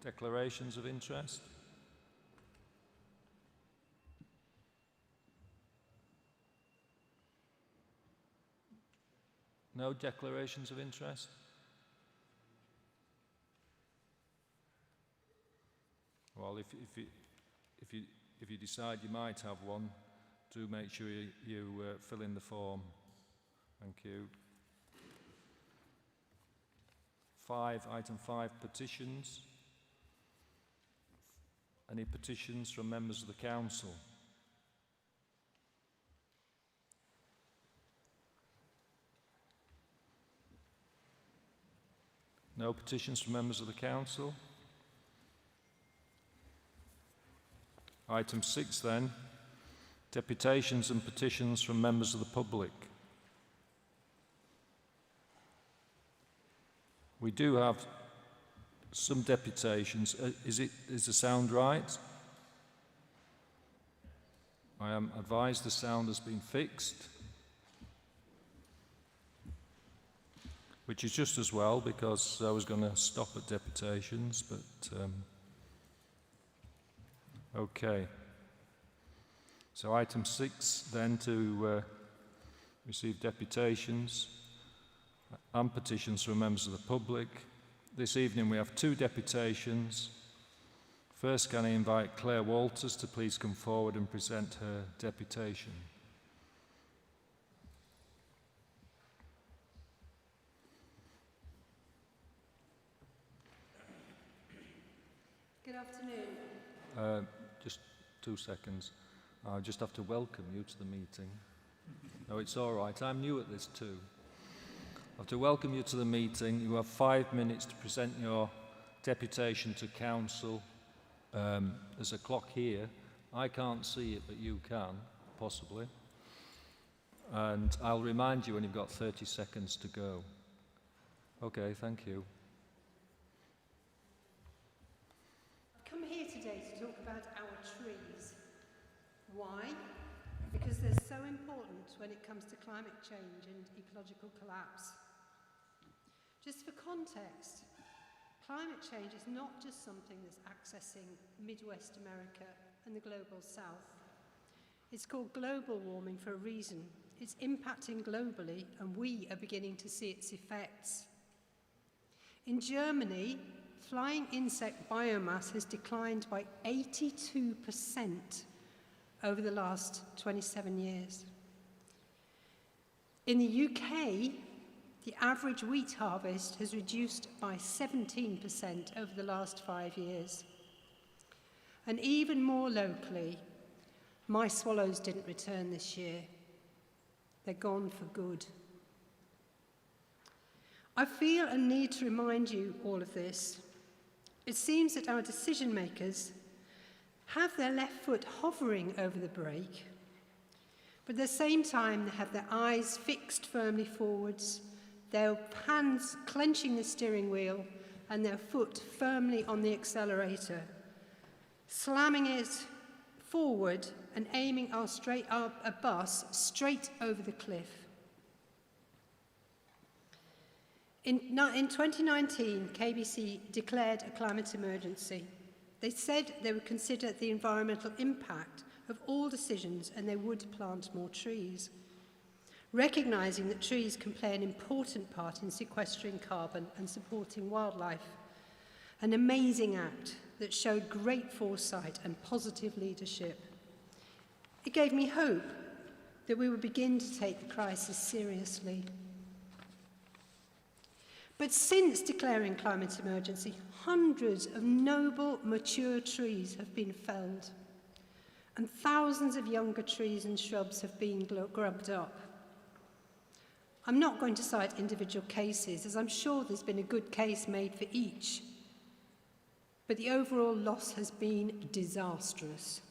Declarations of interest? No declarations of interest? Well, if you decide you might have one, do make sure you fill in the form. Thank you. Item 5, petitions. Any petitions from members of the council? No petitions from members of the council. Item 6 then, deputations and petitions from members of the public. We do have some deputations. Is the sound right? I am advised the sound has been fixed, which is just as well, because I was going to stop at deputations, but okay. So item 6 then, to receive deputations and petitions from members of the public. This evening we have 2 deputations. First, can I invite Claire Walters to please come forward and present her deputation. Good afternoon. Just 2 seconds. I just have to welcome you to the meeting. No, it's all right. I'm new at this too. I have to welcome you to the meeting. You have 5 minutes to present your deputation to council. There's a clock here. I can't see it, but you can, possibly. And I'll remind you when you've got 30 seconds to go. Okay, thank you. I've come here today to talk about our trees. Why? Because they're so important when it comes to climate change and ecological collapse. Just for context, climate change is not just something that's accessing Midwest America and the global south. It's called global warming for a reason. It's impacting globally, and we are beginning to see its effects. In Germany, flying insect biomass has declined by 82% over the last 27 years. In the UK, the average wheat harvest has reduced by 17% over the last 5 years. And even more locally, my swallows didn't return this year. They're gone for good. I feel a need to remind you all of this. It seems that our decision makers have their left foot hovering over the brake, but at the same time they have their eyes fixed firmly forwards, their hands clenching the steering wheel and their foot firmly on the accelerator, slamming it forward and aiming our bus straight over the cliff. In 2019, KBC declared a climate emergency. They said they would consider the environmental impact of all decisions and they would plant more trees, recognising that trees can play an important part in sequestering carbon and supporting wildlife. An amazing act that showed great foresight and positive leadership. It gave me hope that we would begin to take the crisis seriously. But since declaring climate emergency, hundreds of noble, mature trees have been felled, and thousands of younger trees and shrubs have been grubbed up. I'm not going to cite individual cases, as I'm sure there's been a good case made for each, but the overall loss has been disastrous.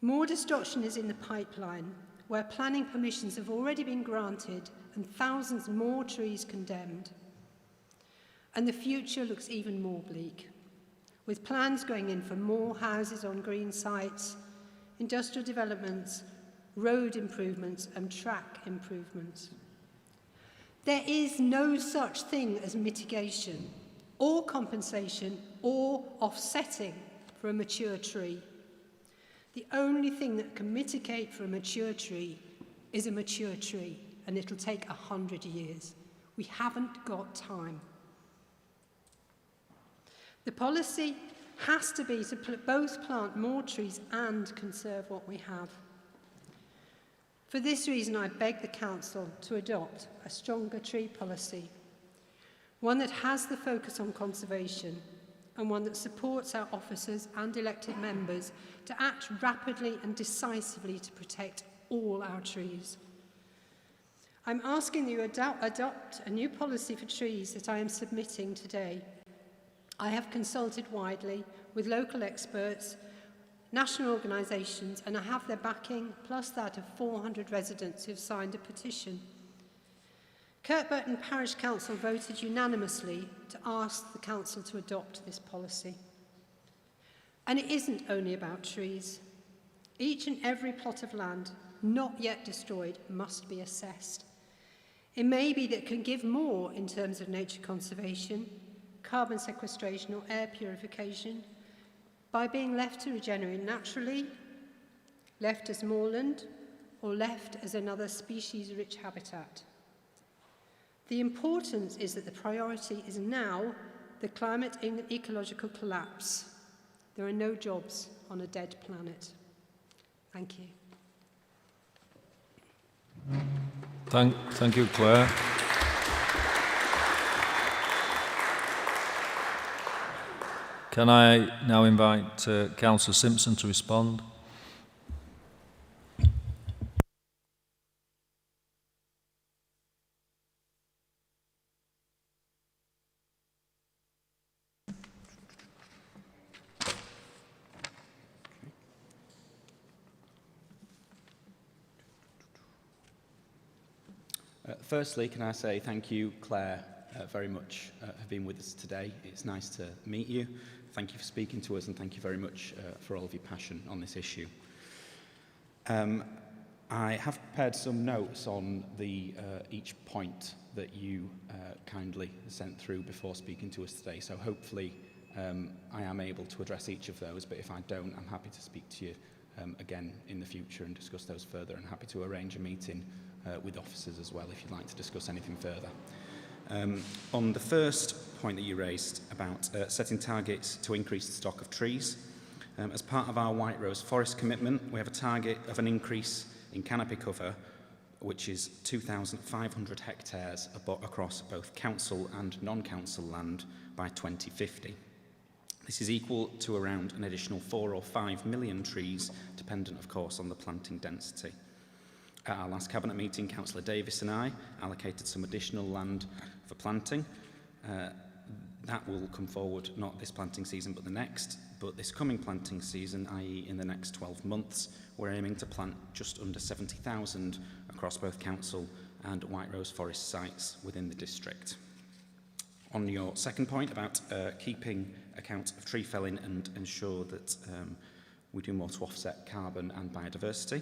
More destruction is in the pipeline, where planning permissions have already been granted and thousands more trees condemned. And the future looks even more bleak, with plans going in for more houses on green sites, industrial developments, road improvements and track improvements. There is no such thing as mitigation. or compensation or offsetting for a mature tree. The only thing that can mitigate for a mature tree is a mature tree, and it'll take 100 years. We haven't got time. The policy has to be to both plant more trees and conserve what we have. For this reason, I beg the Council to adopt a stronger tree policy, one that has the focus on conservation and one that supports our officers and elected members to act rapidly and decisively to protect all our trees. I'm asking you to adopt a new policy for trees that I am submitting today. I have consulted widely with local experts, national organisations, and I have their backing, plus that of 400 residents who have signed a petition. Kirkburton Parish Council voted unanimously to ask the Council to adopt this policy. And it isn't only about trees. Each and every plot of land not yet destroyed must be assessed. It may be that it can give more in terms of nature conservation, carbon sequestration or air purification by being left to regenerate naturally, left as moorland, or left as another species-rich habitat. The importance is that the priority is now the climate and ecological collapse. There are no jobs on a dead planet. Thank you. Thank you, Claire. Can I now invite Councillor Simpson to respond? Firstly, can I say thank you, Claire, very much for being with us today. It's nice to meet you. Thank you for speaking to us, and thank you very much for all of your passion on this issue. I have prepared some notes on each point that you kindly sent through before speaking to us today, so hopefully I am able to address each of those, but if I don't, I'm happy to speak to you again in the future and discuss those further, and happy to arrange a meeting with officers as well if you'd like to discuss anything further. On the first point that you raised about setting targets to increase the stock of trees, as part of our White Rose Forest commitment, we have a target of an increase in canopy cover, which is 2,500 hectares across both council and non-council land by 2050. This is equal to around an additional 4 or 5 million trees, dependent, of course, on the planting density. At our last Cabinet meeting, Councillor Davis and I allocated some additional land for planting. That will come forward not this planting season but the next, but this coming planting season, i.e. in the next 12 months, we're aiming to plant just under 70,000 across both council and White Rose Forest sites within the district. On your second point about keeping account of tree felling and ensure that we do more to offset carbon and biodiversity,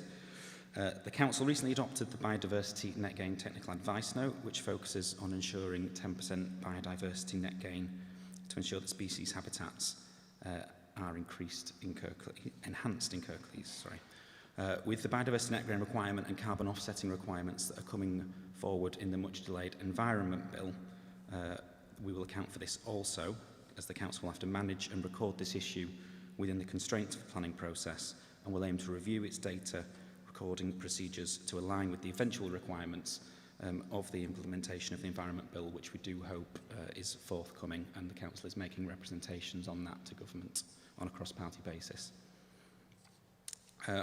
the Council recently adopted the Biodiversity Net Gain Technical Advice Note, which focuses on ensuring 10% biodiversity net gain to ensure that species habitats are enhanced in Kirklees. With the biodiversity net gain requirement and carbon offsetting requirements that are coming forward in the much delayed Environment Bill, we will account for this also, as the Council will have to manage and record this issue within the constraints of the planning process, and will aim to review its data recording procedures to align with the eventual requirements of the implementation of the Environment Bill, which we do hope is forthcoming, and the Council is making representations on that to government on a cross-party basis.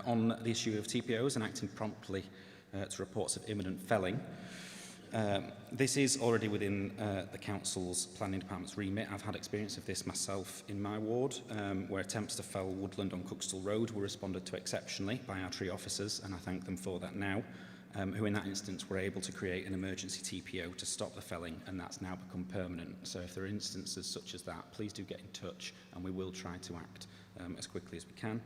On the issue of TPOs and acting promptly to reports of imminent felling, this is already within the Council's Planning Department's remit. I've had experience of this myself in my ward, where attempts to fell woodland on Cookstall Road were responded to exceptionally by our tree officers, and I thank them for that now, who in that instance were able to create an emergency TPO to stop the felling, and that's now become permanent. So if there are instances such as that, please do get in touch, and we will try to act as quickly as we can.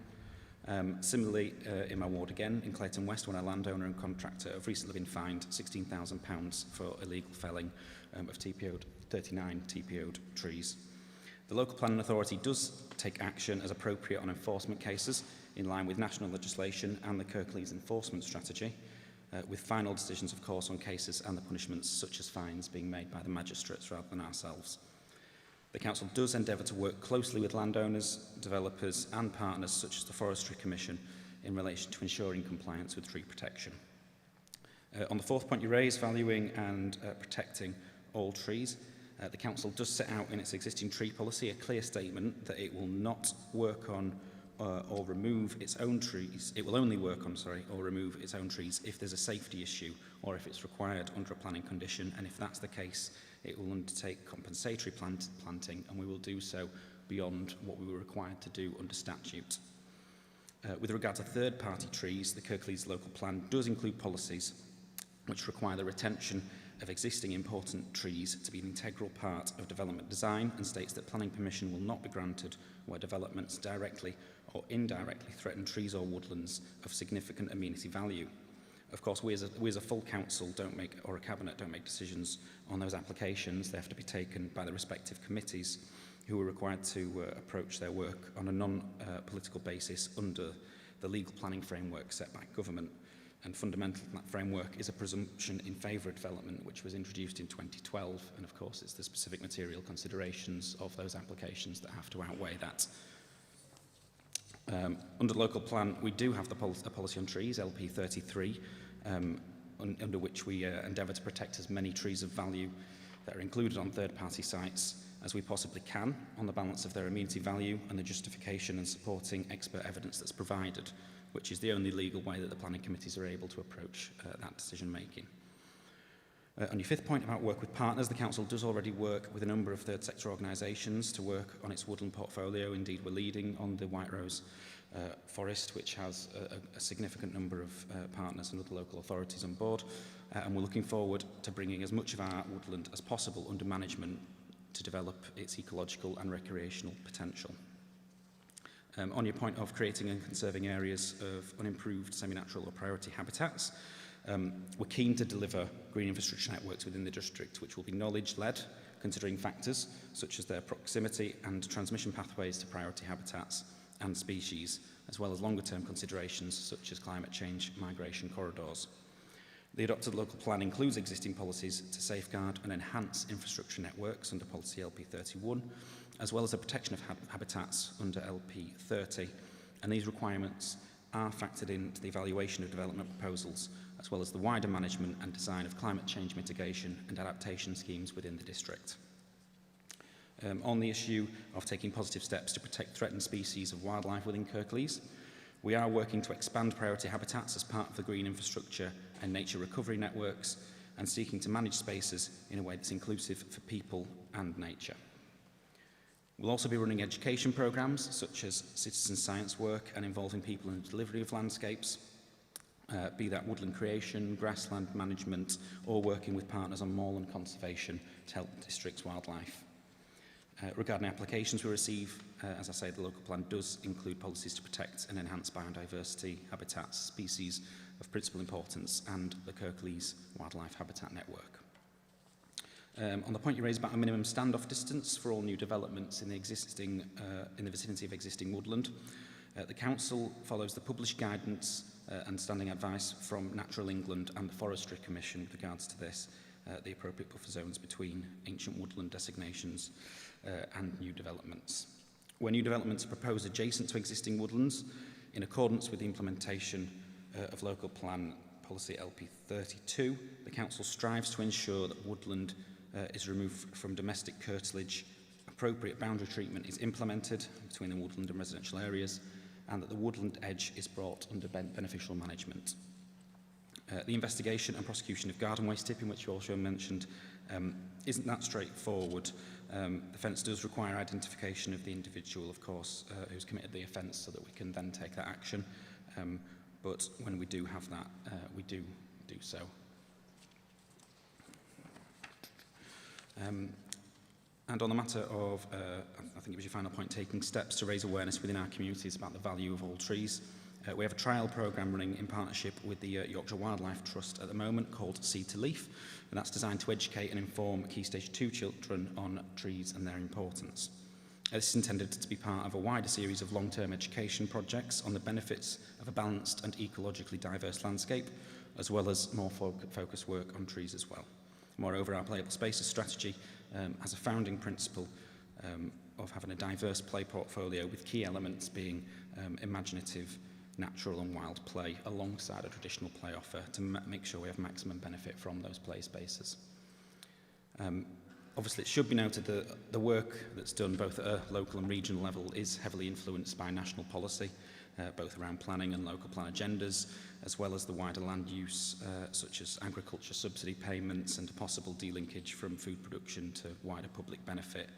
Similarly, in my ward again, in Clayton West, when a landowner and contractor have recently been fined £16,000 for illegal felling of TPO'd 39 TPO'd trees. The local planning authority does take action as appropriate on enforcement cases in line with national legislation and the Kirklees enforcement strategy, with final decisions, of course, on cases and the punishments such as fines being made by the magistrates rather than ourselves. The Council does endeavour to work closely with landowners, developers and partners such as the Forestry Commission in relation to ensuring compliance with tree protection. On the fourth point you raised, valuing and protecting all trees, the Council does set out in its existing tree policy a clear statement that it will not work on or remove its own trees. It will only work on, or remove its own trees if there's a safety issue or if it's required under a planning condition, and if that's the case, it will undertake compensatory planting, and we will do so beyond what we were required to do under statute. With regard to third-party trees, the Kirklees local plan does include policies which require the retention of existing important trees to be an integral part of development design, and states that planning permission will not be granted where developments directly or indirectly threaten trees or woodlands of significant amenity value. Of course, we as a full council or a cabinet don't make decisions on those applications. They have to be taken by the respective committees who are required to approach their work on a non-political basis under the legal planning framework set by government. And fundamental in that framework is a presumption in favour of development, which was introduced in 2012. And of course, it's the specific material considerations of those applications that have to outweigh that. Under the local plan, we do have a policy on trees, LP 33, under which we endeavour to protect as many trees of value that are included on third-party sites as we possibly can on the balance of their amenity value and the justification and supporting expert evidence that's provided, which is the only legal way that the planning committees are able to approach that decision-making. On your fifth point about work with partners, the Council does already work with a number of third sector organisations to work on its woodland portfolio. Indeed, we're leading on the White Rose Forest, which has a significant number of partners and other local authorities on board. And we're looking forward to bringing as much of our woodland as possible under management to develop its ecological and recreational potential. On your point of creating and conserving areas of unimproved semi-natural or priority habitats, we're keen to deliver green infrastructure networks within the district, which will be knowledge-led, considering factors such as their proximity and transmission pathways to priority habitats and species, as well as longer-term considerations such as climate change migration corridors. The adopted local plan includes existing policies to safeguard and enhance infrastructure networks under policy LP 31, as well as the protection of habitats under LP 30, and these requirements are factored into the evaluation of development proposals, as well as the wider management and design of climate change mitigation and adaptation schemes within the district. On the issue of taking positive steps to protect threatened species of wildlife within Kirklees, we are working to expand priority habitats as part of the green infrastructure and nature recovery networks, and seeking to manage spaces in a way that's inclusive for people and nature. We'll also be running education programmes such as citizen science work and involving people in the delivery of landscapes, be that woodland creation, grassland management, or working with partners on moorland conservation to help the district's wildlife. Regarding applications we receive, as I say, the local plan does include policies to protect and enhance biodiversity, habitats, species of principal importance, and the Kirklees Wildlife Habitat Network. On the point you raised about a minimum standoff distance for all new developments in the vicinity of existing woodland, the Council follows the published guidance and standing advice from Natural England and the Forestry Commission with regards to this, the appropriate buffer zones between ancient woodland designations and new developments. Where new developments are proposed adjacent to existing woodlands, in accordance with the implementation of local plan policy LP 32, the Council strives to ensure that woodland is removed from domestic curtilage, appropriate boundary treatment is implemented between the woodland and residential areas, and that the woodland edge is brought under beneficial management. The investigation and prosecution of garden waste tipping, which you also mentioned, isn't that straightforward. The offence does require identification of the individual, of course, who's committed the offence, so that we can then take that action. But when we do have that, we do so. And on the matter of, I think it was your final point, taking steps to raise awareness within our communities about the value of all trees, We have a trial programme running in partnership with the Yorkshire Wildlife Trust at the moment called Seed to Leaf, and that's designed to educate and inform Key Stage 2 children on trees and their importance. This is intended to be part of a wider series of long-term education projects on the benefits of a balanced and ecologically diverse landscape, as well as more focused work on trees as well. Moreover, our Playable Spaces strategy has a founding principle of having a diverse play portfolio with key elements being imaginative, natural and wild play alongside a traditional play offer to make sure we have maximum benefit from those play spaces. Obviously, it should be noted that the work that's done both at a local and regional level is heavily influenced by national policy, both around planning and local plan agendas, as well as the wider land use, such as agriculture subsidy payments and a possible delinkage from food production to wider public benefit.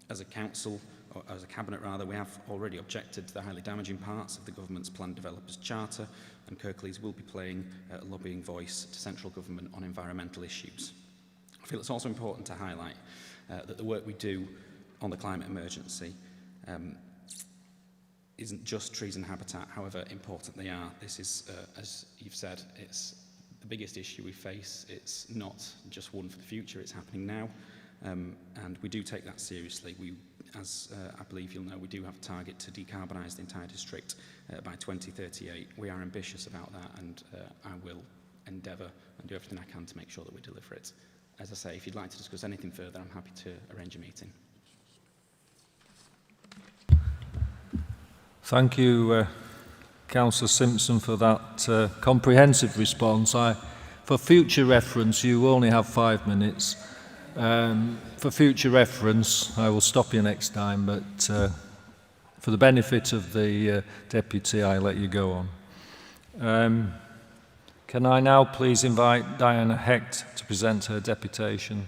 As a council, or as a cabinet rather, we have already objected to the highly damaging parts of the government's Planned Developers Charter, and Kirklees will be playing a lobbying voice to central government on environmental issues. I feel it's also important to highlight that the work we do on the climate emergency isn't just trees and habitat, however important they are. This is, as you've said, it's the biggest issue we face. It's not just one for the future, it's happening now. And we do take that seriously. As I believe you'll know, we do have a target to decarbonise the entire district by 2038. We are ambitious about that, and I will endeavour and do everything I can to make sure that we deliver it. As I say, if you'd like to discuss anything further, I'm happy to arrange a meeting. Thank you, Councillor Simpson, for that comprehensive response. For future reference, you only have 5 minutes. For future reference, I will stop you next time, but for the benefit of the Deputy, I let you go on. Can I now please invite Diana Hecht to present her deputation?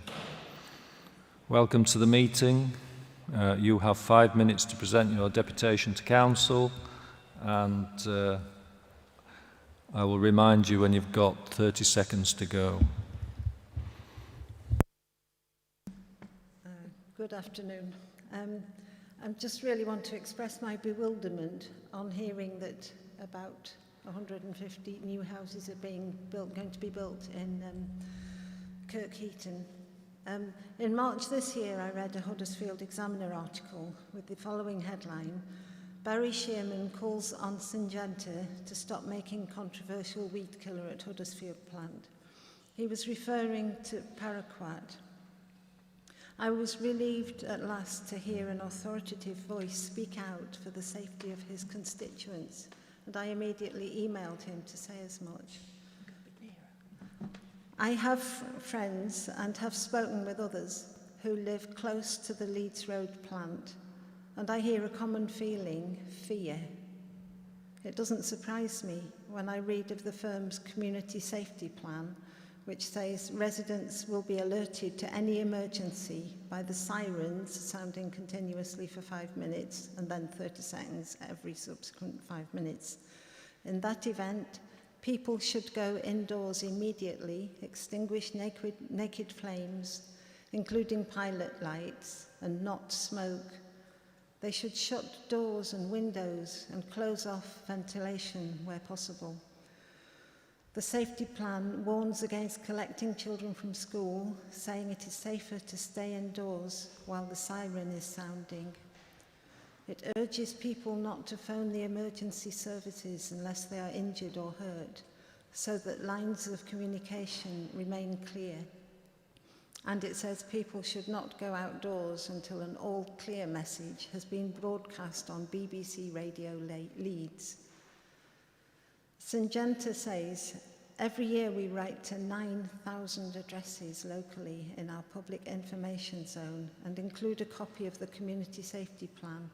Welcome to the meeting. You have 5 minutes to present your deputation to Council, and I will remind you when you've got 30 seconds to go. Good afternoon. I just really want to express my bewilderment on hearing that about 150 new houses are going to be built in Kirkheaton. In March this year, I read a Huddersfield Examiner article with the following headline: Barry Shearman calls on Syngenta to stop making controversial weed killer at Huddersfield plant. He was referring to paraquat. I was relieved at last to hear an authoritative voice speak out for the safety of his constituents, and I immediately emailed him to say as much. I have friends and have spoken with others who live close to the Leeds Road plant, and I hear a common feeling: fear. It doesn't surprise me when I read of the firm's community safety plan, which says residents will be alerted to any emergency by the sirens sounding continuously for 5 minutes and then 30 seconds every subsequent 5 minutes. In that event, people should go indoors immediately, extinguish naked flames, including pilot lights, and not smoke. They should shut doors and windows and close off ventilation where possible. The safety plan warns against collecting children from school, saying it is safer to stay indoors while the siren is sounding. It urges people not to phone the emergency services unless they are injured or hurt, so that lines of communication remain clear. And it says people should not go outdoors until an all-clear message has been broadcast on BBC Radio Leeds. Syngenta says, every year we write to 9,000 addresses locally in our public information zone and include a copy of the community safety plan.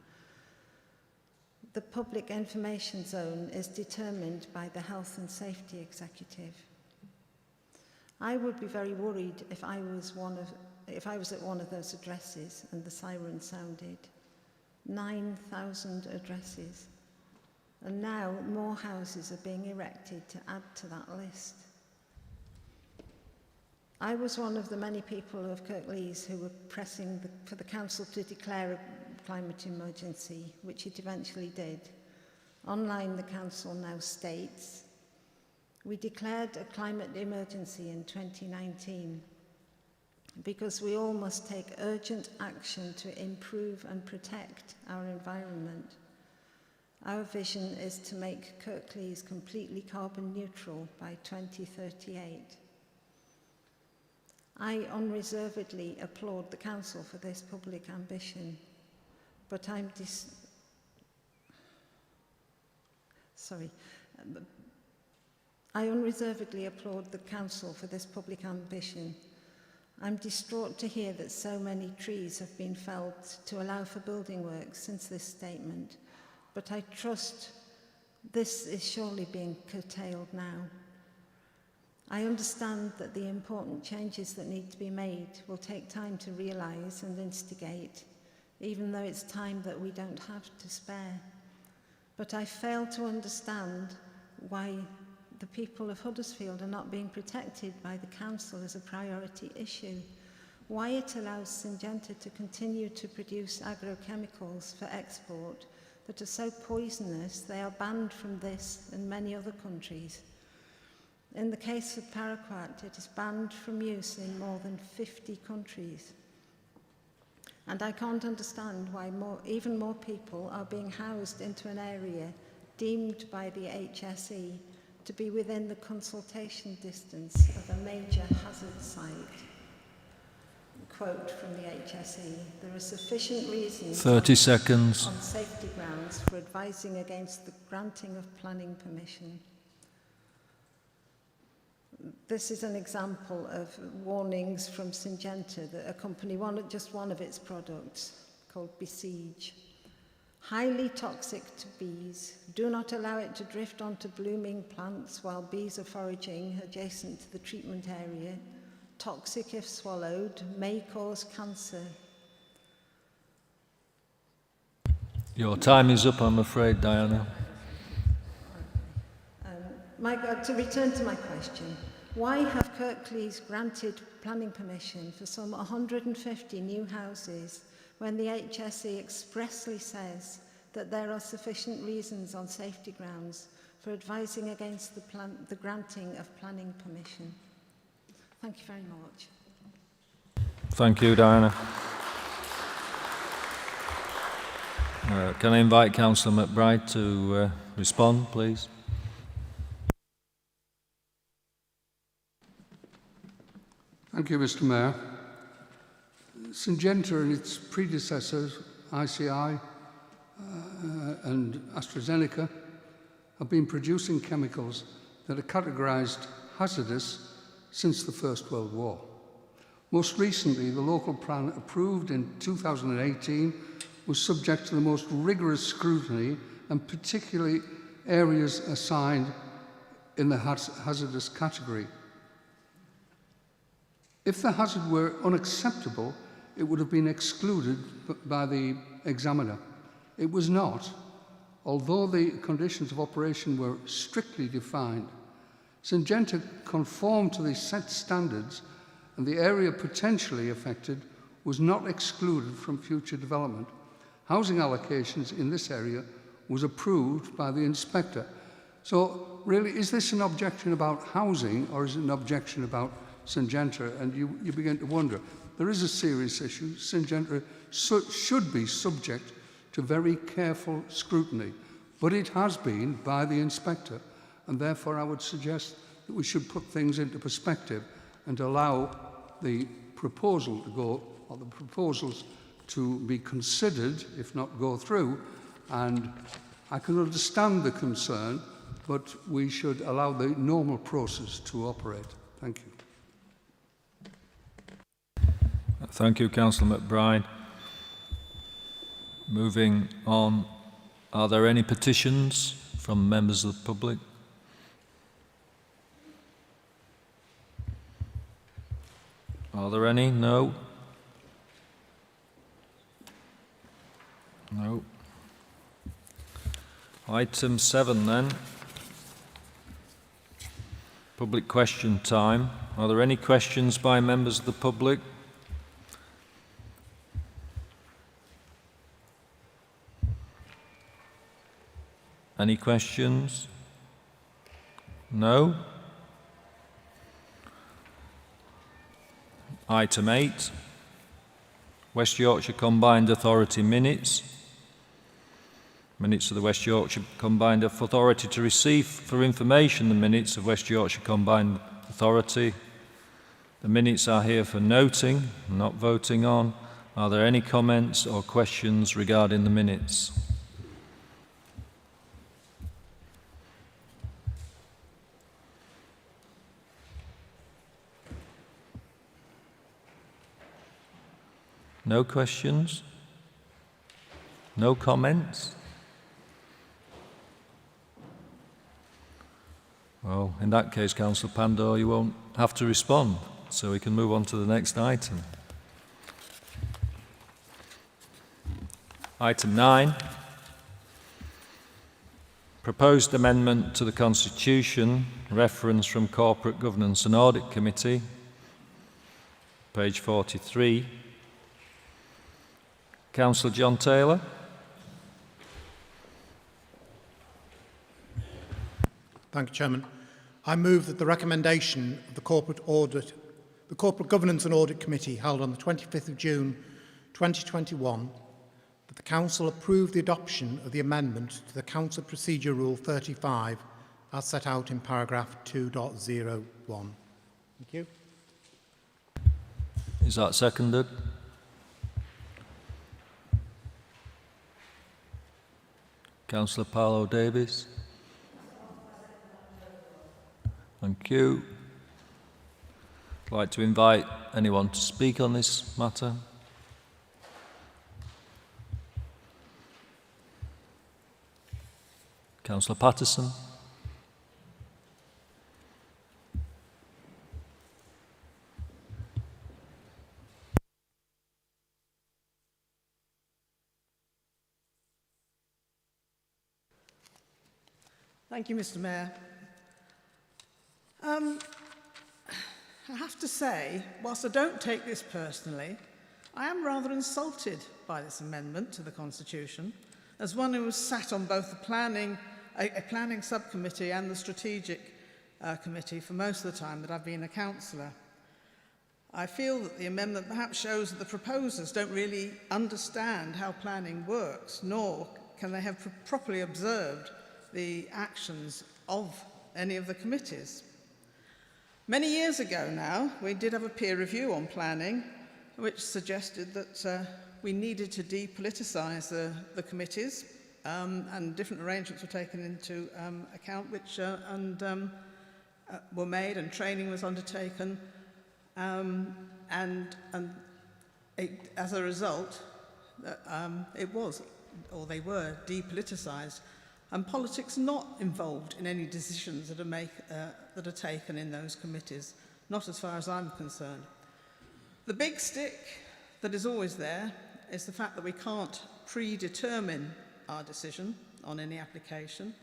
The public information zone is determined by the Health and Safety Executive. I would be very worried if I was at one of those addresses and the siren sounded. 9,000 addresses. And now more houses are being erected to add to that list. I was one of the many people of Kirklees who were pressing for the council to declare a climate emergency, which it eventually did. Online, the Council now states, "We declared a climate emergency in 2019 because we all must take urgent action to improve and protect our environment. Our vision is to make Kirklees completely carbon neutral by 2038. I unreservedly applaud the Council for this public ambition, but I unreservedly applaud the Council for this public ambition. I'm distraught to hear that so many trees have been felled to allow for building works since this statement, but I trust this is surely being curtailed now. I understand that the important changes that need to be made will take time to realise and instigate, even though it's time that we don't have to spare. But I fail to understand why the people of Huddersfield are not being protected by the Council as a priority issue, why it allows Syngenta to continue to produce agrochemicals for export that are so poisonous they are banned from this and many other countries. In the case of paraquat, it is banned from use in more than 50 countries. And I can't understand why even more people are being housed into an area deemed by the HSE to be within the consultation distance of a major hazard site. Quote from the HSE, "There are sufficient reasons 30 seconds. on safety grounds for advising against the granting of planning permission." This is an example of warnings from Syngenta that accompany just one of its products, called Besiege. "Highly toxic to bees. Do not allow it to drift onto blooming plants while bees are foraging adjacent to the treatment area. Toxic if swallowed, may cause cancer." Your time is up, I'm afraid, Diana. To return to my question, why have Kirklees granted planning permission for some 150 new houses when the HSE expressly says that there are sufficient reasons on safety grounds for advising against the granting of planning permission? Thank you very much. Thank you, Diana. Can I invite Councillor McBride to respond, please? Thank you, Mr. Mayor. Syngenta and its predecessors, ICI and AstraZeneca, have been producing chemicals that are categorised hazardous since the First World War. Most recently, the local plan approved in 2018 was subject to the most rigorous scrutiny, and particularly areas assigned in the hazardous category. If the hazard were unacceptable, it would have been excluded by the examiner. It was not, although the conditions of operation were strictly defined. Syngenta conformed to the set standards, and the area potentially affected was not excluded from future development. Housing allocations in this area was approved by the inspector. So really, is this an objection about housing, or is it an objection about Syngenta? And you begin to wonder. There is a serious issue. Syngenta should be subject to very careful scrutiny, but it has been by the inspector, and therefore I would suggest that we should put things into perspective and allow the proposal to go, or the proposals to be considered, if not go through. And I can understand the concern, but we should allow the normal process to operate. Thank you. Thank you, Councillor McBride. Moving on, are there any petitions from members of the public? Are there any? No? No. Item 7 then. Public question time. Are there any questions by members of the public? Any questions? No? Item 8, West Yorkshire Combined Authority minutes. Minutes of the West Yorkshire Combined Authority to receive for information the minutes of West Yorkshire Combined Authority. The minutes are here for noting, not voting on. Are there any comments or questions regarding the minutes? No questions? No comments? Well, in that case, Councillor Pandor, you won't have to respond, so we can move on to the next item. Item 9, proposed amendment to the Constitution, reference from Corporate Governance and Audit Committee, page 43. Councillor John Taylor. Thank you, Chairman. I move that the recommendation of the Corporate Governance and Audit Committee held on the 25th of June 2021, that the Council approve the adoption of the amendment to the Council Procedure Rule 35 as set out in paragraph 2.01. Thank you. Is that seconded? Councillor Paolo Davies. Thank you. I'd like to invite anyone to speak on this matter. Councillor Patterson. Thank you, Mr. Mayor. I have to say, whilst I don't take this personally, I am rather insulted by this amendment to the Constitution, as one who has sat on both the planning subcommittee and the strategic committee for most of the time that I've been a councillor. I feel that the amendment perhaps shows that the proposers don't really understand how planning works, nor can they have properly observed the actions of any of the committees. Many years ago now, we did have a peer review on planning, which suggested that we needed to depoliticise the committees, and different arrangements were taken into account, which were made, and training was undertaken, and as a result, they were depoliticised. And politics not involved in any decisions that are taken in those committees, not as far as I'm concerned. The big stick that is always there is the fact that we can't predetermine our decision on any application,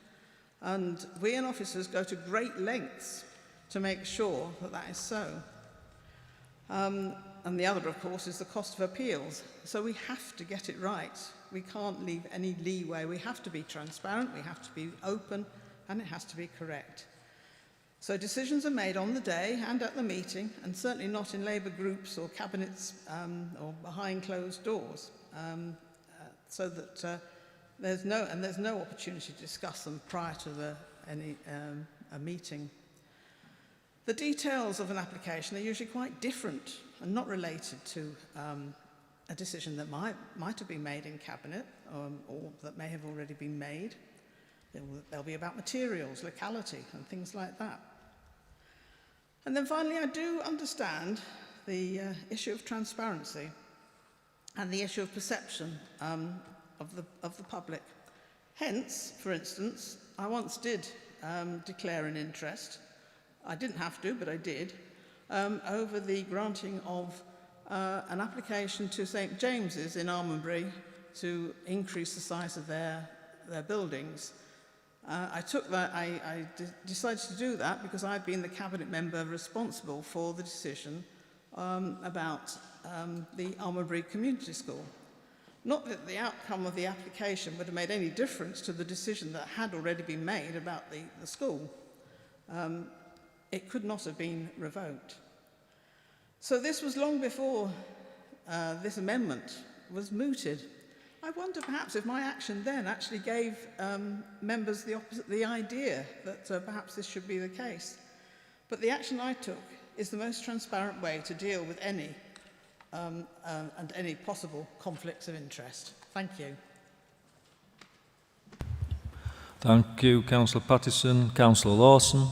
and we and officers go to great lengths to make sure that that is so. And the other, of course, is the cost of appeals. So we have to get it right. We can't leave any leeway. We have to be transparent, we have to be open, and it has to be correct. So decisions are made on the day and at the meeting, and certainly not in Labour groups or cabinets or behind closed doors, so that there's no opportunity to discuss them prior to a meeting. The details of an application are usually quite different and not related to a decision that might have been made in Cabinet or that may have already been made. They'll be about materials, locality and things like that. And then finally, I do understand the issue of transparency and the issue of perception of the public. Hence, for instance, I once did declare an interest. I didn't have to, but I did, over the granting of an application to St James's in Almonbury to increase the size of their buildings. I decided to do that because I'd been the cabinet member responsible for the decision about the Almonbury Community School. Not that the outcome of the application would have made any difference to the decision that had already been made about the school. It could not have been revoked. So this was long before this amendment was mooted. I wonder perhaps if my action then actually gave members the idea that perhaps this should be the case. But the action I took is the most transparent way to deal with any and any possible conflicts of interest. Thank you. Thank you, Councillor Pattison. Councillor Lawson.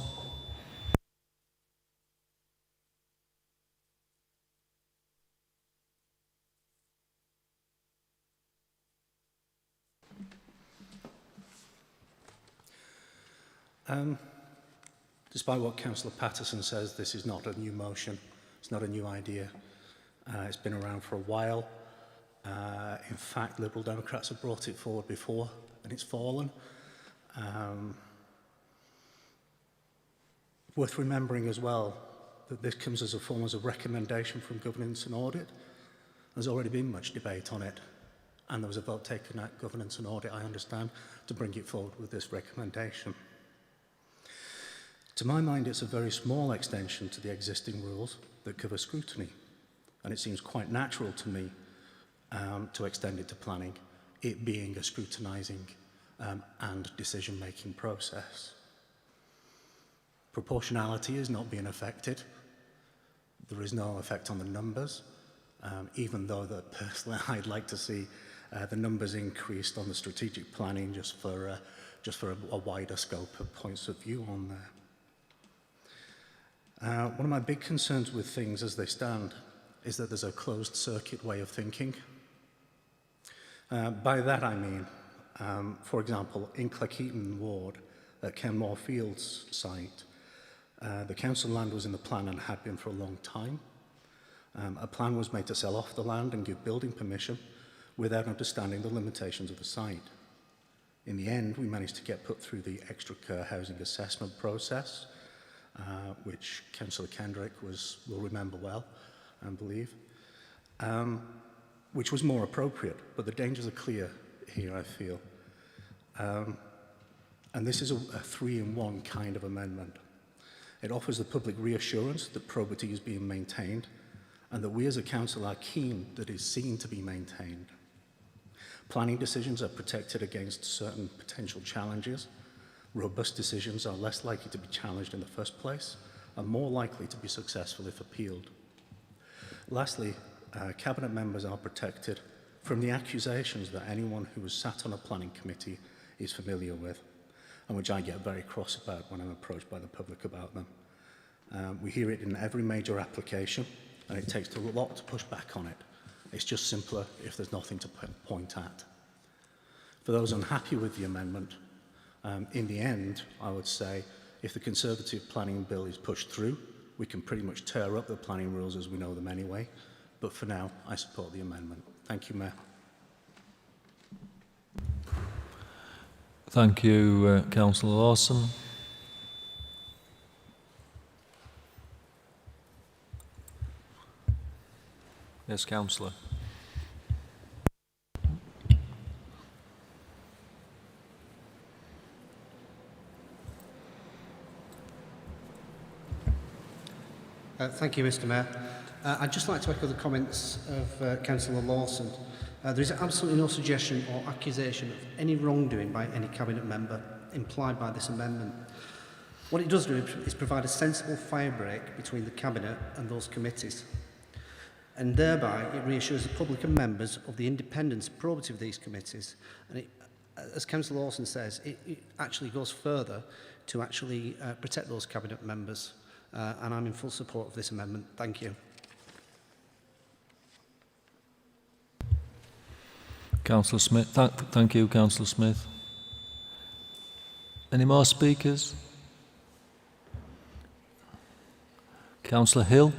Despite what Councillor Pattison says, this is not a new motion. It's not a new idea. It's been around for a while. In fact, Liberal Democrats have brought it forward before and it's fallen. Worth remembering as well that this comes as a form of a recommendation from Governance and Audit. There's already been much debate on it, and there was a vote taken at Governance and Audit, I understand, to bring it forward with this recommendation. To my mind, it's a very small extension to the existing rules that cover scrutiny, and it seems quite natural to me to extend it to planning, it being a scrutinising and decision-making process. Proportionality is not being affected. There is no effect on the numbers, even though that personally I'd like to see the numbers increased on the strategic planning just for a wider scope of points of view on there. One of my big concerns with things as they stand is that there's a closed circuit way of thinking. By that I mean, for example, in Cleckheaton Ward at Kenmore Fields site, the council land was in the plan and had been for a long time. A plan was made to sell off the land and give building permission without understanding the limitations of the site. In the end, we managed to get put through the extra care housing assessment process, which Councillor Kendrick will remember well, I believe, which was more appropriate, but the dangers are clear here, I feel. And this is a three-in-one kind of amendment. It offers the public reassurance that probity is being maintained and that we as a council are keen that it is seen to be maintained. Planning decisions are protected against certain potential challenges. Robust decisions are less likely to be challenged in the first place and more likely to be successful if appealed. Lastly, Cabinet members are protected from the accusations that anyone who has sat on a planning committee is familiar with, and which I get very cross about when I'm approached by the public about them. We hear it in every major application, and it takes a lot to push back on it. It's just simpler if there's nothing to point at. For those unhappy with the amendment, in the end, I would say, if the Conservative planning bill is pushed through, we can pretty much tear up the planning rules as we know them anyway. But for now, I support the amendment. Thank you, Mayor. Thank you, Councillor Lawson. Yes, Councillor. Thank you, Mr. Mayor. I'd just like to echo the comments of Councillor Lawson. There is absolutely no suggestion or accusation of any wrongdoing by any Cabinet member implied by this amendment. What it does do is provide a sensible firebreak between the Cabinet and those committees. And thereby, it reassures the public and members of the independence and probity of these committees. And it, as Councillor Lawson says, it actually goes further to actually protect those Cabinet members. And I'm in full support of this amendment. Thank you. Councillor Smith. Thank you, Councillor Smith. Any more speakers? Councillor Hill.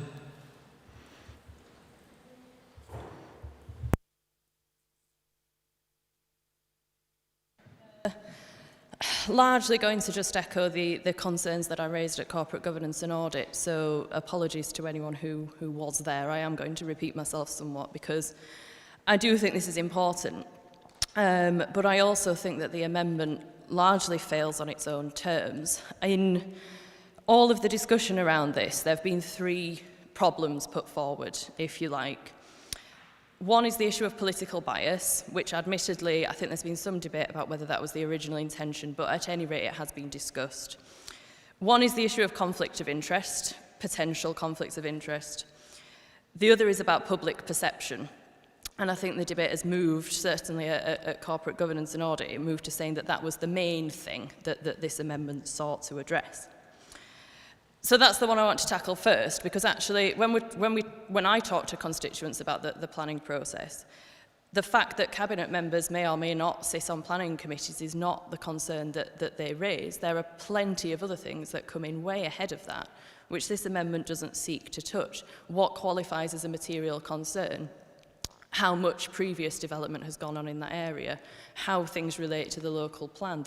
Largely going to just echo the concerns that I raised at Corporate Governance and Audit, so apologies to anyone who was there. I am going to repeat myself somewhat because I do think this is important, but I also think that the amendment largely fails on its own terms. In all of the discussion around this, there have been three problems put forward, if you like. One is the issue of political bias, which admittedly, I think there's been some debate about whether that was the original intention, but at any rate, it has been discussed. One is the issue of conflict of interest, potential conflicts of interest. The other is about public perception. And I think the debate has moved, certainly at corporate governance and audit, it moved to saying that that was the main thing that this amendment sought to address. So that's the one I want to tackle first, because actually when I talk to constituents about the planning process, the fact that cabinet members may or may not sit on planning committees is not the concern that they raise. There are plenty of other things that come in way ahead of that, which this amendment doesn't seek to touch. What qualifies as a material concern? How much previous development has gone on in that area, how things relate to the local plan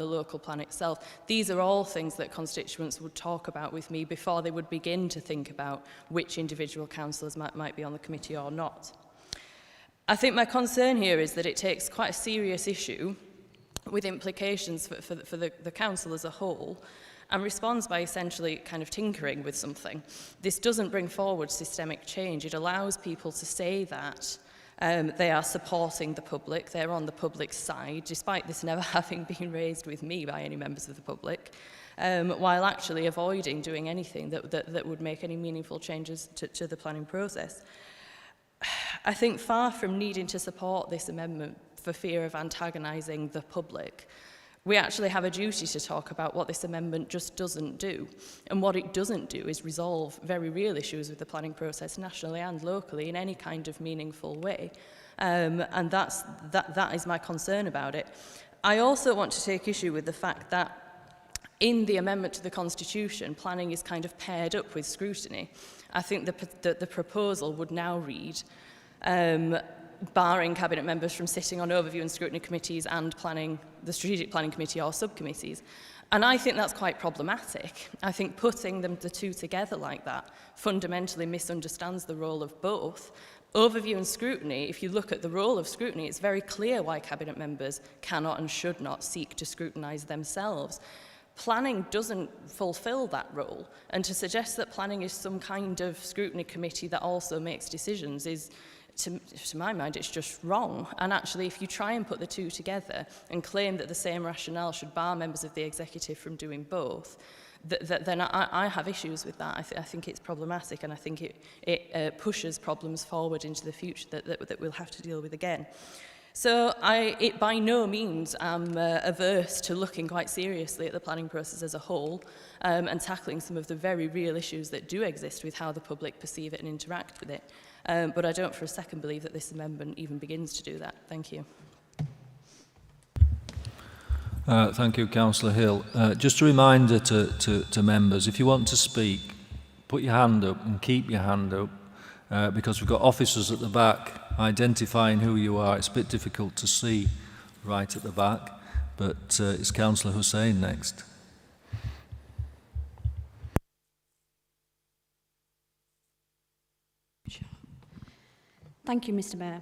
itself. These are all things that constituents would talk about with me before they would begin to think about which individual councillors might be on the committee or not. I think my concern here is that it takes quite a serious issue with implications for the council as a whole and responds by essentially kind of tinkering with something. This doesn't bring forward systemic change. It allows people to say that they are supporting the public, they're on the public's side, despite this never having been raised with me by any members of the public, while actually avoiding doing anything that would make any meaningful changes to the planning process. I think far from needing to support this amendment for fear of antagonising the public, we actually have a duty to talk about what this amendment just doesn't do. And what it doesn't do is resolve very real issues with the planning process nationally and locally in any kind of meaningful way. And that is my concern about it. I also want to take issue with the fact that in the amendment to the Constitution, planning is kind of paired up with scrutiny. I think the proposal would now read, barring cabinet members from sitting on overview and scrutiny committees and the strategic planning committee or subcommittees. And I think that's quite problematic. I think putting the two together like that fundamentally misunderstands the role of both. Overview and scrutiny, if you look at the role of scrutiny, it's very clear why cabinet members cannot and should not seek to scrutinise themselves. Planning doesn't fulfil that role, and to suggest that planning is some kind of scrutiny committee that also makes decisions is, to my mind, it's just wrong. And actually, if you try and put the two together and claim that the same rationale should bar members of the executive from doing both, then I have issues with that. I think it's problematic, and I think it pushes problems forward into the future that we'll have to deal with again. So it by no means am averse to looking quite seriously at the planning process as a whole and tackling some of the very real issues that do exist with how the public perceive it and interact with it. But I don't for a second believe that this amendment even begins to do that. Thank you. Thank you, Councillor Hill. Just a reminder to members, if you want to speak, put your hand up and keep your hand up because we've got officers at the back identifying who you are. It's a bit difficult to see right at the back, but it's Councillor Hussain next. Thank you, Mr Mayor.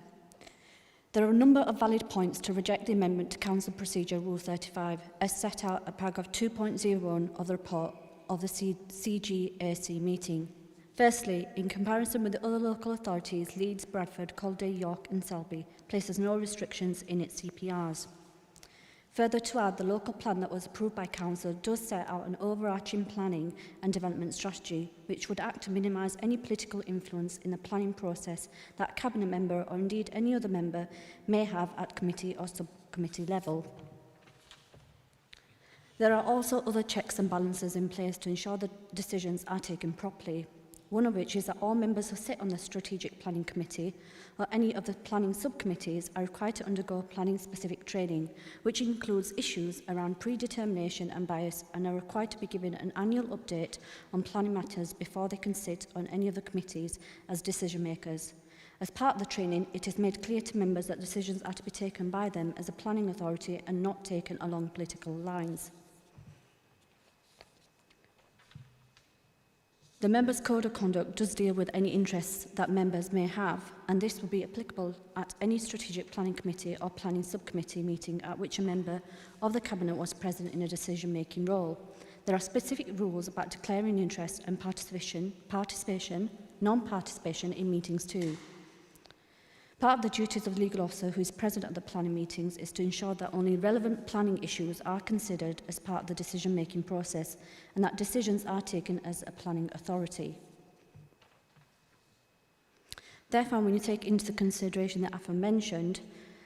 There are a number of valid points to reject the amendment to Council Procedure Rule 35 as set out at paragraph 2.01 of the report of the CGAC meeting. Firstly, in comparison with the other local authorities, Leeds, Bradford, Calder, York and Selby places no restrictions in its CPRs. Further to add, the local plan that was approved by Council does set out an overarching planning and development strategy which would act to minimise any political influence in the planning process that a cabinet member or indeed any other member may have at committee or subcommittee level. There are also other checks and balances in place to ensure that decisions are taken properly. One of which is that all members who sit on the Strategic Planning Committee or any of the planning subcommittees are required to undergo planning-specific training, which includes issues around predetermination and bias, and are required to be given an annual update on planning matters before they can sit on any of the committees as decision-makers. As part of the training, it is made clear to members that decisions are to be taken by them as a planning authority and not taken along political lines. The The Members' Code of Conduct does deal with any interests that members may have, and this will be applicable at any strategic planning committee or planning subcommittee meeting at which a member of the Cabinet was present in a decision-making role. There are specific rules about declaring interest and non-participation in meetings too. Part of the duties of the legal officer who is present at the planning meetings is to ensure that only relevant planning issues are considered as part of the decision-making process and that decisions are taken as a planning authority. Therefore, when you take into consideration the aforementioned,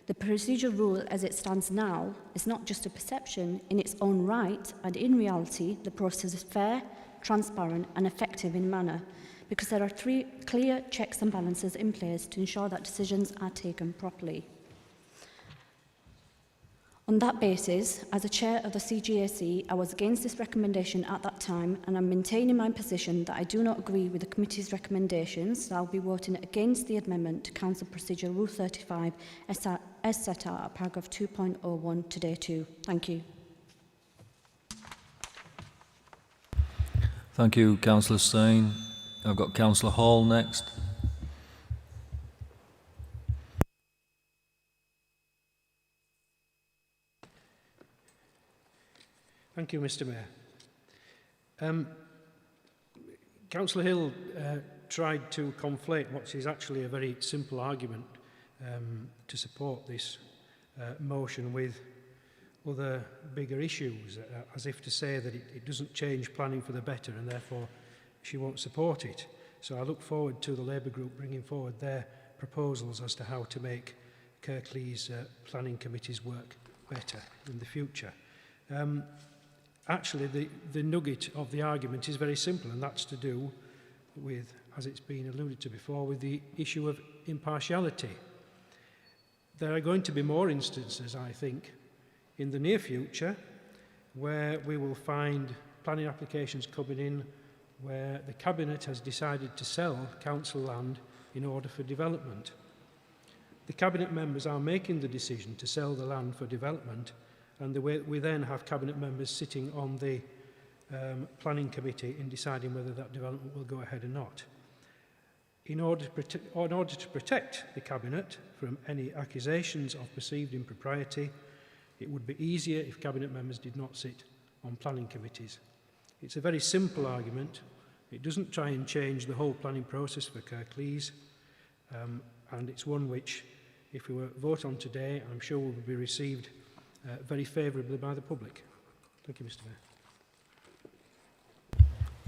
the procedural rule as it stands now is not just a perception in its own right, and in reality, the process is fair, transparent and effective in manner, because there are 3 clear checks and balances in place to ensure that decisions are taken properly. On that basis, as a chair of the CGAC, I was against this recommendation at that time, and I'm maintaining my position that I do not agree with the committee's recommendations, so I'll be voting against the amendment to Council Procedure Rule 35 as set out at paragraph 2.01 today too. Thank you. Thank you, Councillor Sain. I've got Councillor Hall next. Thank you, Mr. Mayor. Councillor Hill tried to conflate what is actually a very simple argument to support this motion with other bigger issues, as if to say that it doesn't change planning for the better and therefore she won't support it. So I look forward to the Labour group bringing forward their proposals as to how to make Kirklees planning committees work better in the future. Actually, the nugget of the argument is very simple, and that's to do with, as it's been alluded to before, with the issue of impartiality. There are going to be more instances, I think, in the near future where we will find planning applications coming in where the Cabinet has decided to sell council land in order for development. The Cabinet members are making the decision to sell the land for development, and we then have Cabinet members sitting on the planning committee in deciding whether that development will go ahead or not. In order to protect the Cabinet from any accusations of perceived impropriety, it would be easier if Cabinet members did not sit on planning committees. It's a very simple argument. It doesn't try and change the whole planning process for Kirklees, and it's one which, if we were to vote on today, I'm sure will be received very favourably by the public. Thank you, Mr.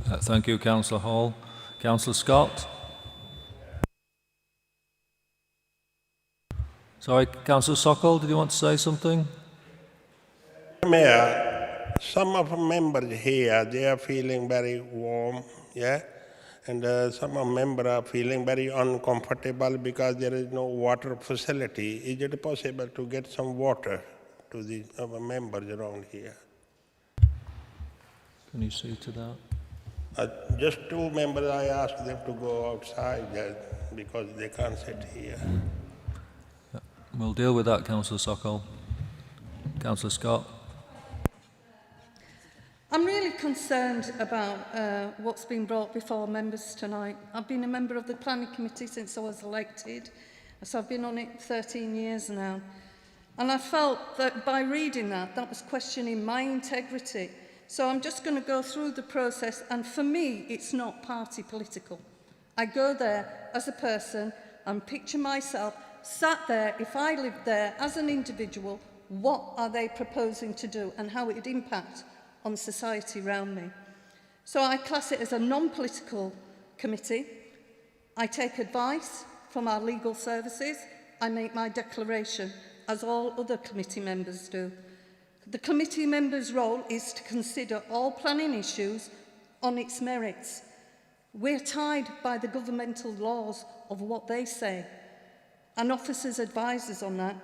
Mayor. Thank you, Councillor Hall. Councillor Scott. Sorry, Councillor Sokol, did you want to say something? Mayor, some of the members here, they are feeling very warm, yeah? And some of members are feeling very uncomfortable because there is no water facility. Is it possible to get some water to the other members around here? Can you see to that? Just 2 members, I asked them to go outside because they can't sit here. Yeah. We'll deal with that, Councillor Sokol. Councillor Scott. I'm really concerned about what's been brought before members tonight. I've been a member of the Planning Committee since I was elected, so I've been on it 13 years now. And I felt that by reading that was questioning my integrity. So I'm just going to go through the process, and for me, it's not party political. I go there as a person and picture myself sat there, if I lived there as an individual, what are they proposing to do and how it would impact on society around me. So I class it as a non-political committee. I take advice from our legal services. I make my declaration, as all other committee members do. The committee member's role is to consider all planning issues on its merits. We're tied by the governmental laws of what they say, and officers advise us on that.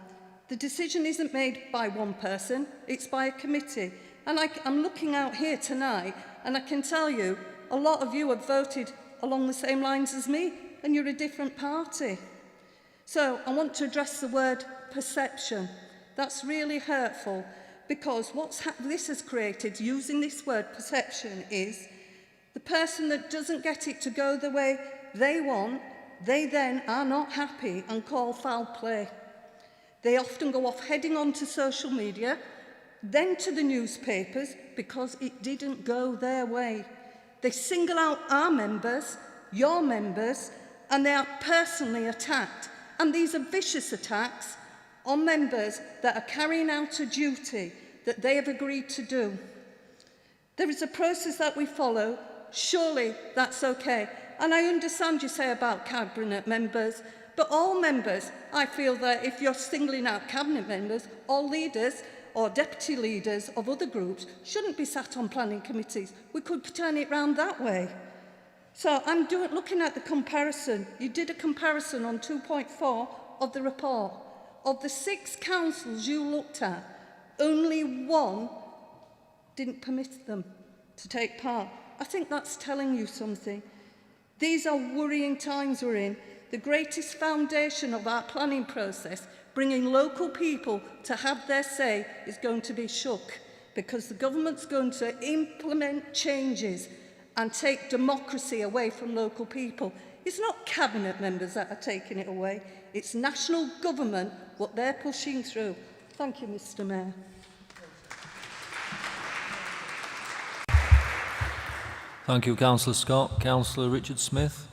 The decision isn't made by one person, it's by a committee. And I'm looking out here tonight, and I can tell you, a lot of you have voted along the same lines as me, and you're a different party. So I want to address the word perception. That's really hurtful, because what this has created, using this word perception, is the The person that doesn't get it to go the way they want, they then are not happy and call foul play. They often go off heading onto social media, then to the newspapers because it didn't go their way. They single out our members, your members, and they are personally attacked. And these are vicious attacks on members that are carrying out a duty that they have agreed to do. There is a process that we follow. Surely that's okay. And I understand you say about cabinet members, but all members, I feel that if you're singling out cabinet members, all leaders or deputy leaders of other groups shouldn't be sat on planning committees. We could turn it round that way. So I'm looking at the comparison. You did a comparison on 2.4 of the report. Of the 6 councils you looked at, only 1 didn't permit them to take part. I think that's telling you something. These are worrying times we're in. The greatest foundation of our planning process, bringing local people to have their say, is going to be shook because the government's going to implement changes and take democracy away from local people. It's not cabinet members that are taking it away. It's national government, what they're pushing through. Thank you, Mr. Mayor. Thank you, Councillor Scott. Councillor Richard Smith.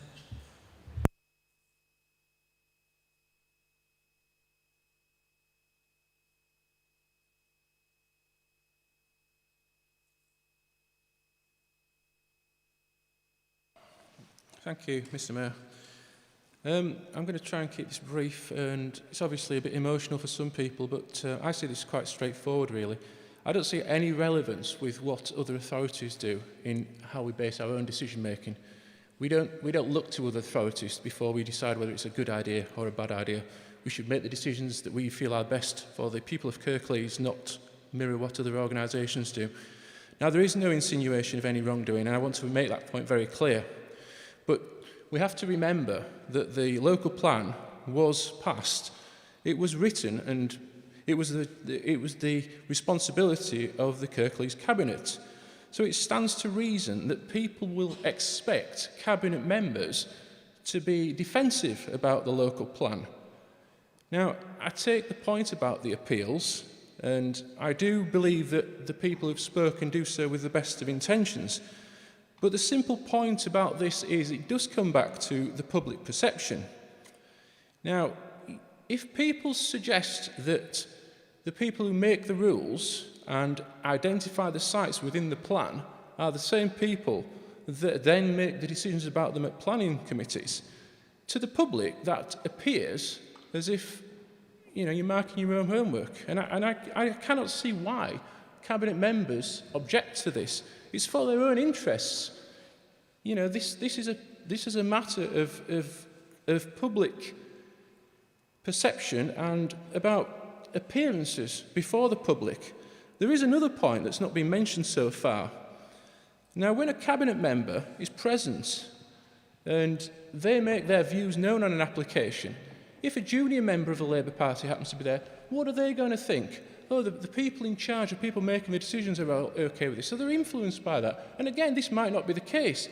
Thank you, Mr. Mayor. I'm going to try and keep this brief, and it's obviously a bit emotional for some people, but I see this quite straightforward, really. I don't see any relevance with what other authorities do in how we base our own decision-making. We don't look to other authorities before we decide whether it's a good idea or a bad idea. We should make the decisions that we feel are best for the people of Kirklees, not mirror what other organisations do. Now, there is no insinuation of any wrongdoing, and I want to make that point very clear. But we have to remember that the local plan was passed. It was written, and it was the responsibility of the Kirklees Cabinet. So it stands to reason that people will expect Cabinet members to be defensive about the local plan. Now, I take the point about the appeals, and I do believe that the people who've spoken do so with the best of intentions. But the simple point about this is it does come back to the public perception. Now, if people suggest that the people who make the rules and identify the sites within the plan are the same people that then make the decisions about them at planning committees, to the public that appears as if you're marking your own homework. And I cannot see why Cabinet members object to this. It's for their own interests. This is a matter of public perception and about appearances before the public. There is another point that's not been mentioned so far. Now, when a Cabinet member is present and they make their views known on an application, if a junior member of the Labour Party happens to be there, what are they going to think? Oh, the people in charge, the people making the decisions are okay with this. So they're influenced by that. And again, this might not be the case,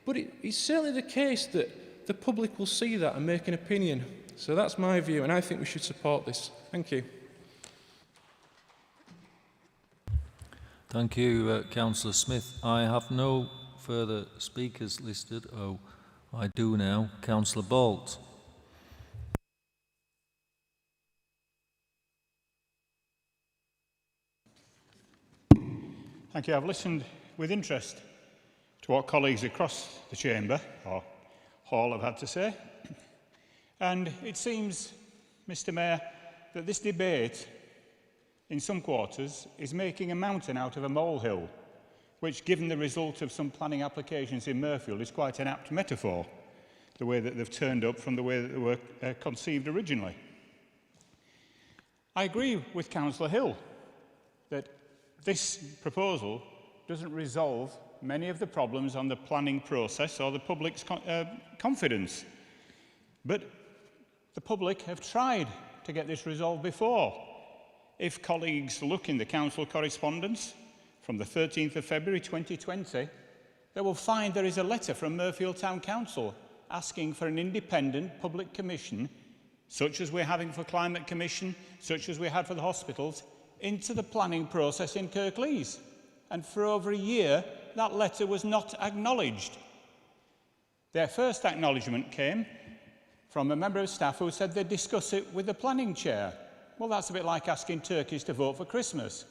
but it's certainly the case that the public will see that and make an opinion. So that's my view, and I think we should support this. Thank you. Thank you, Councillor Smith. I have no further speakers listed. Oh, I do now. Councillor Bolt. Thank you. I've listened with interest to what colleagues across the chamber or hall have had to say. And it seems, Mr. Mayor, that this debate in some quarters is making a mountain out of a molehill, which, given the result of some planning applications in Murfield, is quite an apt metaphor, the way that they've turned up from the way that they were conceived originally. I agree with Councillor Hill that this proposal doesn't resolve many of the problems on the planning process or the public's confidence. But the public have tried to get this resolved before. If colleagues look in the council correspondence from the 13th of February 2020, they will find there is a letter from Mirfield Town Council asking for an independent public commission, such as we're having for Climate Commission, such as we had for the hospitals, into the planning process in Kirklees. And for over a year, that letter was not acknowledged. Their first acknowledgement came from a member of staff who said they'd discuss it with the planning chair. Well, that's a bit like asking turkeys to vote for Christmas.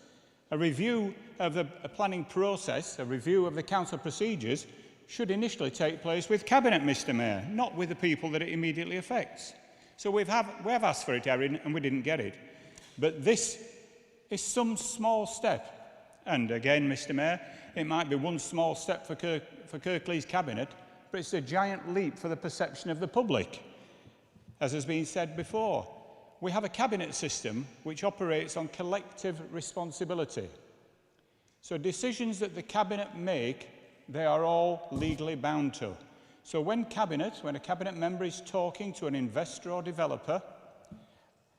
A review of the planning process, a review of the council procedures, should initially take place with Cabinet, Mr Mayor, not with the people that it immediately affects. So we have asked for it, Erin, and we didn't get it. But this is some small step. And again, Mr Mayor, it might be one small step for Kirklees Cabinet, but it's a giant leap for the perception of the public. As has been said before, we have a cabinet system which operates on collective responsibility. So decisions that the cabinet make, they are all legally bound to. So when a cabinet member is talking to an investor or developer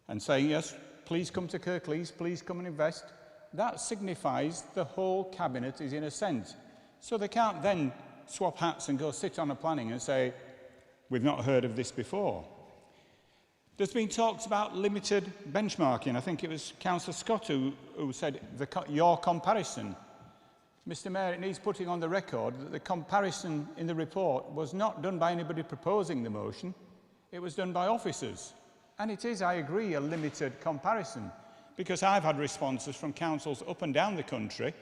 and saying, yes, please come to Kirklees, please come and invest, that signifies the whole cabinet is in assent. So they can't then swap hats and go sit on a planning and say, we've not heard of this before. There's been talks about limited benchmarking. I think it was Councillor Scott who said your comparison. Mr Mayor, it needs putting on the record that the comparison in the report was not done by anybody proposing the motion. It was done by officers. And it is, I agree, a limited comparison, because I've had responses from councils up and down the country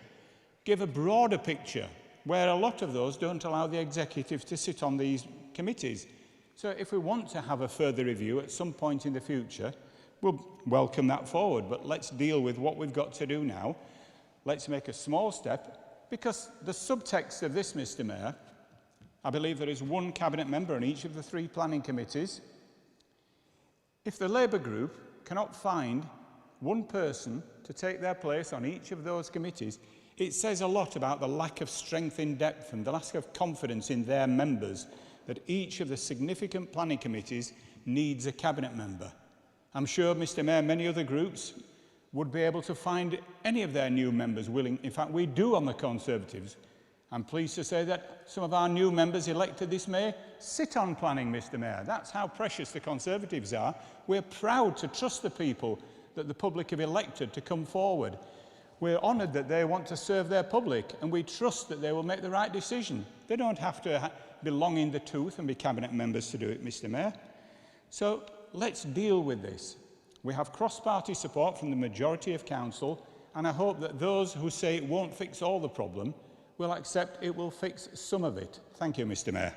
give a broader picture, where a lot of those don't allow the executive to sit on these committees. So if we want to have a further review at some point in the future, we'll welcome that forward. But let's deal with what we've got to do now. Let's make a small step, because the subtext of this, Mr Mayor, I believe there is one cabinet member on each of the 3 planning committees. If the Labour group cannot find one person to take their place on each of those committees, it says a lot about the lack of strength in depth and the lack of confidence in their members that each of the significant planning committees needs a cabinet member. I'm sure, Mr Mayor, many other groups would be able to find any of their new members willing. In fact, we do on the Conservatives. I'm pleased to say that some of our new members elected this May sit on planning, Mr Mayor. That's how precious the Conservatives are. We're proud to trust the people that the public have elected to come forward. We're honoured that they want to serve their public, and we trust that they will make the right decision. They don't have to be long in the tooth and be cabinet members to do it, Mr Mayor. So let's deal with this. We have cross-party support from the majority of council, and I hope that those who say it won't fix all the problem will accept it will fix some of it. Thank you, Mr Mayor.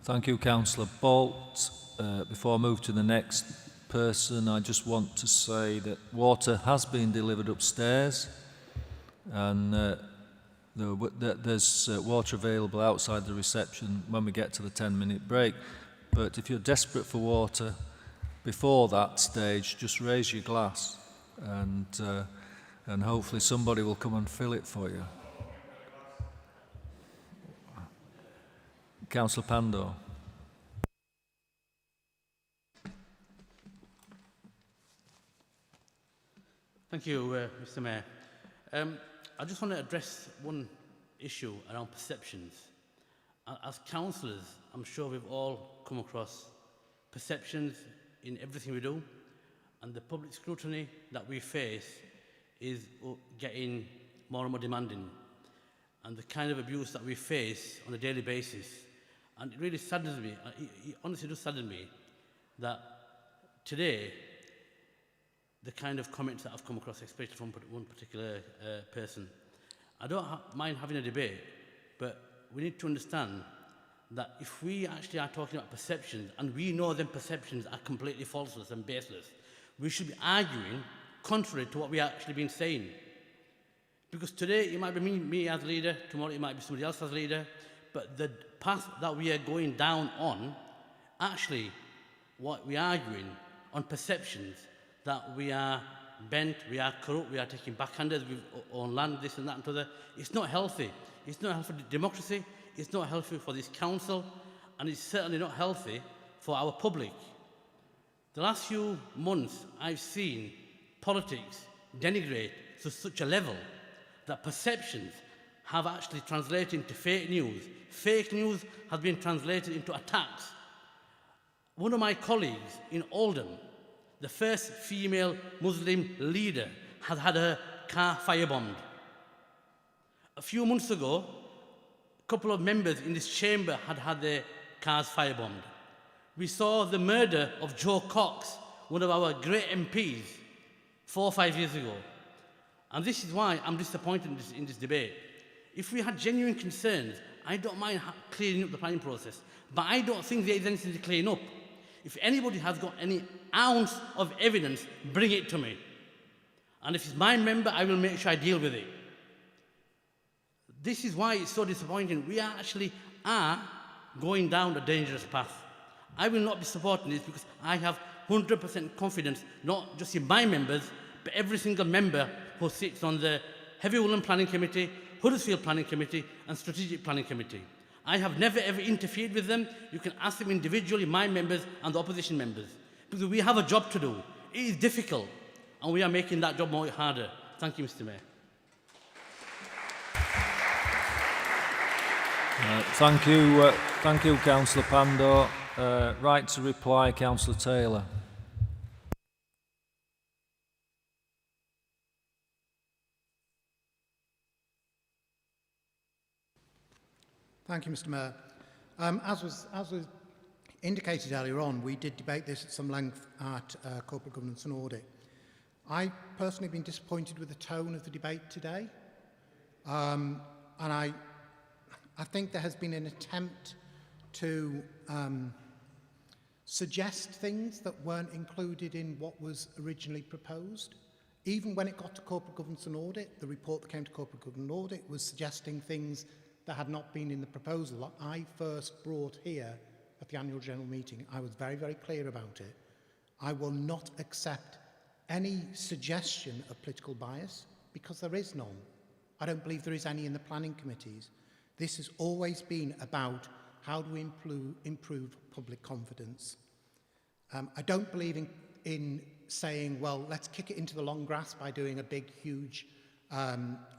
Thank you, Councillor Bolt. Before I move to the next person, I just want to say that water has been delivered upstairs, and there's water available outside the reception when we get to the 10-minute break. But if you're desperate for water before that stage, just raise your glass, and hopefully somebody will come and fill it for you. Councillor Pandor. Thank you, Mr Mayor. I just want to address one issue around perceptions. As councillors, I'm sure we've all come across perceptions in everything we do, and the public scrutiny that we face is getting more and more demanding, and the kind of abuse that we face on a daily basis. And it really saddens me, it honestly does sadden me, that today the kind of comments that I've come across, especially from one particular person. I don't mind having a debate, but we need to understand that if we actually are talking about perceptions, and we know them perceptions are completely falseless and baseless, we should be arguing contrary to what we actually been saying. Because today it might be me as leader, tomorrow it might be somebody else as leader, but the path that we are going down on, actually what we are arguing on perceptions, that we are bent, we are corrupt, we are taking backhanders, we own land, this and that and other. It's not healthy. It's not healthy for democracy, it's not healthy for this council, and it's certainly not healthy for our public. The last few months, I've seen politics denigrate to such a level that perceptions have actually translated into fake news. Fake news has been translated into attacks. One of my colleagues in Oldham, the first female Muslim leader, has had her car firebombed. A few months ago, a couple of members in this chamber had had their cars firebombed. We saw the murder of Joe Cox, one of our great MPs, 4 or 5 years ago. And this is why I'm disappointed in this debate. If we had genuine concerns, I don't mind clearing up the planning process, but I don't think there is anything to clean up. If anybody has got any ounce of evidence, bring it to me. And if it's my member, I will make sure I deal with it. This is why it's so disappointing. We actually are going down a dangerous path. I will not be supporting this because I have 100% confidence, not just in my members, but every single member who sits on the Heavy Woolen Planning Committee, Huddersfield Planning Committee and Strategic Planning Committee. I have never ever interfered with them. You can ask them individually, my members and the opposition members, because we have a job to do. It is difficult, and we are making that job more harder. Thank you, Mr. Mayor. Thank you, Councillor Pandor. Right to reply, Councillor Taylor. Thank you, Mr. Mayor. As was indicated earlier on, we did debate this at some length at Corporate Governance and Audit. I personally have been disappointed with the tone of the debate today. And I think there has been an attempt to suggest things that weren't included in what was originally proposed. Even when it got to Corporate Governance and Audit, the report that came to Corporate Governance and Audit was suggesting things that had not been in the proposal that I first brought here at the annual general meeting. I was very, very clear about it. I will not accept any suggestion of political bias because there is none. I don't believe there is any in the planning committees. This has always been about how do we improve public confidence. I don't believe in saying, well, let's kick it into the long grass by doing a big, huge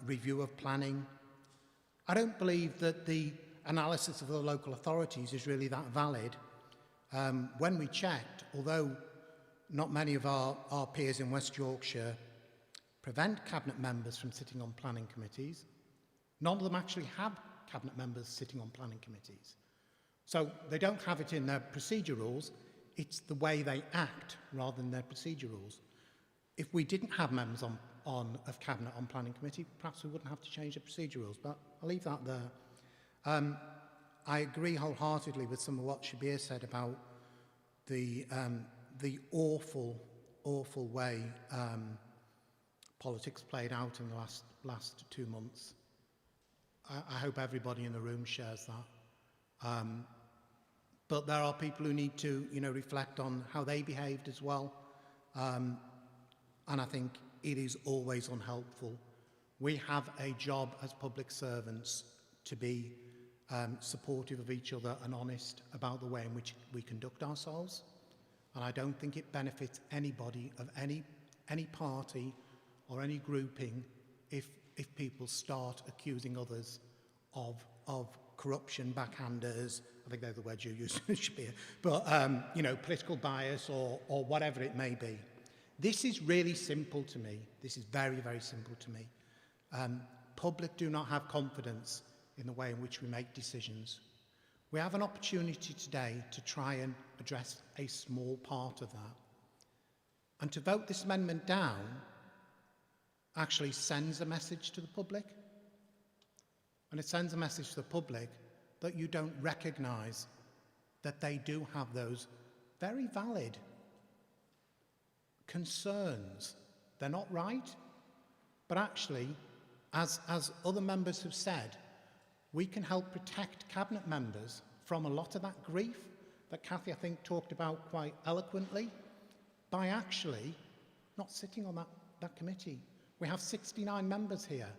review of planning. I don't believe that the analysis of the local authorities is really that valid. When we checked, although not many of our peers in West Yorkshire prevent cabinet members from sitting on planning committees, none of them actually have cabinet members sitting on planning committees. So they don't have it in their procedure rules, it's the way they act rather than their procedure rules. If we didn't have members of cabinet on planning committee, perhaps we wouldn't have to change the procedure rules, but I'll leave that there. I agree wholeheartedly with some of what Shabir said about the awful way politics played out in the last 2 months. I hope everybody in the room shares that. But there are people who need to, reflect on how they behaved as well. And I think it is always unhelpful. We have a job as public servants to be supportive of each other and honest about the way in which we conduct ourselves. And I don't think it benefits anybody of any party or any grouping if people start accusing others of corruption, backhanders, I think they're the words you use, Shabir, but, political bias or whatever it may be. This is really simple to me. This is very, very simple to me. Public do not have confidence in the way in which we make decisions. We have an opportunity today to try and address a small part of that. And to vote this amendment down actually sends a message to the public. And it sends a message to the public that you don't recognise that they do have those very valid concerns. They're not right, but actually, as other members have said, we can help protect cabinet members from a lot of that grief that Cathy, I think, talked about quite eloquently by actually not sitting on that committee. We have 69 members here.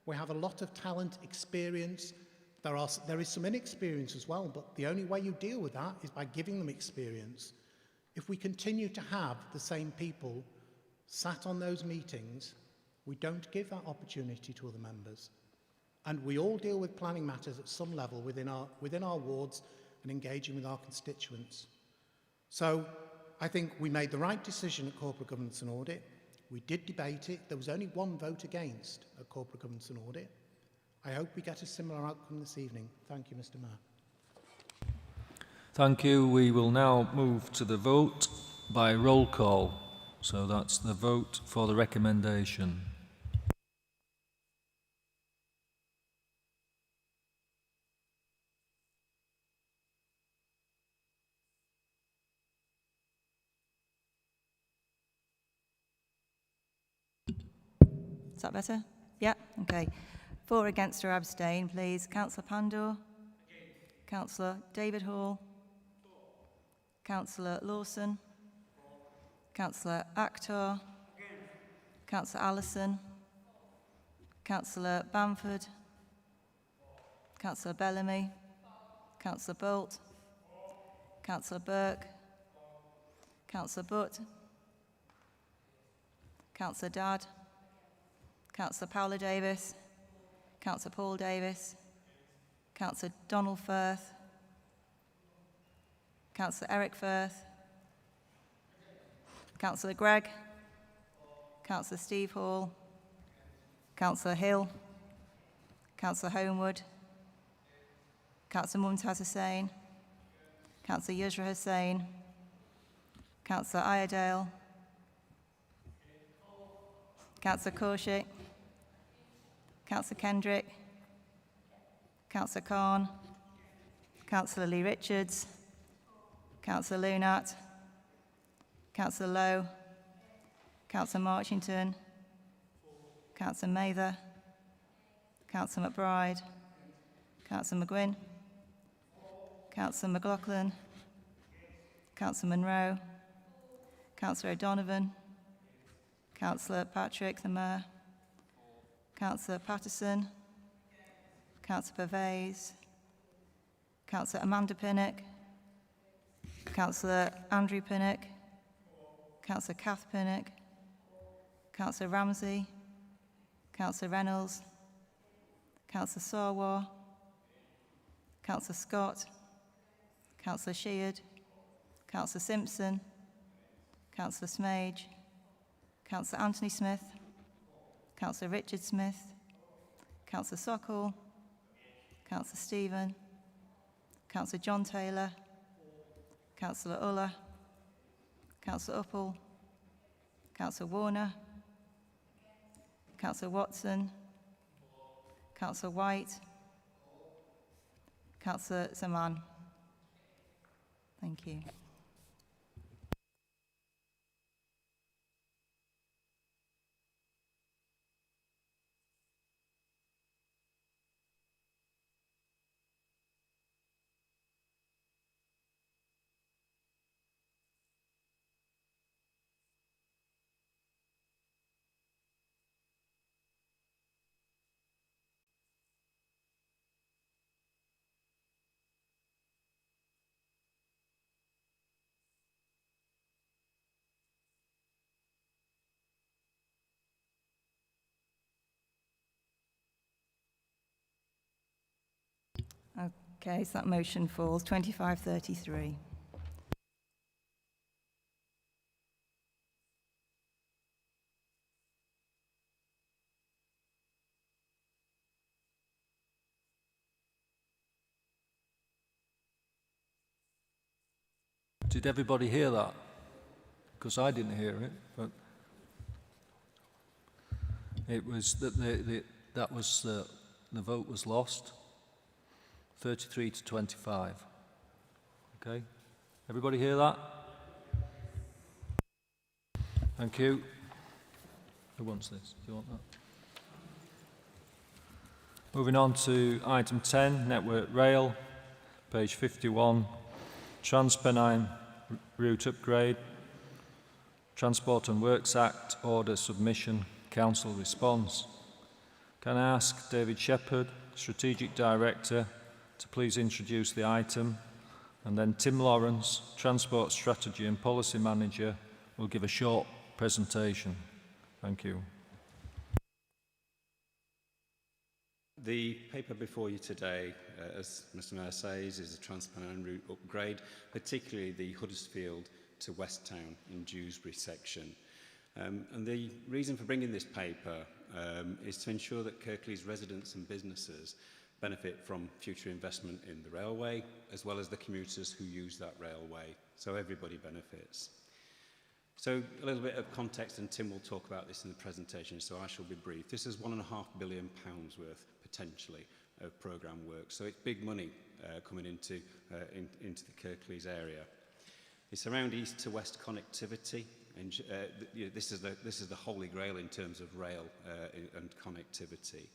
We have a lot of talent, experience. There is some inexperience as well, but the only way you deal with that is by giving them experience. If we continue to have the same people sat on those meetings, we don't give that opportunity to other members. And we all deal with planning matters at some level within our wards and engaging with our constituents. So I think we made the right decision at Corporate Governance and Audit. We did debate it. There was only one vote against at Corporate Governance and Audit. I hope we get a similar outcome this evening. Thank you, Mr. Mayor. Thank you. We will now move to the vote by roll call. So that's the vote for the recommendation. Is that better? Yeah, okay. 4 against or abstain, please. Councillor Pandor? Councillor David Hall? Councillor Lawson? Councillor Akhtar? Councillor Allison? Councillor Bamford? Councillor Bellamy? Councillor Bolt? Councillor Burke? Councillor Butt? Councillor Dadd? Councillor Paula Davis, Councillor Paul Davis, Councillor Donald Firth, Councillor Eric Firth, Councillor Gregg, Councillor Steve Hall, Councillor Hill, Councillor Homewood, Councillor Mumtaz Hussain, Councillor Yusra Hussain, Councillor Iredale, Councillor Kaushik, Councillor Kendrick, Councillor Khan, Councillor Lee Richards, Councillor Lunat, Councillor Lowe, Councillor Marchington, Councillor Mather, Councillor McBride, Councillor McGuinn, Councillor McLaughlin, Councillor Monroe, Councillor O'Donovan, Councillor Patrick, the Mayor, Councillor Patterson, Councillor Pervez, Councillor Amanda Pinnock, Councillor Andrew Pinnock, Councillor Kath Pinnock, Councillor Ramsey, Councillor Reynolds, Councillor Sarwar, Councillor Scott, Councillor Sheard, Councillor Simpson, Councillor Smage, Councillor Anthony Smith, Councillor Richard Smith, Councillor Sokol, Councillor Stephen, Councillor John Taylor, Councillor Uller, Councillor Uppal, Councillor Warner, Councillor Watson, Councillor White, Councillor Zaman. Thank you. Okay, so that motion falls. 2533. Did everybody hear that? Because I didn't hear it, but it was that the vote was lost. 33 to 25. Okay? Everybody hear that? Thank you. Who wants this? Do you want that? Moving on to item 10, Network Rail, page 51. Transpennine route upgrade. Transport and Works Act, order submission, council response. Can I ask David Shepherd, Strategic Director, to please introduce the item, and then Tim Lawrence, Transport Strategy and Policy Manager, will give a short presentation. Thank you. The paper before you today, as Mr Mayor says, is a Transpennine route upgrade, particularly the Huddersfield to West Town in Dewsbury section. And the reason for bringing this paper is to ensure that Kirklees residents and businesses benefit from future investment in the railway, as well as the commuters who use that railway, so everybody benefits. So a little bit of context, and Tim will talk about this in the presentation, so I shall be brief. This is £1.5 billion worth, potentially, of programme work, so it's big money coming into the Kirklees area. It's around east to west connectivity, and this is the holy grail in terms of rail and connectivity.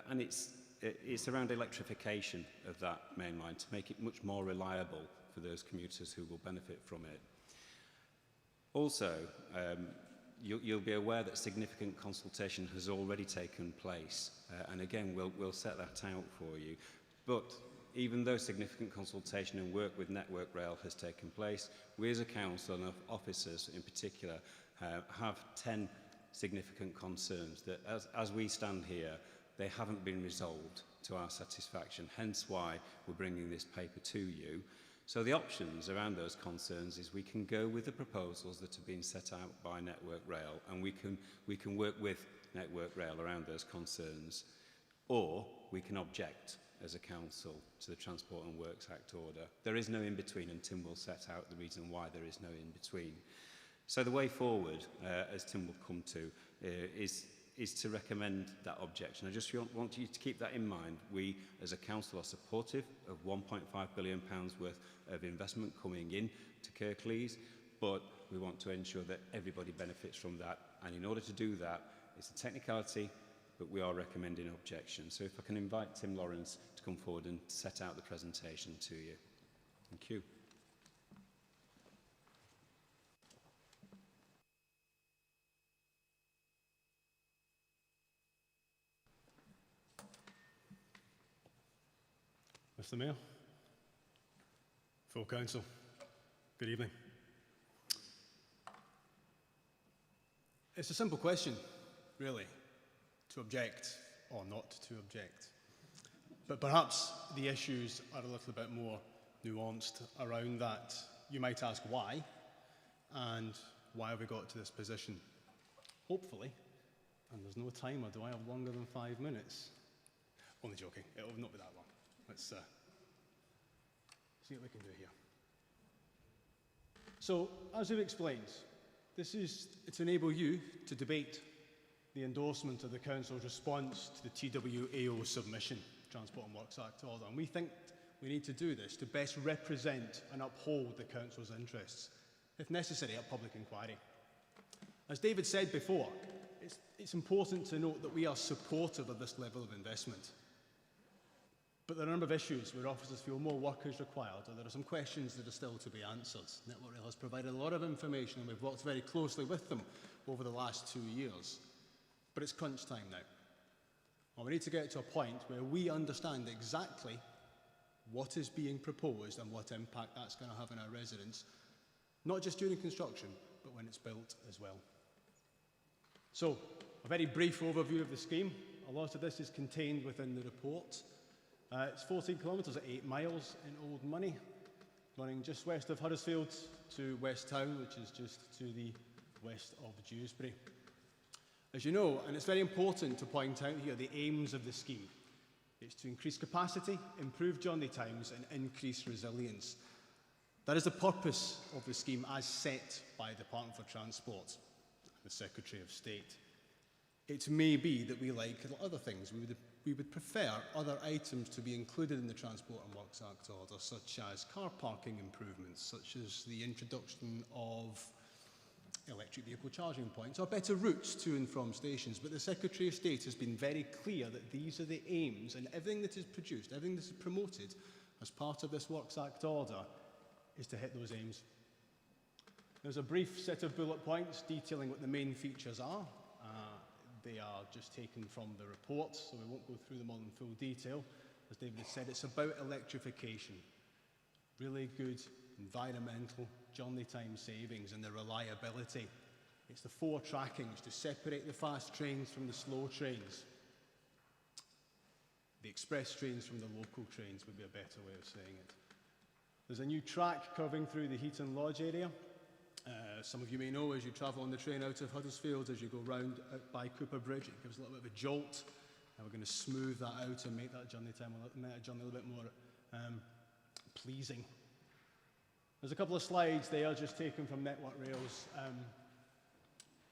And it's around electrification of that main line to make it much more reliable for those commuters who will benefit from it. Also, you'll be aware that significant consultation has already taken place, and again, we'll set that out for you. But even though significant consultation and work with Network Rail has taken place, we as a council and officers in particular have 10 significant concerns that, as we stand here, they haven't been resolved to our satisfaction, hence why we're bringing this paper to you. So the options around those concerns is we can go with the proposals that have been set out by Network Rail, and we can work with Network Rail around those concerns, or we can object as a council to the Transport and Works Act order. There is no in-between, and Tim will set out the reason why there is no in-between. So the way forward, as Tim will come to, is to recommend that objection. I just want you to keep that in mind. We, as a council, are supportive of £1.5 billion worth of investment coming in to Kirklees, but we want to ensure that everybody benefits from that. And in order to do that, it's a technicality, but we are recommending objection. So if I can invite Tim Lawrence to come forward and set out the presentation to you. Thank you. Mr Mayor, full council, good evening. It's a simple question, really, to object or not to object. But perhaps the issues are a little bit more nuanced around that. You might ask why, and why have we got to this position? Hopefully, and there's no timer, do I have longer than 5 minutes? Only joking, it will not be that long. Let's see what we can do here. So, as we've explained, this is to enable you to debate the endorsement of the Council's response to the TWAO submission, Transport and Works Act order. And we think we need to do this to best represent and uphold the Council's interests, if necessary, at public inquiry. As David said before, it's important to note that we are supportive of this level of investment. But there are a number of issues where officers feel more work is required, and there are some questions that are still to be answered. Network Rail has provided a lot of information, and we've worked very closely with them over the last 2 years. But it's crunch time now. And we need to get to a point where we understand exactly what is being proposed and what impact that's going to have on our residents, not just during construction, but when it's built as well. So, a very brief overview of the scheme. A lot of this is contained within the report. It's 14 kilometres at 8 miles in old money, running just west of Huddersfield to West Town, which is just to the west of Dewsbury. As you know, and it's very important to point out here, the aims of the scheme. It's to increase capacity, improve journey times, and increase resilience. That is the purpose of the scheme as set by the Department for Transport, the Secretary of State. It may be that we like other things. We would prefer other items to be included in the Transport and Works Act order, such as car parking improvements, such as the introduction of electric vehicle charging points, or better routes to and from stations. But the Secretary of State has been very clear that these are the aims, and everything that is produced, everything that is promoted as part of this Works Act order is to hit those aims. There's a brief set of bullet points detailing what the main features are. They are just taken from the report, so we won't go through them all in full detail. As David has said, it's about electrification. Really good environmental journey time savings and the reliability. It's the 4 trackings to separate the fast trains from the slow trains. the express trains from the local trains would be a better way of saying it. There's a new track curving through the Heaton Lodge area. Some of you may know, as you travel on the train out of Huddersfield, as you go round by Cooper Bridge, it gives a little bit of a jolt. And we're going to smooth that out and make that journey time a little bit more pleasing. There's a couple of slides there just taken from Network Rail's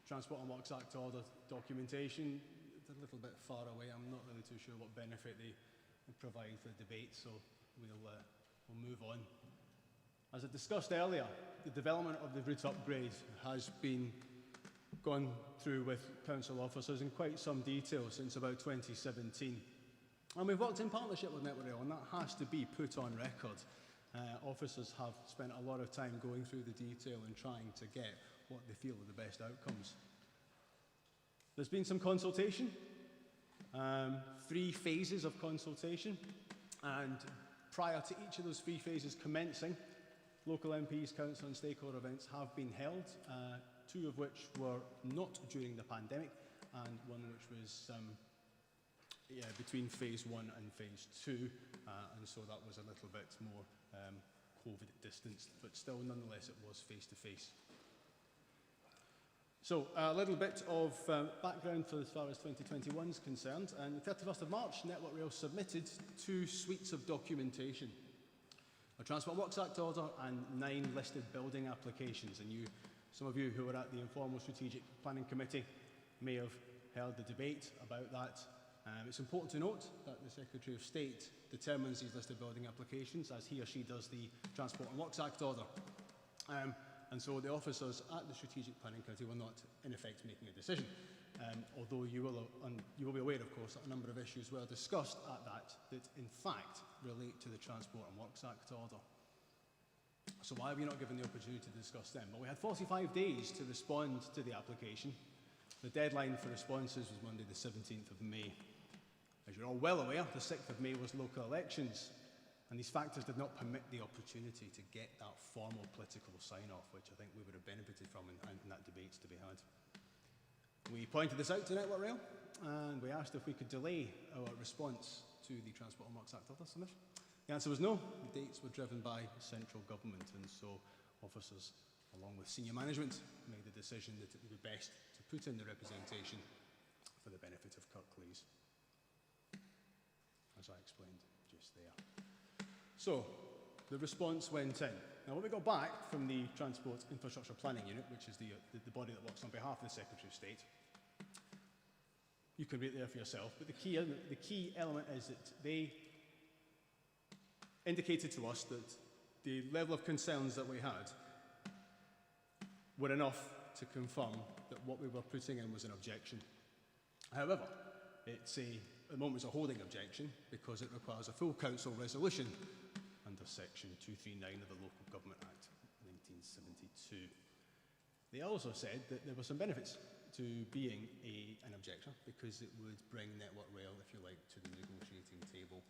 Transport and Works Act order documentation. It's a little bit far away. I'm not really too sure what benefit they provide for the debate, so we'll move on. As I discussed earlier, the development of the route upgrade has been gone through with council officers in quite some detail since about 2017. And we've worked in partnership with Network Rail, and that has to be put on record. Officers have spent a lot of time going through the detail and trying to get what they feel are the best outcomes. There's been some consultation, 3 phases of consultation, and prior to each of those 3 phases commencing, local MPs, council and stakeholder events have been held, 2 of which were not during the pandemic, and 1 which was between phase 1 and phase 2, and so that was a little bit more COVID distanced, but still nonetheless it was face to face. So a little bit of background for as far as 2021 is concerned. And the 31st of March, Network Rail submitted 2 suites of documentation. A Transport Works Act order and 9 listed building applications. And some of you who were at the informal strategic planning committee may have heard the debate about that. It's important to note that the Secretary of State determines these listed building applications as he or she does the Transport and Works Act order. And so the officers at the Strategic Planning Committee were not, in effect, making a decision. Although you will be aware, of course, that a number of issues were discussed at that in fact, relate to the Transport and Works Act order. So why were we not given the opportunity to discuss them? Well, we had 45 days to respond to the application. The deadline for responses was Monday the 17th of May. As you're all well aware, the 6th of May was local elections, and these factors did not permit the opportunity to get that formal political sign-off, which I think we would have benefited from in that debates to be had. We pointed this out to Network Rail, and we asked if we could delay our response to the Transport and Works Act order submission. The answer was no. The dates were driven by central government, and so officers, along with senior management, made the decision that it would be best to put in the representation for the benefit of Kirklees, as I explained just there. So, the response went in. Now, when we go back from the Transport Infrastructure Planning Unit, which is the body that works on behalf of the Secretary of State, you can read it there for yourself, but the key element is that they indicated to us that the level of concerns that we had were enough to confirm that what we were putting in was an objection. However, at the moment it's a holding objection because it requires a full council resolution under section 239 of the Local Government Act 1972. They also said that there were some benefits to being an objection because it would bring Network Rail, if you like, to the negotiating table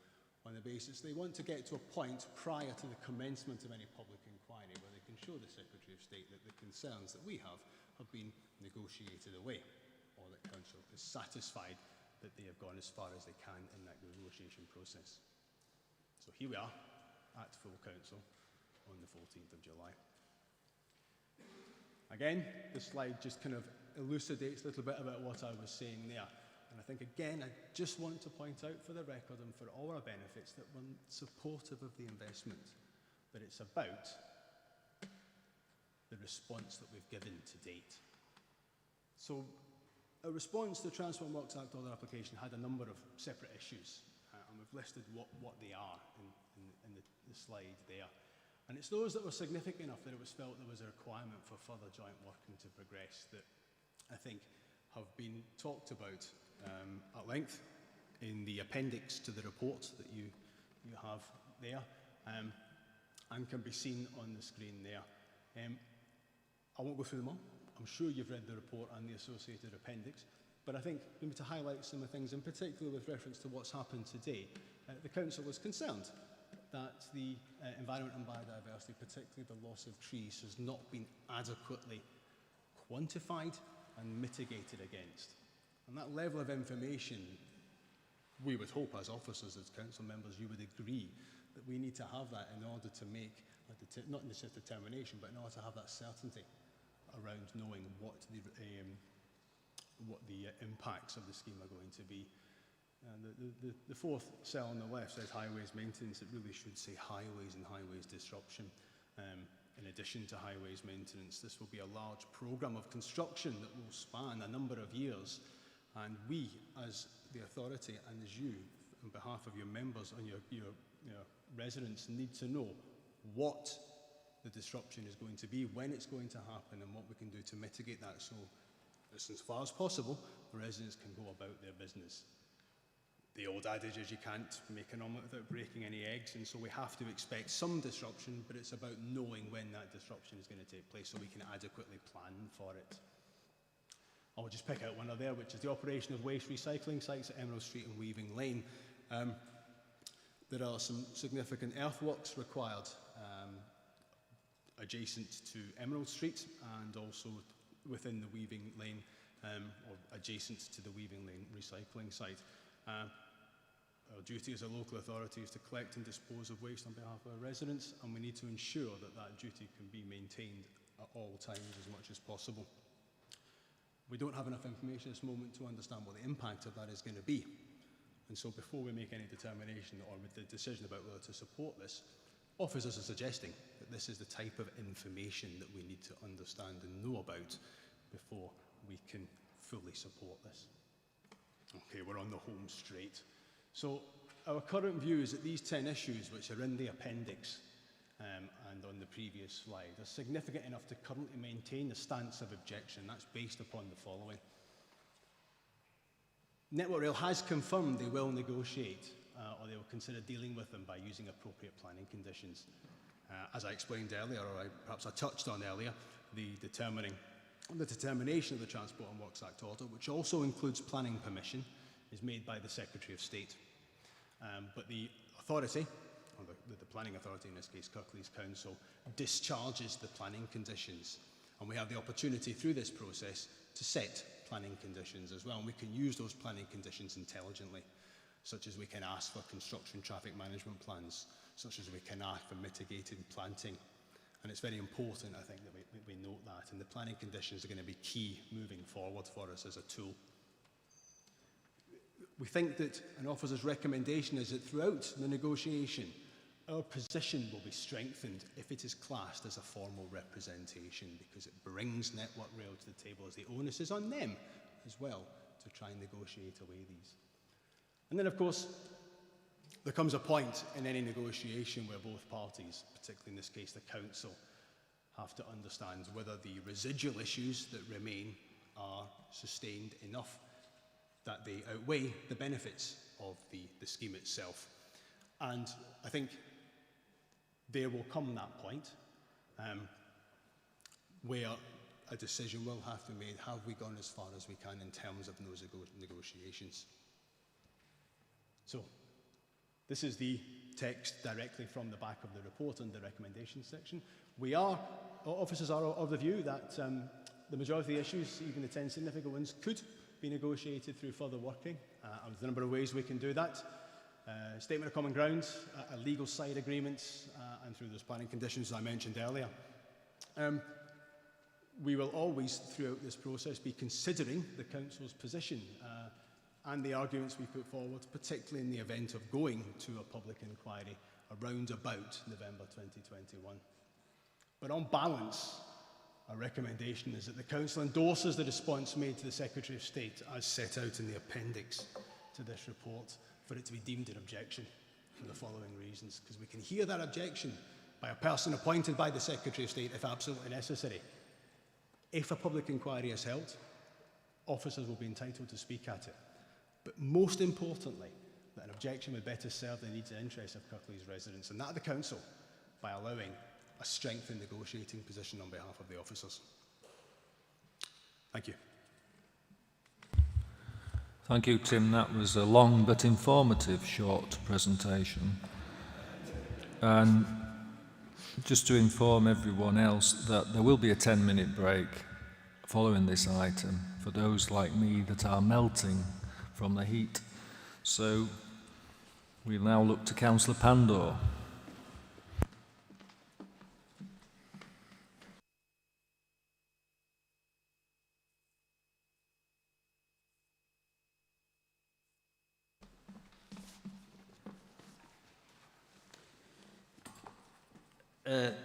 on the basis they want to get to a point prior to the commencement of any public inquiry where they can show the Secretary of State that the concerns that we have been negotiated away, or that Council is satisfied that they have gone as far as they can in that negotiation process. So here we are at full council on the 14th of July. Again, this slide just kind of elucidates a little bit about what I was saying there. And I think, again, I just want to point out for the record and for all our benefits that we're supportive of the investment, but it's about the response that we've given to date. So a response to the Transport and Works Act order application had a number of separate issues, and we've listed what they are in the slide there. And it's those that were significant enough that it was felt there was a requirement for further joint working to progress that I think have been talked about at length in the appendix to the report that you have there and can be seen on the screen there. I won't go through them all. I'm sure you've read the report and the associated appendix, but I think maybe to highlight some of the things, in particular with reference to what's happened today, the Council was concerned that the environment and biodiversity, particularly the loss of trees, has not been adequately quantified and mitigated against. And that level of information we would hope as officers, as council members, you would agree that we need to have that in order to make, not just determination, but in order to have that certainty around knowing what the impacts of the scheme are going to be. The fourth cell on the left says highways maintenance. It really should say highways and highways disruption. In addition to highways maintenance, this will be a large programme of construction that will span a number of years. And we, as the authority and as you, on behalf of your members and your residents, need to know what the disruption is going to be, when it's going to happen, and what we can do to mitigate that, so as far as possible, the residents can go about their business. The old adage is you can't make an omelette without breaking any eggs, and so we have to expect some disruption, but it's about knowing when that disruption is going to take place so we can adequately plan for it. I'll just pick out one of there, which is the operation of waste recycling sites at Emerald Street and Weaving Lane. There are some significant earthworks required adjacent to Emerald Street and also within the Weaving Lane, or adjacent to the Weaving Lane recycling site. Our duty as a local authority is to collect and dispose of waste on behalf of our residents, and we need to ensure that that duty can be maintained at all times as much as possible. We don't have enough information at this moment to understand what the impact of that is going to be. And so before we make any determination or with the decision about whether to support this, officers are suggesting that this is the type of information that we need to understand and know about before we can fully support this. Okay, we're on the home straight. So our current view is that these 10 issues, which are in the appendix and on the previous slide, are significant enough to currently maintain the stance of objection. That's based upon the following. Network Rail has confirmed they will negotiate or they will consider dealing with them by using appropriate planning conditions. As I explained earlier, or perhaps I touched on earlier, the determination of the Transport and Works Act order, which also includes planning permission, is made by the Secretary of State. But the authority, or the planning authority in this case, Kirklees Council, discharges the planning conditions. And we have the opportunity through this process to set planning conditions as well. And we can use those planning conditions intelligently, such as we can ask for construction traffic management plans, such as we can ask for mitigated planting. And it's very important, I think, that we note that. And the planning conditions are going to be key moving forward for us as a tool. We think that an officer's recommendation is that throughout the negotiation, our position will be strengthened if it is classed as a formal representation, because it brings Network Rail to the table, as the onus is on them as well to try and negotiate away these. And then, of course, there comes a point in any negotiation where both parties, particularly in this case the council, have to understand whether the residual issues that remain are sustained enough that they outweigh the benefits of the scheme itself. And I think there will come that point where a decision will have to be made. Have we gone as far as we can in terms of those negotiations? So, this is the text directly from the back of the report and the recommendations section. Officers are of the view that the majority of the issues, even the 10 significant ones, could be negotiated through further working. There's a number of ways we can do that. Statement of common ground, a legal side agreements, and through those planning conditions I mentioned earlier. We will always, throughout this process, be considering the Council's position and the arguments we put forward, particularly in the event of going to a public inquiry around about November 2021. But on balance, our recommendation is that the Council endorses the response made to the Secretary of State as set out in the appendix to this report, for it to be deemed an objection for the following reasons. Because we can hear that objection by a person appointed by the Secretary of State if absolutely necessary. If a public inquiry is held, officers will be entitled to speak at it. But most importantly, that an objection would better serve the needs and interests of Kirklees residents and that of the Council by allowing a strengthened negotiating position on behalf of the officers. Thank you. Thank you, Tim. That was a long but informative short presentation. And just to inform everyone else that there will be a 10-minute break following this item for those like me that are melting from the heat. So we'll now look to Councillor Pandor.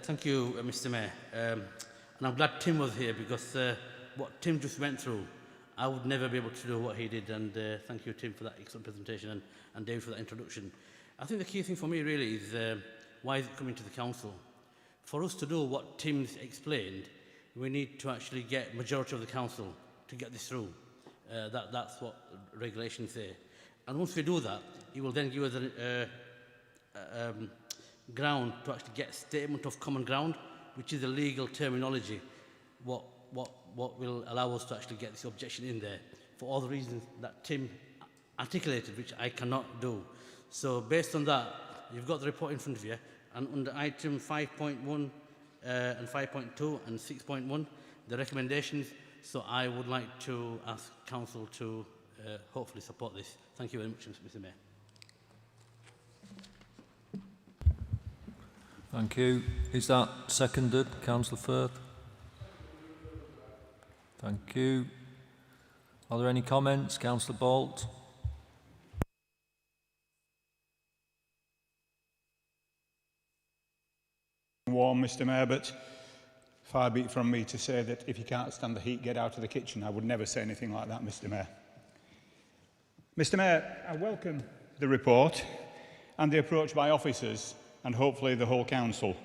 Thank you, Mr. Mayor. And I'm glad Tim was here because what Tim just went through, I would never be able to do what he did. And thank you, Tim, for that excellent presentation, and Dave for that introduction. I think the key thing for me really is why is it coming to the council? For us to do what Tim's explained, we need to actually get majority of the council to get this through. That's what regulations say. And once we do that, he will then give us a ground to actually get a statement of common ground, which is a legal terminology, what will allow us to actually get this objection in there for all the reasons that Tim articulated, which I cannot do. So based on that, you've got the report in front of you, and under item 5.1 and 5.2 and 6.1, the recommendations. So I would like to ask council to hopefully support this. Thank you very much, Mr. Mayor. Thank you. Is that seconded, Councillor Firth? Thank you. Are there any comments? Councillor Bolt? Warm, Mr. Mayor, but far be it from me to say that if you can't stand the heat, get out of the kitchen. I would never say anything like that, Mr. Mayor. Mr. Mayor, I welcome the report and the approach by officers and hopefully the whole council.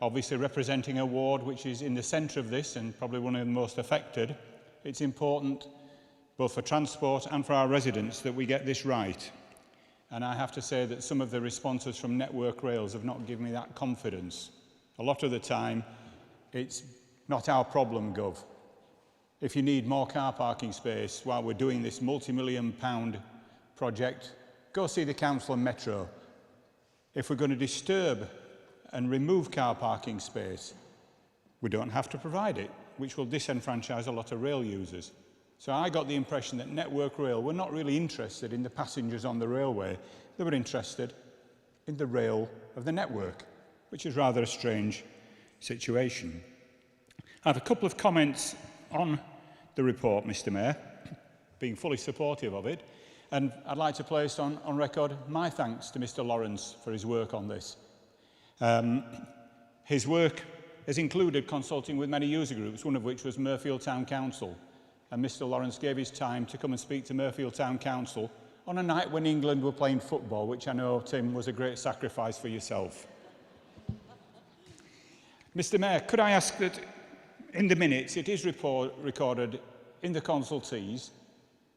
Obviously representing a ward which is in the centre of this and probably one of the most affected, it's important both for transport and for our residents that we get this right. And I have to say that some of the responses from Network Rails have not given me that confidence. A lot of the time, it's not our problem, Gov. If you need more car parking space while we're doing this multi-million-pound project, go see the council and Metro. If we're going to disturb and remove car parking space, we don't have to provide it, which will disenfranchise a lot of rail users. So I got the impression that Network Rail were not really interested in the passengers on the railway. They were interested in the rail of the network, which is rather a strange situation. I have a couple of comments on the report, Mr. Mayor, being fully supportive of it. And I'd like to place on record my thanks to Mr. Lawrence for his work on this. His work has included consulting with many user groups, one of which was Mirfield Town Council. And Mr. Lawrence gave his time to come and speak to Mirfield Town Council on a night when England were playing football, which I know, Tim, was a great sacrifice for yourself. Mr. Mayor, could I ask that in the minutes it is recorded in the consultees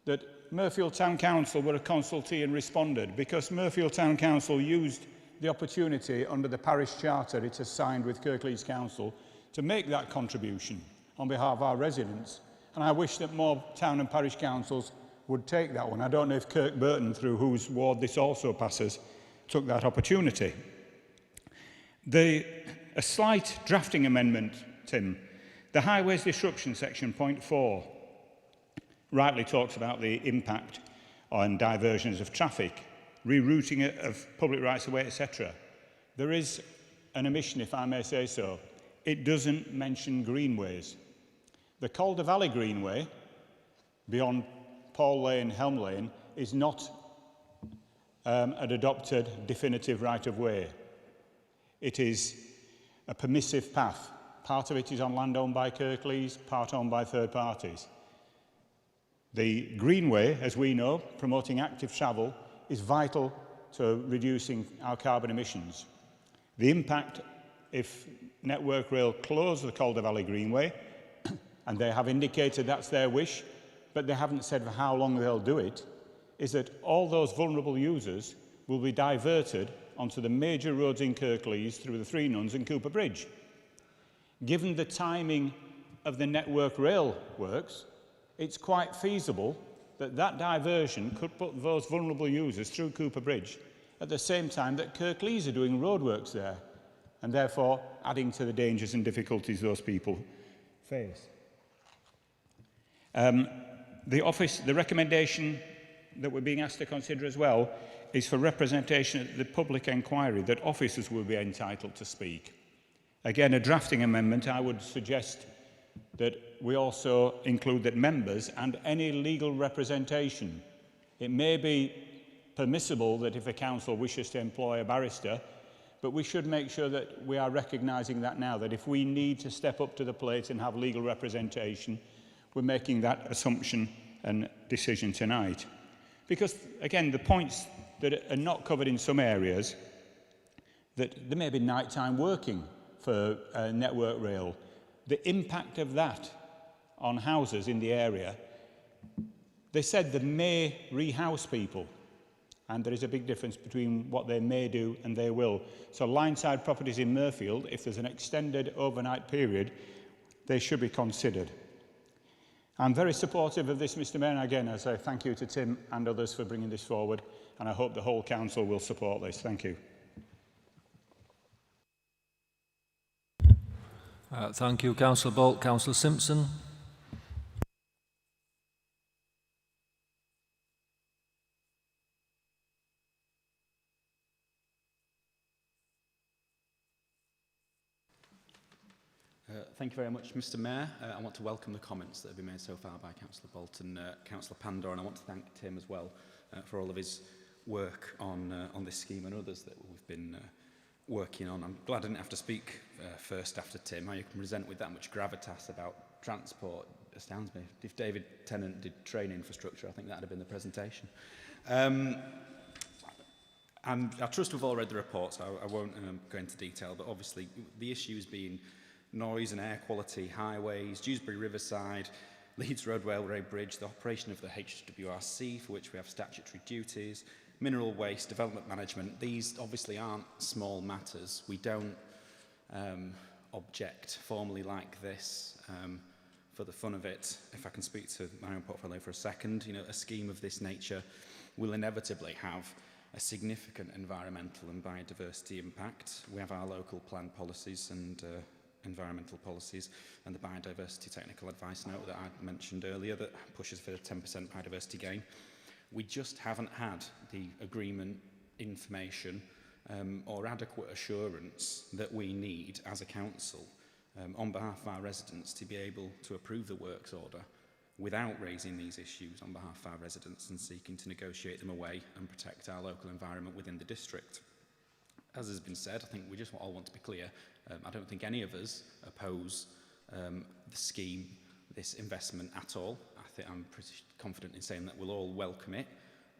that Mirfield Town Council were a consultee and responded, because Mirfield Town Council used the opportunity under the parish charter it has signed with Kirklees Council to make that contribution on behalf of our residents. And I wish that more town and parish councils would take that one. I don't know if Kirkburton, through whose ward this also passes, took that opportunity. A slight drafting amendment, Tim. The Highways Disruption section, point 4, rightly talks about the impact on diversions of traffic, rerouting it of public rights-of-way, etc. There is an omission, if I may say so. It doesn't mention greenways. The Calder Valley Greenway, beyond Paul Lane, Helm Lane, is not an adopted definitive right-of-way. It is a permissive path. Part of it is on land owned by Kirklees, part owned by third parties. The Greenway, as we know, promoting active travel, is vital to reducing our carbon emissions. The impact if Network Rail close the Calder Valley Greenway, and they have indicated that's their wish, but they haven't said for how long they'll do it, is that all those vulnerable users will be diverted onto the major roads in Kirklees through the Three Nuns and Cooper Bridge. Given the timing of the Network Rail works, it's quite feasible that that diversion could put those vulnerable users through Cooper Bridge at the same time that Kirklees are doing roadworks there, and therefore adding to the dangers and difficulties those people face. The recommendation that we're being asked to consider as well is for representation at the public inquiry, that officers will be entitled to speak. Again, a drafting amendment, I would suggest that we also include that members and any legal representation. It may be permissible that if a council wishes to employ a barrister, but we should make sure that we are recognising that now, that if we need to step up to the plate and have legal representation, we're making that assumption and decision tonight. Because, again, the points that are not covered in some areas, that there may be nighttime working for Network Rail, the impact of that on houses in the area. They said they may rehouse people, and there is a big difference between what they may do and they will. So line-side properties in Murfield, if there's an extended overnight period, they should be considered. I'm very supportive of this, Mr Mayor, and again, I say thank you to Tim and others for bringing this forward, and I hope the whole council will support this. Thank you. Thank you, Councillor Bolt. Councillor Simpson. Thank you very much, Mr Mayor. I want to welcome the comments that have been made so far by Councillor Bolt and Councillor Pandor, and I want to thank Tim as well for all of his work on this scheme and others that we've been working on. I'm glad I didn't have to speak first after Tim. How you can present with that much gravitas about transport astounds me. If David Tennant did train infrastructure, I think that would have been the presentation. I trust we've all read the report, so I won't go into detail, but obviously the issues being noise and air quality, highways, Dewsbury Riverside, Leeds Road Railway Bridge, the operation of the HWRC, for which we have statutory duties, mineral waste, development management. These obviously aren't small matters. We don't object formally like this for the fun of it. If I can speak to my own portfolio for a second, you know, a scheme of this nature will inevitably have a significant environmental and biodiversity impact. We have our local plan policies and environmental policies, and the biodiversity technical advice note that I mentioned earlier that pushes for a 10% biodiversity gain. We just haven't had the agreement, information or adequate assurance that we need as a council on behalf of our residents to be able to approve the works order without raising these issues on behalf of our residents and seeking to negotiate them away and protect our local environment within the district. As has been said, I think we just all want to be clear. I don't think any of us oppose the scheme, this investment at all. I think I'm pretty confident in saying that we'll all welcome it.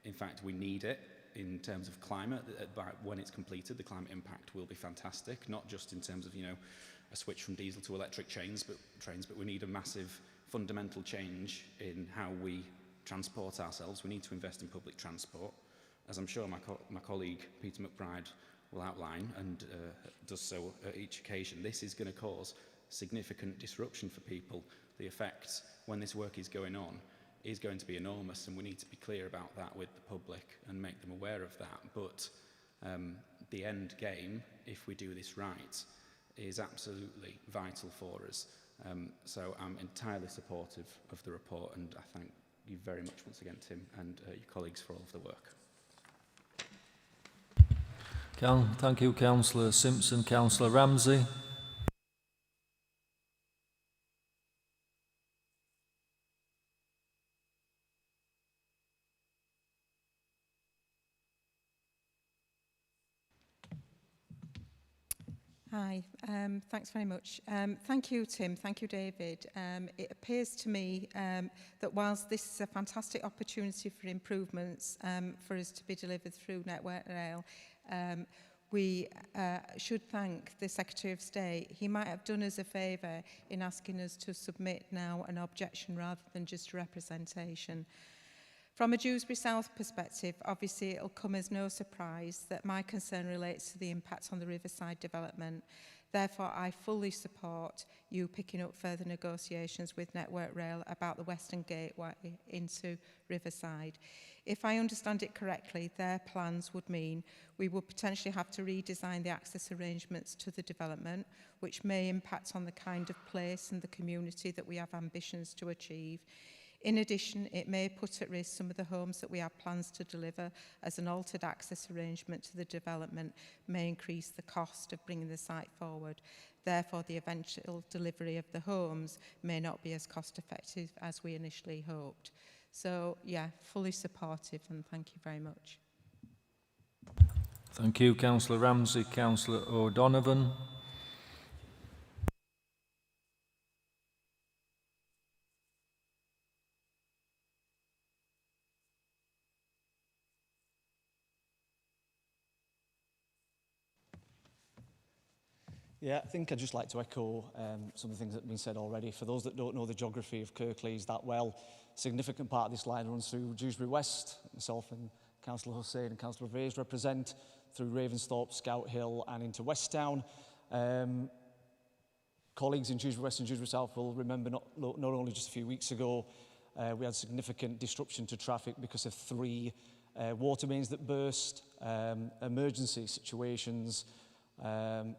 In fact, we need it in terms of climate. When it's completed, the climate impact will be fantastic, not just in terms of, you know, a switch from diesel to electric trains, but we need a massive fundamental change in how we transport ourselves. We need to invest in public transport. As I'm sure my colleague Peter McBride will outline and does so at each occasion, this is going to cause significant disruption for people. The effect when this work is going on is going to be enormous, and we need to be clear about that with the public and make them aware of that. But the end game, if we do this right, is absolutely vital for us. So I'm entirely supportive of the report, and I thank you very much once again, Tim, and your colleagues for all of the work. Thank you, Councillor Simpson. Councillor Ramsey. Hi, thanks very much. Thank you, Tim. Thank you, David. It appears to me that whilst this is a fantastic opportunity for improvements for us to be delivered through Network Rail, we should thank the Secretary of State. He might have done us a favour in asking us to submit now an objection rather than just a representation. From a Dewsbury South perspective, obviously it'll come as no surprise that my concern relates to the impact on the Riverside development. Therefore, I fully support you picking up further negotiations with Network Rail about the Western Gateway into Riverside. If I understand it correctly, their plans would mean we would potentially have to redesign the access arrangements to the development, which may impact on the kind of place and the community that we have ambitions to achieve. In addition, it may put at risk some of the homes that we have plans to deliver, as an altered access arrangement to the development may increase the cost of bringing the site forward. Therefore, the eventual delivery of the homes may not be as cost effective as we initially hoped. So, yeah, fully supportive, and thank you very much. Thank you, Councillor Ramsey. Councillor O'Donovan. Yeah, I think I'd just like to echo some of the things that have been said already. For those that don't know the geography of Kirklees that well, a significant part of this line runs through Dewsbury West. Myself and Councillor Hussain and Councillor Vase represent, through Ravensthorpe, Scout Hill and into Westtown. Colleagues in Dewsbury West and Dewsbury South will remember not only just a few weeks ago, we had significant disruption to traffic because of 3 water mains that burst, emergency situations,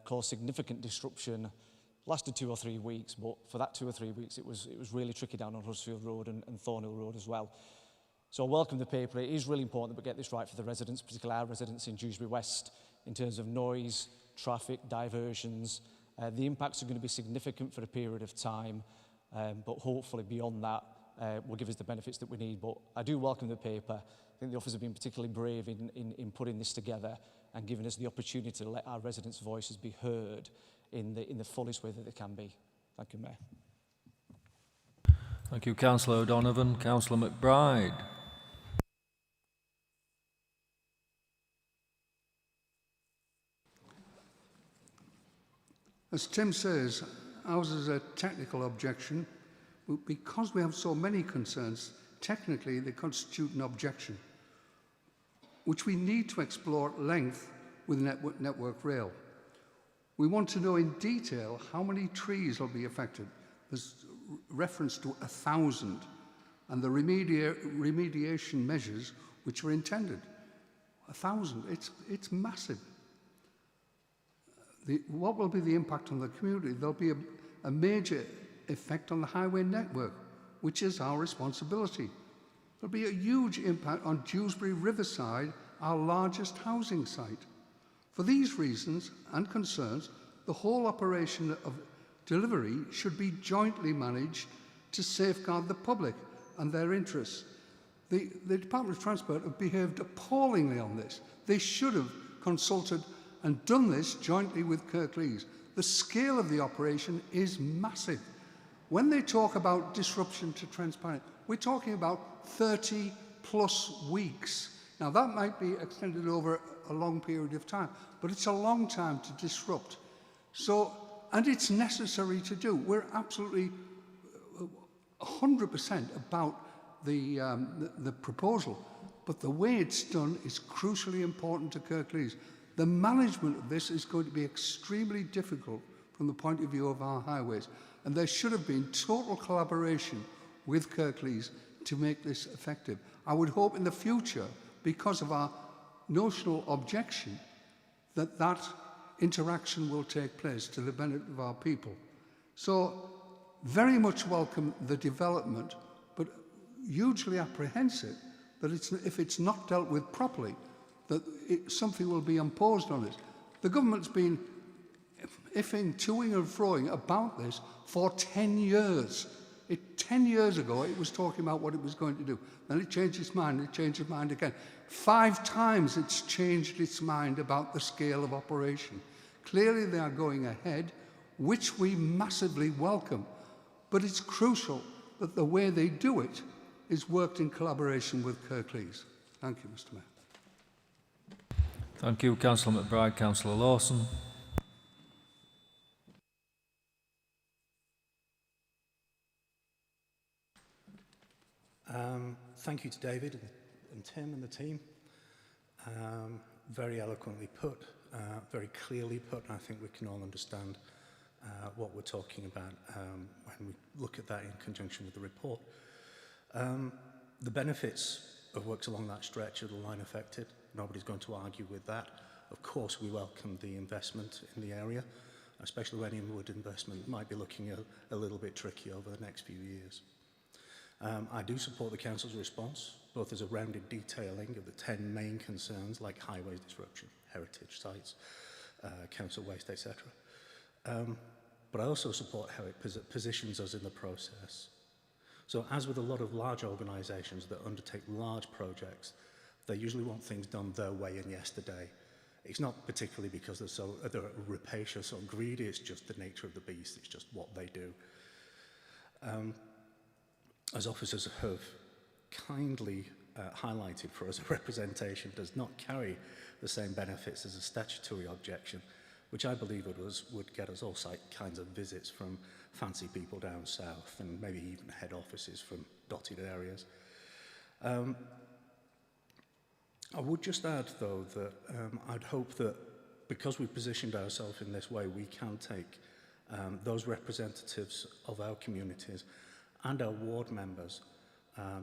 caused significant disruption, lasted 2 or 3 weeks, but for that 2 or 3 weeks it was really tricky down on Huddersfield Road and Thornhill Road as well. So I welcome the paper. It is really important that we get this right for the residents, particularly our residents in Dewsbury West, in terms of noise, traffic, diversions. The impacts are going to be significant for a period of time, but hopefully beyond that will give us the benefits that we need. But I do welcome the paper. I think the officers have been particularly brave in putting this together and giving us the opportunity to let our residents' voices be heard in the fullest way that they can be. Thank you, Mayor. Thank you, Councillor O'Donovan. Councillor McBride. As Tim says, ours is a technical objection, but because we have so many concerns, technically they constitute an objection, which we need to explore at length with Network Rail. We want to know in detail how many trees will be affected. There's reference to 1,000, and the remediation measures which were intended. 1,000, it's massive. What will be the impact on the community? There'll be a major effect on the highway network, which is our responsibility. There'll be a huge impact on Dewsbury Riverside, our largest housing site. For these reasons and concerns, the whole operation of delivery should be jointly managed to safeguard the public and their interests. The Department of Transport have behaved appallingly on this. They should have consulted and done this jointly with Kirklees. The scale of the operation is massive. When they talk about disruption to transparent, we're talking about 30 plus weeks. Now that might be extended over a long period of time, but it's a long time to disrupt. So, and it's necessary to do. We're absolutely 100% about the proposal, but the way it's done is crucially important to Kirklees. The management of this is going to be extremely difficult from the point of view of our highways, and there should have been total collaboration with Kirklees to make this effective. I would hope in the future, because of our notional objection, that interaction will take place to the benefit of our people. So, very much welcome the development, but hugely apprehensive that if it's not dealt with properly, that something will be imposed on it. The government's been iffing, toing and froing about this for 10 years. 10 years ago, it was talking about what it was going to do. Then it changed its mind, it changed its mind again. 5 times it's changed its mind about the scale of operation. Clearly they are going ahead, which we massively welcome. But it's crucial that the way they do it is worked in collaboration with Kirklees. Thank you, Mr. Mayor. Thank you, Councillor McBride. Councillor Lawson. Thank you to David and Tim and the team. Very eloquently put, very clearly put, and I think we can all understand what we're talking about when we look at that in conjunction with the report. The benefits of works along that stretch are the line affected. Nobody's going to argue with that. Of course, we welcome the investment in the area, especially when inward investment might be looking a little bit tricky over the next few years. I do support the Council's response, both as a rounded detailing of the 10 main concerns like highways disruption, heritage sites, council waste, etc. But I also support how it positions us in the process. So as with a lot of large organisations that undertake large projects, they usually want things done their way and yesterday. It's not particularly because they're rapacious or greedy, it's just the nature of the beast, it's just what they do. As officers have kindly highlighted for us, a representation does not carry the same benefits as a statutory objection, which I believe would get us all kinds of visits from fancy people down south and maybe even head offices from dotted areas. I would just add, though, that I'd hope that because we've positioned ourselves in this way, we can take those representatives of our communities and our ward members,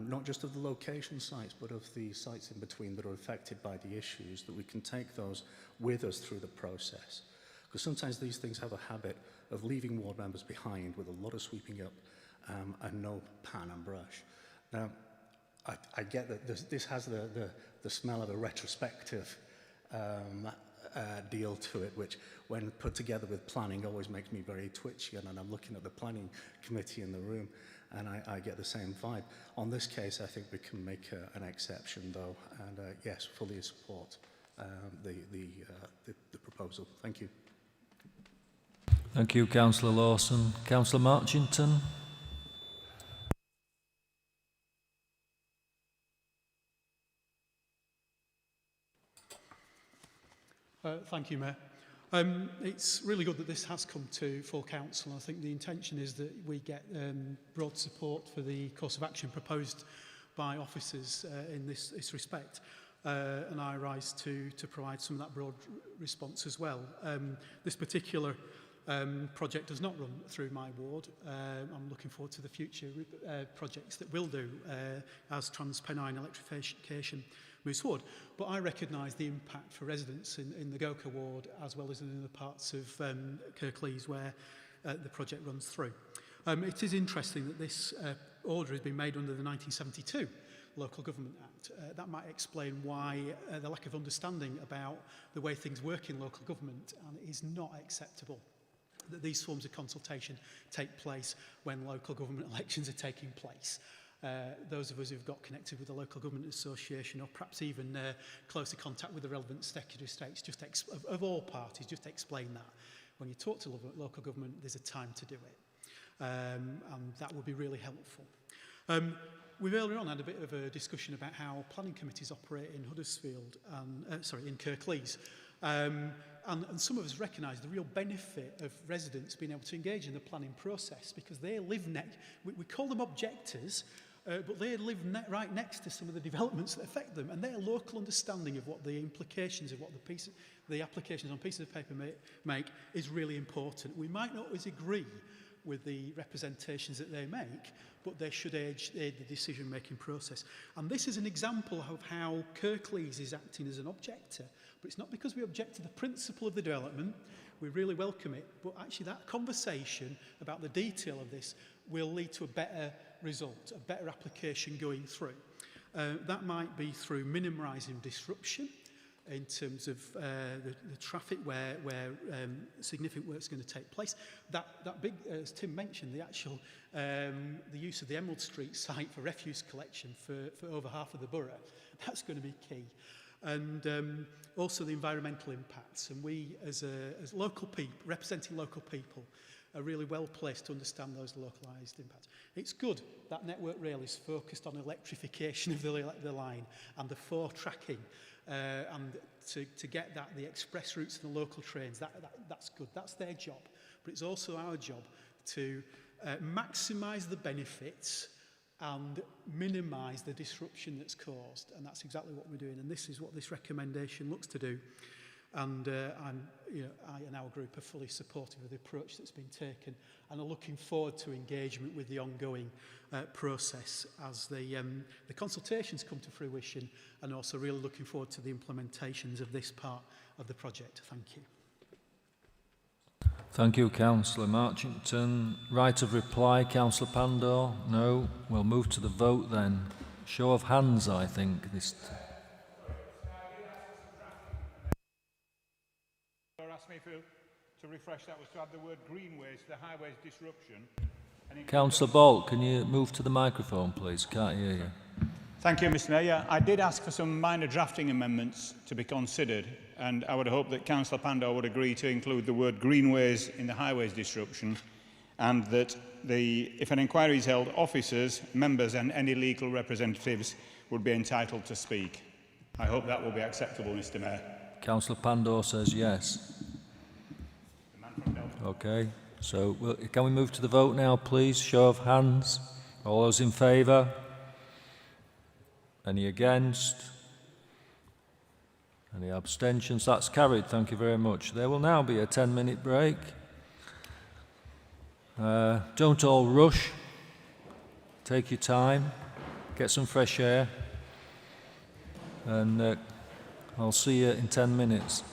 not just of the location sites, but of the sites in between that are affected by the issues, that we can take those with us through the process. Because sometimes these things have a habit of leaving ward members behind with a lot of sweeping up and no pan and brush. Now, I get that this has the smell of a retrospective deal to it, which when put together with planning always makes me very twitchy, and I'm looking at the planning committee in the room and I get the same vibe. On this case, I think we can make an exception, though, and yes, fully support the proposal. Thank you. Thank you, Councillor Lawson. Councillor Marchington. Thank you, Mayor. It's really good that this has come to full council. I think the intention is that we get broad support for the course of action proposed by officers in this respect. And I rise to provide some of that broad response as well. This particular project does not run through my ward. I'm looking forward to the future projects that will do as Trans-Pennine electrification moves forward. But I recognise the impact for residents in the Goka ward as well as in other parts of Kirklees where the project runs through. It is interesting that this order has been made under the 1972 Local Government Act. That might explain why the lack of understanding about the way things work in local government, and it is not acceptable that these forms of consultation take place when local government elections are taking place. Those of us who've got connected with the Local Government Association, or perhaps even closer contact with the relevant Secretary of States, of all parties, just explain that. When you talk to local government, there's a time to do it. And that would be really helpful. We've earlier on had a bit of a discussion about how planning committees operate in Huddersfield, in Kirklees. And some of us recognise the real benefit of residents being able to engage in the planning process because they live we call them objectors, but they live right next to some of the developments that affect them, and their local understanding of what the implications of what the applications on pieces of paper make is really important. We might not always agree with the representations that they make, but they should aid the decision-making process. And this is an example of how Kirklees is acting as an objector. But it's not because we object to the principle of the development, we really welcome it, but actually that conversation about the detail of this will lead to a better result, a better application going through. That might be through minimising disruption in terms of the traffic where significant work is going to take place. That big, as Tim mentioned, the use of the Emerald Street site for refuse collection for over half of the borough, that's going to be key. And also the environmental impacts. And we, as local people, representing local people, are really well placed to understand those localised impacts. It's good that Network Rail is focused on electrification of the line and the tracking and to get the express routes and the local trains. That's good. That's their job. But it's also our job to maximise the benefits and minimise the disruption that's caused. And that's exactly what we're doing. And this is what this recommendation looks to do. And I and our group are fully supportive of the approach that's been taken and are looking forward to engagement with the ongoing process as the consultations come to fruition, and also really looking forward to the implementations of this part of the project. Thank you. Thank you, Councillor Marchington. Right of reply, Councillor Pandor? No. We'll move to the vote then. Show of hands, I think. This asked me to refresh that was to add the word greenways to the highways disruption. Councillor Bolt, can you move to the microphone, please? Can't hear you. Thank you, Mr Mayor. Yeah, I did ask for some minor drafting amendments to be considered, and I would hope that Councillor Pandor would agree to include the word greenways in the highways disruption, and that if an inquiry is held, officers, members and any legal representatives would be entitled to speak. I hope that will be acceptable, Mr Mayor. Councillor Pandor says yes. Okay, so can we move to the vote now, please? Show of hands. All those in favour? Any against? Any abstentions? That's carried. Thank you very much. There will now be a 10-minute break. Don't all rush. Take your time. Get some fresh air. And I'll see you in 10 minutes.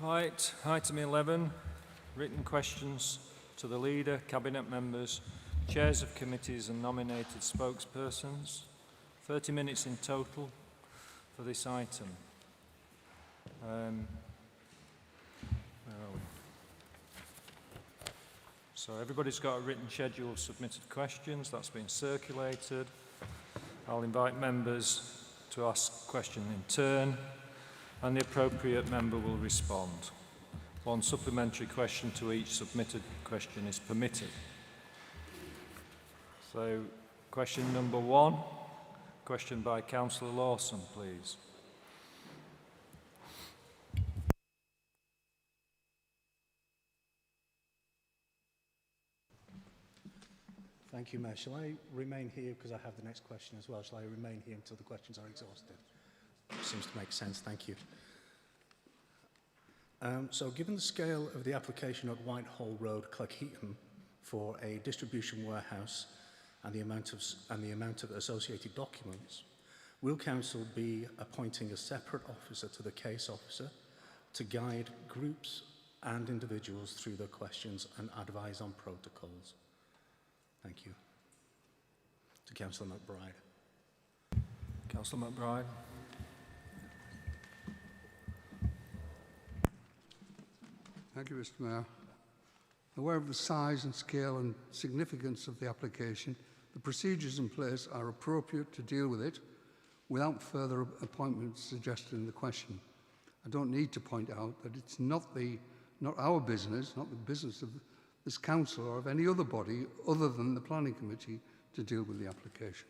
Right, item 11, written questions to the Leader, Cabinet members, chairs of committees and nominated spokespersons. 30 minutes in total for this item. Where are we? So everybody's got a written schedule of submitted questions. That's been circulated. I'll invite members to ask questions in turn, and the appropriate member will respond. One supplementary question to each submitted question is permitted. So, question number 1, question by Councillor Lawson, please. Thank you, Mayor. Shall I remain here because I have the next question as well? Shall I remain here until the questions are exhausted? Seems to make sense. Thank you. So given the scale of the application at Whitehall Road, Cleckheaton, for a distribution warehouse and the amount of associated documents, will Council be appointing a separate officer to the case officer to guide groups and individuals through the questions and advise on protocols? Thank you. To Councillor McBride. Councillor McBride. Thank you, Mr. Mayor. Aware of the size and scale and significance of the application, the procedures in place are appropriate to deal with it without further appointments suggested in the question. I don't need to point out that it's not our business, not the business of this council or of any other body other than the Planning Committee to deal with the application.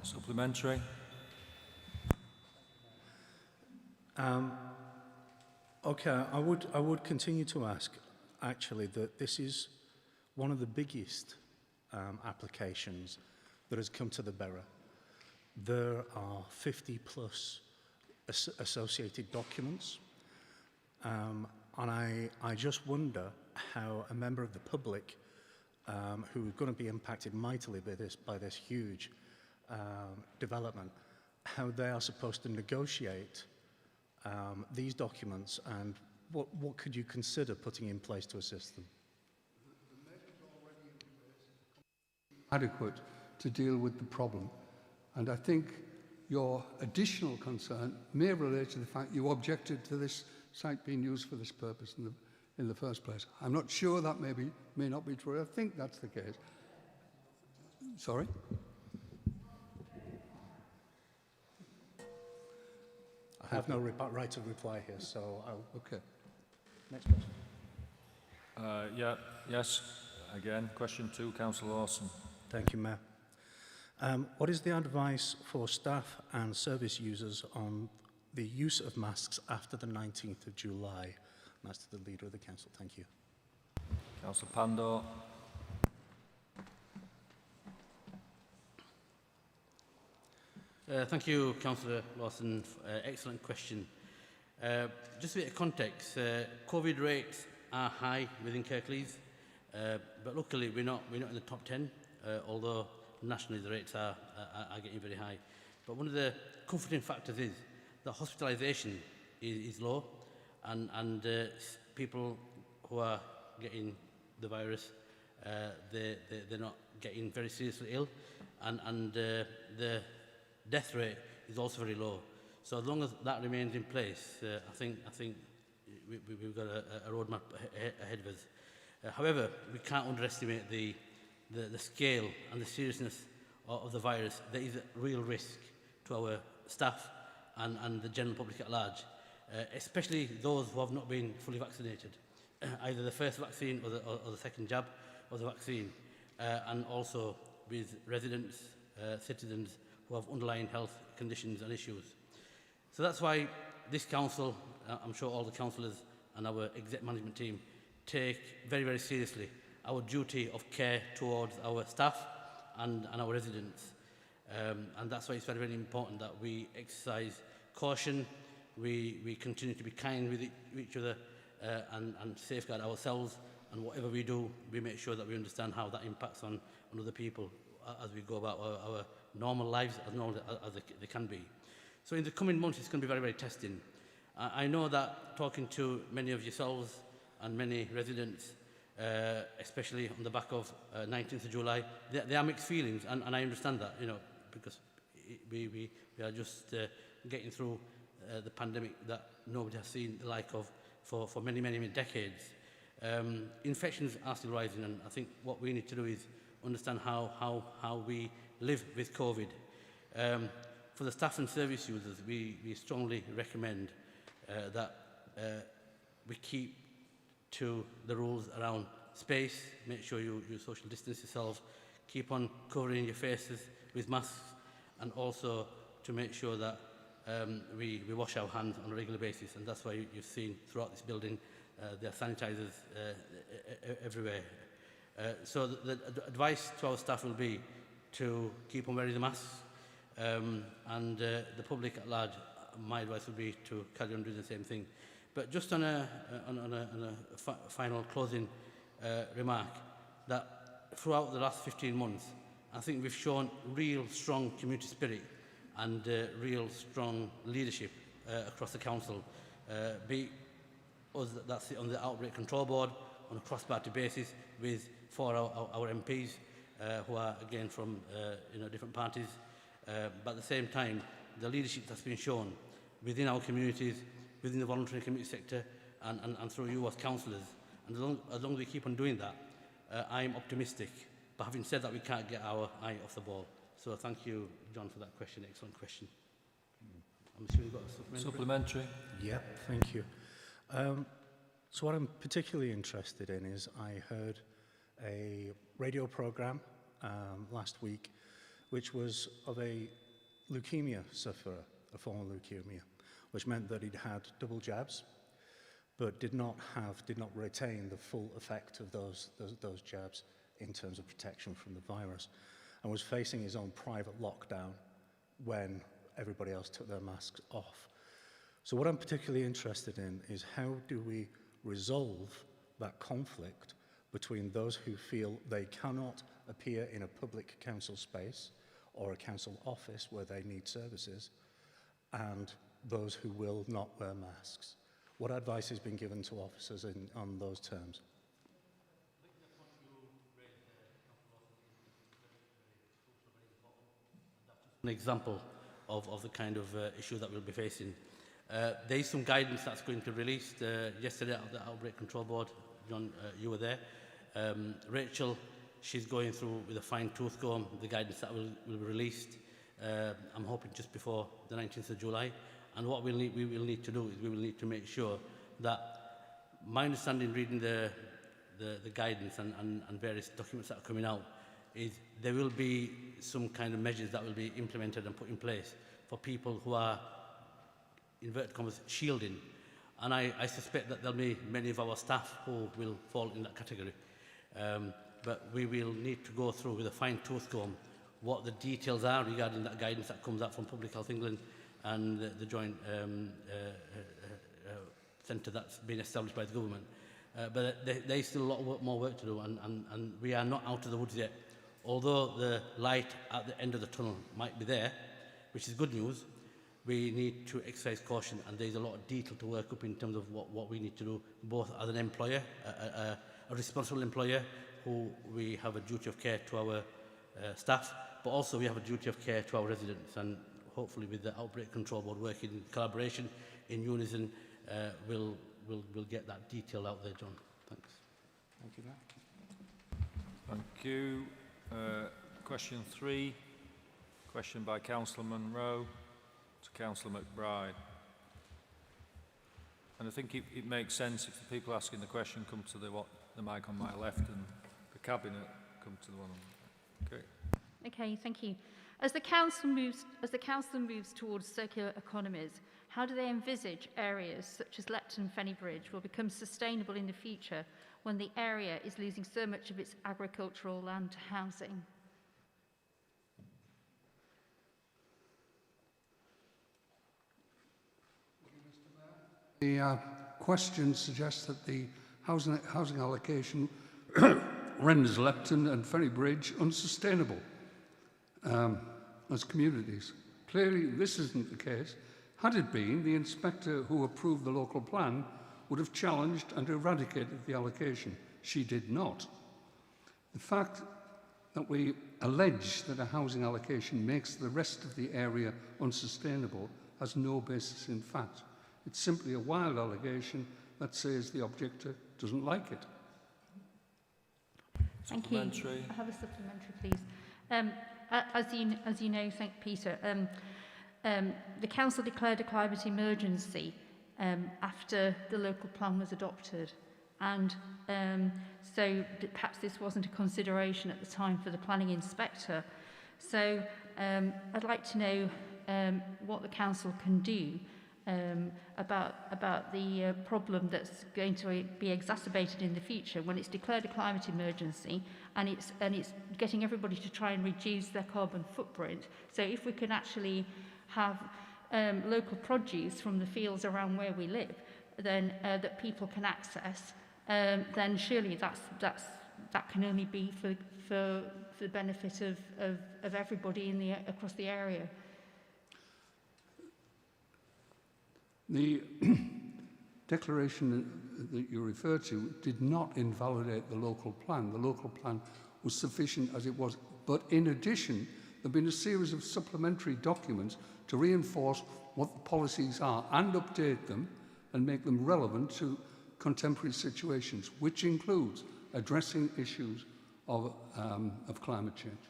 Supplementary. Okay, I would continue to ask, actually, that this is one of the biggest applications that has come to the borough. There are 50 plus associated documents, and I just wonder how a member of the public who are going to be impacted mightily by this huge development, how they are supposed to negotiate these documents, and what could you consider putting in place to assist them? Adequate to deal with the problem. And I think your additional concern may relate to the fact you objected to this site being used for this purpose in the first place. I'm not sure that may not be true. I think that's the case. Sorry? I have no right of reply here, so I'll... Okay. Next question. Yes. Again, question 2, Councillor Lawson. Thank you, Mayor. What is the advice for staff and service users on the use of masks after the 19th of July? And that's to the Leader of the Council. Thank you. Councillor Pandor. Thank you, Councillor Lawson. Excellent question. Just a bit of context, COVID rates are high within Kirklees, but luckily we're not in the top 10, although nationally the rates are getting very high. But one of the comforting factors is that hospitalisation is low, and people who are getting the virus, they're not getting very seriously ill, and the death rate is also very low. So as long as that remains in place, I think we've got a roadmap ahead of us. However, we can't underestimate the scale and the seriousness of the virus. There is a real risk to our staff and the general public at large, especially those who have not been fully vaccinated, either the first vaccine or the second jab of the vaccine, and also with residents, citizens who have underlying health conditions and issues. So that's why this council, I'm sure all the councillors and our exec management team take very, very seriously our duty of care towards our staff and our residents. And that's why it's very, very important that we exercise caution, we continue to be kind with each other and safeguard ourselves, and whatever we do, we make sure that we understand how that impacts on other people as we go about our normal lives, as normal as they can be. So in the coming months, it's going to be very, very testing. I know that talking to many of yourselves and many residents, especially on the back of 19th of July, there are mixed feelings, and I understand that, you know, because we are just getting through the pandemic that nobody has seen the like of for many, many, many decades. Infections are still rising, and I think what we need to do is understand how we live with COVID. For the staff and service users, we strongly recommend that we keep to the rules around space, make sure you social distance yourselves, keep on covering your faces with masks, and also to make sure that we wash our hands on a regular basis. And that's why you've seen throughout this building there are sanitizers everywhere. So the advice to our staff will be to keep on wearing the masks, and the public at large, my advice would be to carry on doing the same thing. But just on a final closing remark, that throughout the last 15 months, I think we've shown real strong community spirit and real strong leadership across the council, be us that sit on the Outbreak Control Board on a cross-party basis with 4 our MPs who are again from different parties, but at the same time the leadership that's been shown within our communities, within the voluntary community sector, and through you as councillors. And as long as we keep on doing that, I'm optimistic. But having said that, we can't get our eye off the ball. So thank you, John, for that question. Excellent question. I'm assuming you've got a supplementary. Yep, thank you. So what I'm particularly interested in is I heard a radio programme last week which was of a leukemia sufferer, a form of leukemia, which meant that he'd had double jabs, but did not retain the full effect of those jabs in terms of protection from the virus, and was facing his own private lockdown when everybody else took their masks off. So what I'm particularly interested in is how do we resolve that conflict between those who feel they cannot appear in a public council space or a council office where they need services, and those who will not wear masks. What advice has been given to officers on those terms? An example of the kind of issue that we'll be facing. There is some guidance that's going to be released yesterday at the Outbreak Control Board. John, you were there. Rachel, she's going through with a fine-tooth comb the guidance that will be released. I'm hoping just before the 19th of July. And what we will need to do is we will need to make sure that, my understanding reading the guidance and various documents that are coming out, is there will be some kind of measures that will be implemented and put in place for people who are, inverted commas, shielding. And I suspect that there'll be many of our staff who will fall in that category. But we will need to go through with a fine-tooth comb what the details are regarding that guidance that comes out from Public Health England and the joint centre that's been established by the government. But there's still a lot more work to do, and we are not out of the woods yet. Although the light at the end of the tunnel might be there, which is good news, we need to exercise caution, and there's a lot of detail to work up in terms of what we need to do, both as an employer, a responsible employer, who we have a duty of care to our staff, but also we have a duty of care to our residents, and hopefully with the Outbreak Control Board working in collaboration, in unison, we'll get that detail out there, John. Thanks. Thank you, Matt. Thank you. Question 3, question by Councillor Munro to Councillor McBride. And I think it makes sense if the people asking the question come to the mic on my left, and the cabinet come to the one on. Okay. Okay, thank you. As the council moves towards circular economies, how do they envisage areas such as Lepton Fenny Bridge will become sustainable in the future when the area is losing so much of its agricultural land to housing? The question suggests that the housing allocation renders Lepton and Fenny Bridge unsustainable as communities. Clearly, this isn't the case. Had it been, the inspector who approved the local plan would have challenged and eradicated the allocation. She did not. The fact that we allege that a housing allocation makes the rest of the area unsustainable has no basis in fact. It's simply a wild allegation that says the objector doesn't like it. Thank you. I have a supplementary, please. As you know, thank Peter, the council declared a climate emergency after the local plan was adopted, and so perhaps this wasn't a consideration at the time for the planning inspector. So I'd like to know what the council can do about the problem that's going to be exacerbated in the future when it's declared a climate emergency and it's getting everybody to try and reduce their carbon footprint. So if we can actually have local produce from the fields around where we live, then that people can access, then surely that can only be for the benefit of everybody across the area. The declaration that you refer to did not invalidate the local plan. The local plan was sufficient as it was. But in addition, there have been a series of supplementary documents to reinforce what the policies are and update them and make them relevant to contemporary situations, which includes addressing issues of climate change.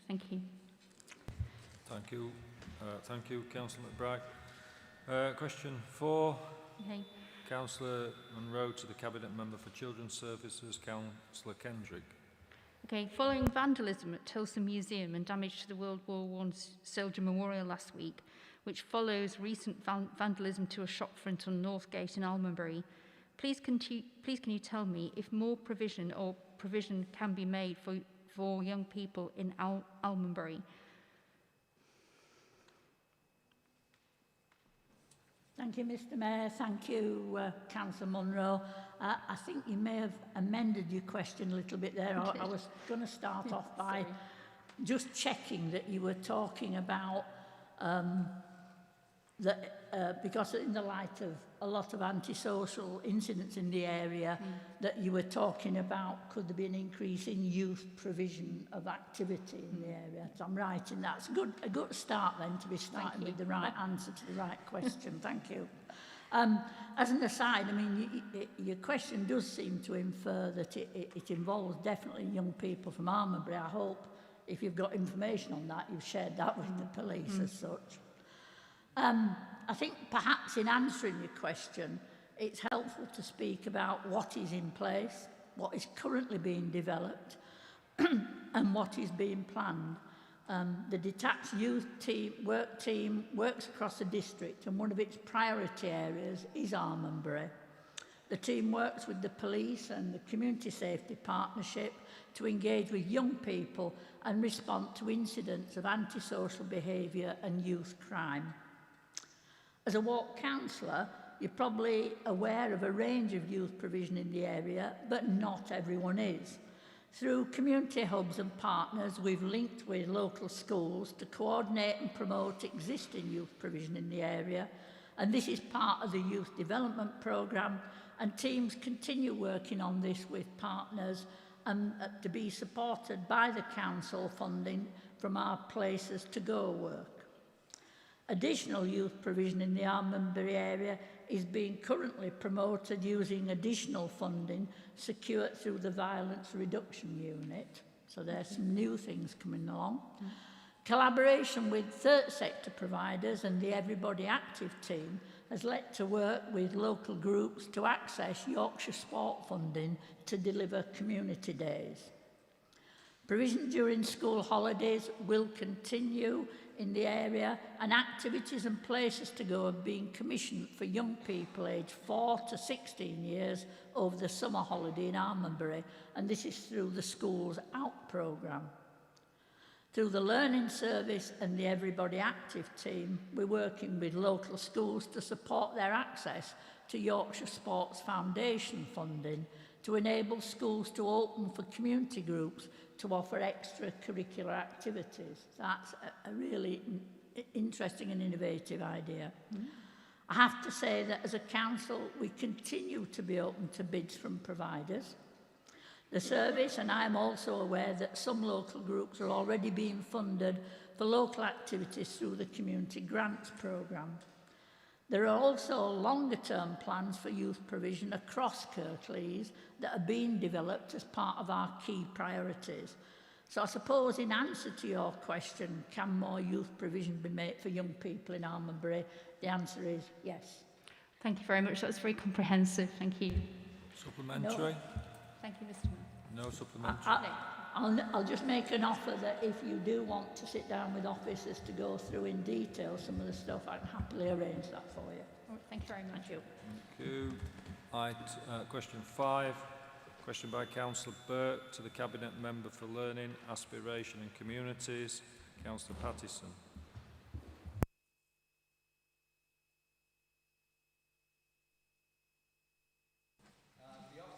Thank you. Thank you. Thank you, Councillor McBride. Question 4. Okay. Councillor Munro to the Cabinet Member for Children's Services, Councillor Kendrick. Okay, following vandalism at Tulsa Museum and damage to the World War I Soldier Memorial last week, which follows recent vandalism to a shopfront on Northgate in Almonbury, please can you tell me if more provision can be made for young people in Almonbury? Thank you, Mr. Mayor. Thank you, Councillor Munro. I think you may have amended your question a little bit there. I was going to start off by just checking that you were talking about because in the light of a lot of antisocial incidents in the area, that you were talking about could there be an increase in youth provision of activity in the area. So I'm right in that. It's a good start then to be starting with the right answer to the right question. Thank you. As an aside, I mean, your question does seem to infer that it involves definitely young people from Almonbury. I hope if you've got information on that, you've shared that with the police as such. I think perhaps in answering your question, it's helpful to speak about what is in place, what is currently being developed, and what is being planned. The detached youth work team works across the district, and one of its priority areas is Almonbury. The team works with the police and the Community Safety Partnership to engage with young people and respond to incidents of antisocial behaviour and youth crime. As a ward councillor, you're probably aware of a range of youth provision in the area, but not everyone is. Through community hubs and partners, we've linked with local schools to coordinate and promote existing youth provision in the area, and this is part of the Youth Development Programme, and teams continue working on this with partners and to be supported by the council funding from our Places to Go work. Additional youth provision in the Almonbury area is being currently promoted using additional funding secured through the Violence Reduction Unit. So there's some new things coming along. Collaboration with third sector providers and the Everybody Active team has led to work with local groups to access Yorkshire Sport funding to deliver community days. Provision during school holidays will continue in the area, and activities and places to go are being commissioned for young people aged 4 to 16 years over the summer holiday in Almonbury, and this is through the Schools Out programme. Through the Learning Service and the Everybody Active team, we're working with local schools to support their access to Yorkshire Sports Foundation funding to enable schools to open for community groups to offer extracurricular activities. That's a really interesting and innovative idea. I have to say that as a council, we continue to be open to bids from providers. The service, and I am also aware that some local groups are already being funded for local activities through the Community Grants Programme. There are also longer-term plans for youth provision across Kirklees that are being developed as part of our key priorities. So I suppose in answer to your question, can more youth provision be made for young people in Almonbury? The answer is yes. Thank you very much. That was very comprehensive. Thank you. Supplementary? No. Thank you, Mr. Mayor. No supplementary. I'll just make an offer that if you do want to sit down with officers to go through in detail some of the stuff, I can happily arrange that for you. All right, thank you very much. Thank you. Thank you. Question 5. Question by Councillor Burke to the Cabinet Member for Learning, Aspiration and Communities, Councillor Pattison.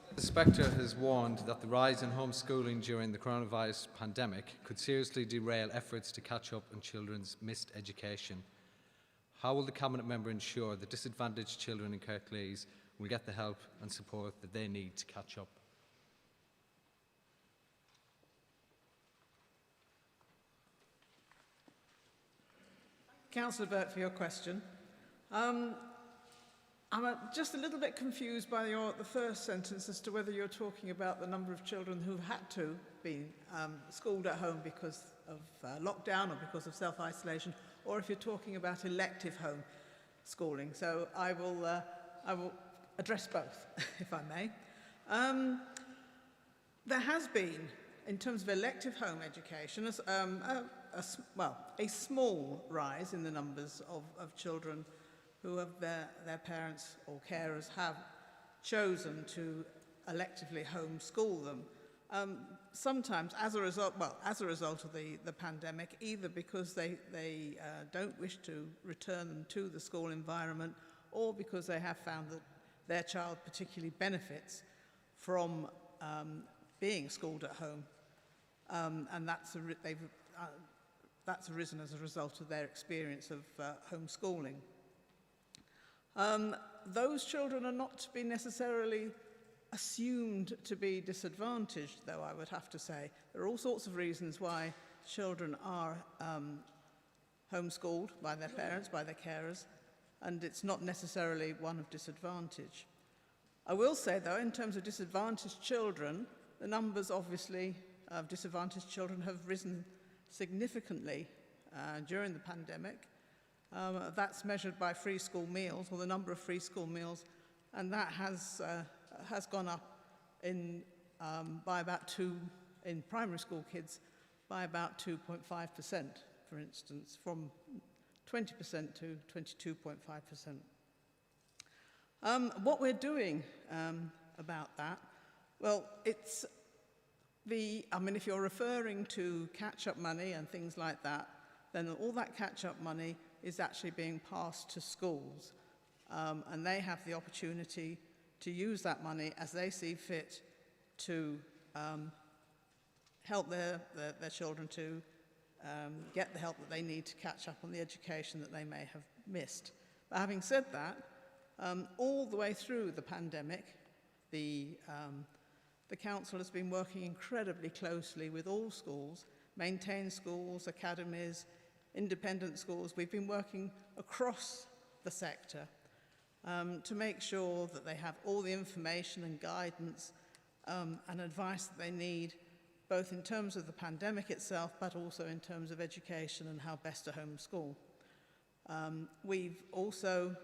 The Inspector has warned that the rise in homeschooling during the coronavirus pandemic could seriously derail efforts to catch up on children's missed education. How will the Cabinet Member ensure that disadvantaged children in Kirklees will get the help and support that they need to catch up? Councillor Burke, for your question. I'm just a little bit confused by the first sentence as to whether you're talking about the number of children who've had to be schooled at home because of lockdown or because of self-isolation, or if you're talking about elective home schooling. So I will address both, if I may. There has been, in terms of elective home education, a small rise in the numbers of children who have their parents or carers have chosen to electively homeschool them. Sometimes as a result of the pandemic, either because they don't wish to return them to the school environment, or because they have found that their child particularly benefits from being schooled at home, and that's arisen as a result of their experience of homeschooling. Those children are not to be necessarily assumed to be disadvantaged, though, I would have to say. There are all sorts of reasons why children are homeschooled by their parents, by their carers, and it's not necessarily one of disadvantage. I will say, though, in terms of disadvantaged children, the numbers, obviously, of disadvantaged children have risen significantly during the pandemic. That's measured by free school meals, or the number of free school meals, and that has gone up by about in primary school kids by about 2.5%, for instance, from 20% to 22.5%. What we're doing about that, well, if you're referring to catch-up money and things like that, then all that catch-up money is actually being passed to schools, and they have the opportunity to use that money as they see fit to help their children to get the help that they need to catch up on the education that they may have missed. But having said that, all the way through the pandemic, the council has been working incredibly closely with all schools, maintained schools, academies, independent schools. We've been working across the sector to make sure that they have all the information and guidance and advice that they need, both in terms of the pandemic itself, but also in terms of education and how best to homeschool. We've also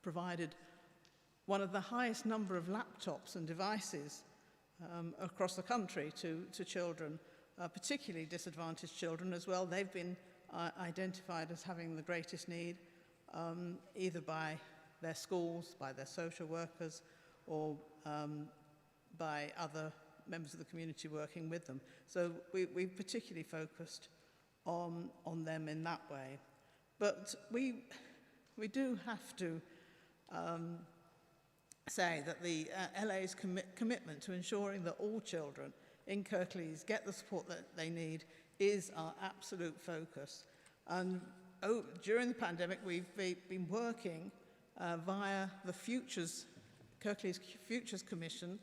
provided one of the highest number of laptops and devices across the country to children, particularly disadvantaged children as well. They've been identified as having the greatest need, either by their schools, by their social workers, or by other members of the community working with them. So we've particularly focused on them in that way. But we do have to say that the LA's commitment to ensuring that all children in Kirklees get the support that they need is our absolute focus. And during the pandemic, we've been working via the Kirklees Futures Commission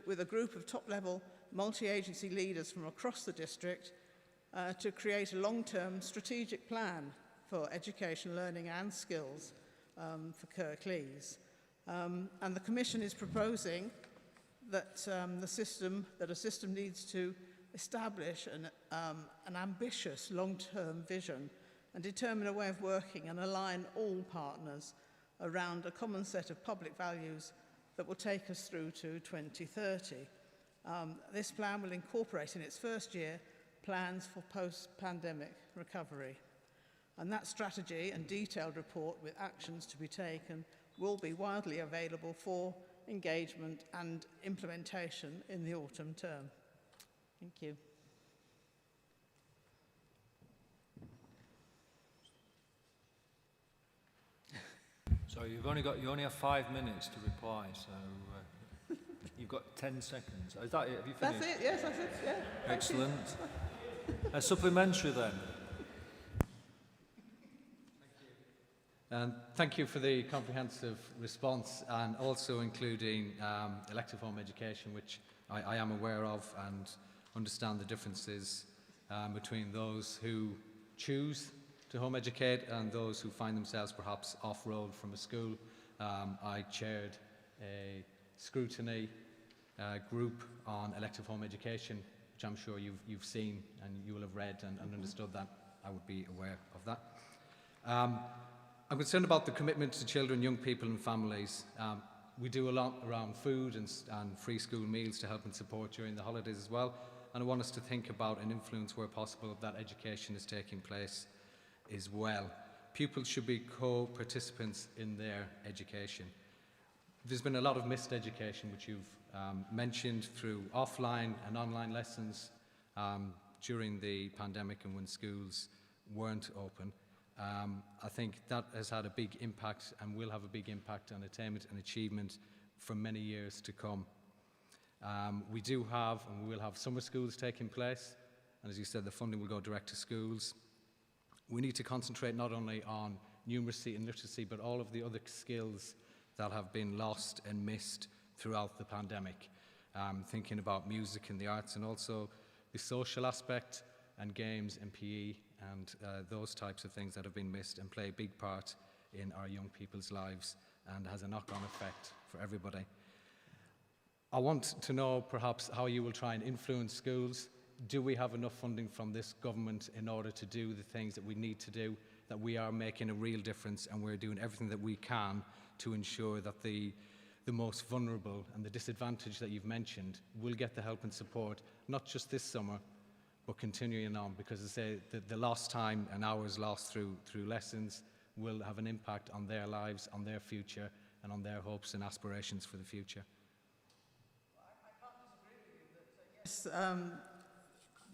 with a group of top-level multi-agency leaders from across the district to create a long-term strategic plan for education, learning and skills for Kirklees. And the Commission is proposing that a system needs to establish an ambitious long-term vision and determine a way of working and align all partners around a common set of public values that will take us through to 2030. This plan will incorporate in its first year plans for post-pandemic recovery. And that strategy and detailed report with actions to be taken will be widely available for engagement and implementation in the autumn term. Thank you. So you only have 5 minutes to reply, so you've got 10 seconds. Is that it? Have you finished? That's it, yes, that's it, yeah. Excellent. A supplementary then. And thank you for the comprehensive response and also including elective home education, which I am aware of and understand the differences between those who choose to home educate and those who find themselves perhaps off-road from a school. I chaired a scrutiny group on elective home education, which I'm sure you've seen and you will have read and understood that. I would be aware of that. I'm concerned about the commitment to children, young people and families. We do a lot around food and free school meals to help and support during the holidays as well. And I want us to think about and influence where possible that education is taking place as well. Pupils should be co-participants in their education. There's been a lot of missed education, which you've mentioned through offline and online lessons during the pandemic and when schools weren't open. I think that has had a big impact and will have a big impact on attainment and achievement for many years to come. We do have and we will have summer schools taking place, and as you said, the funding will go direct to schools. We need to concentrate not only on numeracy and literacy, but all of the other skills that have been lost and missed throughout the pandemic. Thinking about music and the arts and also the social aspect and games and PE and those types of things that have been missed and play a big part in our young people's lives and has a knock-on effect for everybody. I want to know perhaps how you will try and influence schools. Do we have enough funding from this government in order to do the things that we need to do, that we are making a real difference and we're doing everything that we can to ensure that the most vulnerable and the disadvantaged that you've mentioned will get the help and support, not just this summer, but continuing on, because I say that the lost time and hours lost through lessons will have an impact on their lives, on their future, and on their hopes and aspirations for the future. Yes,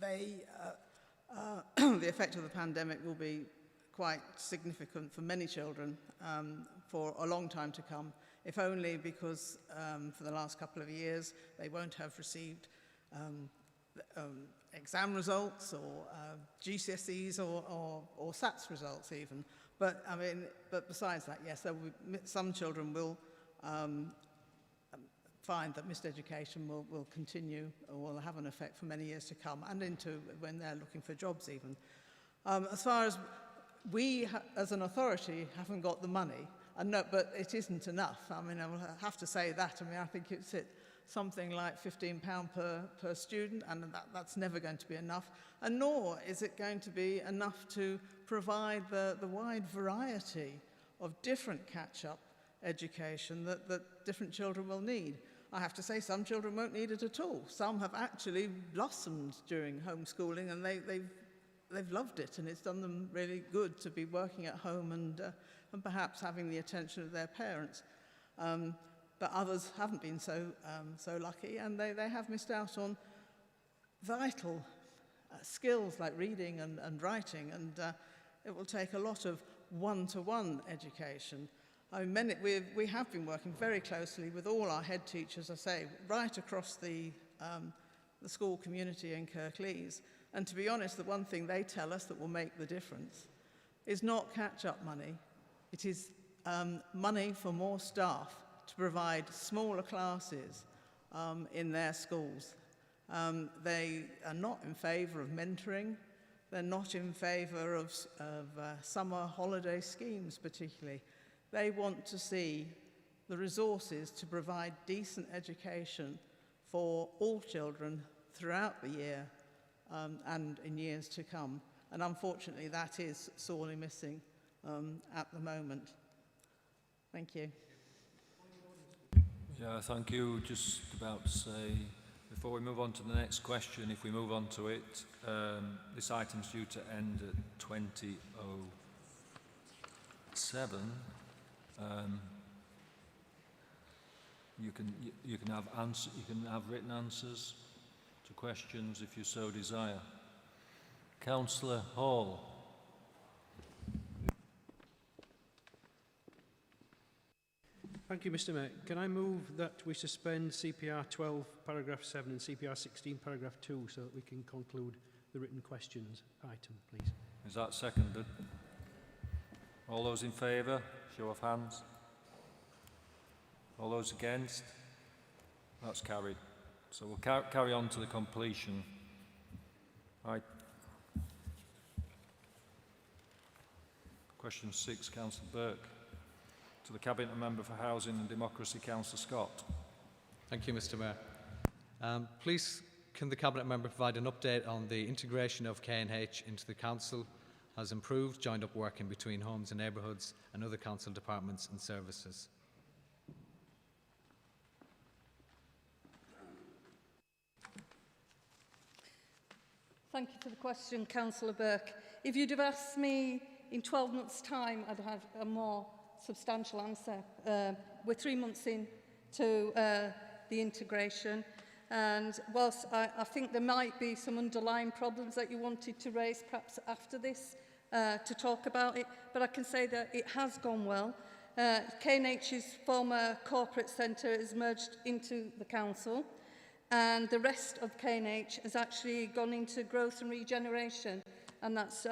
the effect of the pandemic will be quite significant for many children for a long time to come, if only because for the last couple of years they won't have received exam results or GCSEs or SATs results even. But I mean, but besides that, yes, there will be, some children will find that missed education will continue or will have an effect for many years to come and into when they're looking for jobs even. As far as we as an authority haven't got the money, but it isn't enough. I mean, I will have to say that. I mean, I think it's something like £15 per student, and that's never going to be enough. And nor is it going to be enough to provide the wide variety of different catch-up education that different children will need. I have to say some children won't need it at all. Some have actually blossomed during homeschooling and they've loved it, and it's done them really good to be working at home and perhaps having the attention of their parents. But others haven't been so lucky, and they have missed out on vital skills like reading and writing, and it will take a lot of one-to-one education. I mean, we have been working very closely with all our head teachers, I say, right across the school community in Kirklees, And to be honest, the one thing they tell us that will make the difference is not catch-up money. It is money for more staff to provide smaller classes in their schools. They are not in favour of mentoring. They're not in favour of summer holiday schemes particularly. They want to see the resources to provide decent education for all children throughout the year and in years to come. And unfortunately, that is sorely missing at the moment. Thank you. Yeah, thank you. Just about to say, before we move on to the next question, if we move on to it, this item's due to end at 20:07. You can have written answers to questions if you so desire. Councillor Hall. Thank you, Mr. Mayor. Can I move that we suspend CPR 12, paragraph 7 and CPR 16, paragraph 2 so that we can conclude the written questions item, please? Is that seconded? All those in favour? Show of hands. All those against? That's carried. So we'll carry on to the completion. Right. Question 6, Councillor Burke. To the Cabinet Member for Housing and Democracy, Councillor Scott. Thank you, Mr. Mayor. Please, can the Cabinet Member provide an update on the integration of K&H into the Council has improved, joined up working between homes and neighbourhoods and other Council departments and services? Thank you for the question, Councillor Burke. If you'd have asked me in 12 months' time, I'd have a more substantial answer. We're 3 months into the integration, and whilst I think there might be some underlying problems that you wanted to raise perhaps after this to talk about it, but I can say that it has gone well. K&H's former corporate centre has merged into the council, and the rest of K&H has actually gone into growth and regeneration, and that's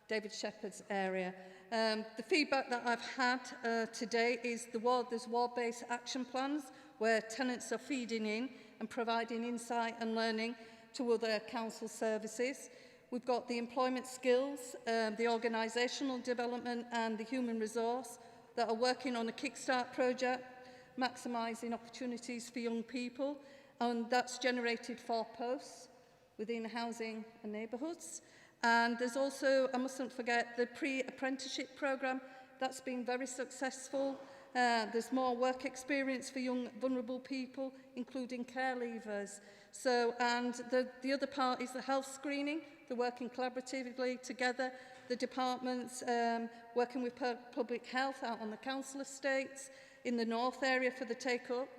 David Shepherd's area. The feedback that I've had today is there's ward-based action plans where tenants are feeding in and providing insight and learning to other council services. We've got the employment skills, the organisational development and the human resource that are working on a kickstart project, maximising opportunities for young people, and that's generated 4 posts within housing and neighbourhoods. And there's also, I mustn't forget, the pre-apprenticeship programme. That's been very successful. There's more work experience for young vulnerable people, including care leavers. So, and the other part is the health screening. They're working collaboratively together. The departments working with public health out on the council estates in the north area for the take-up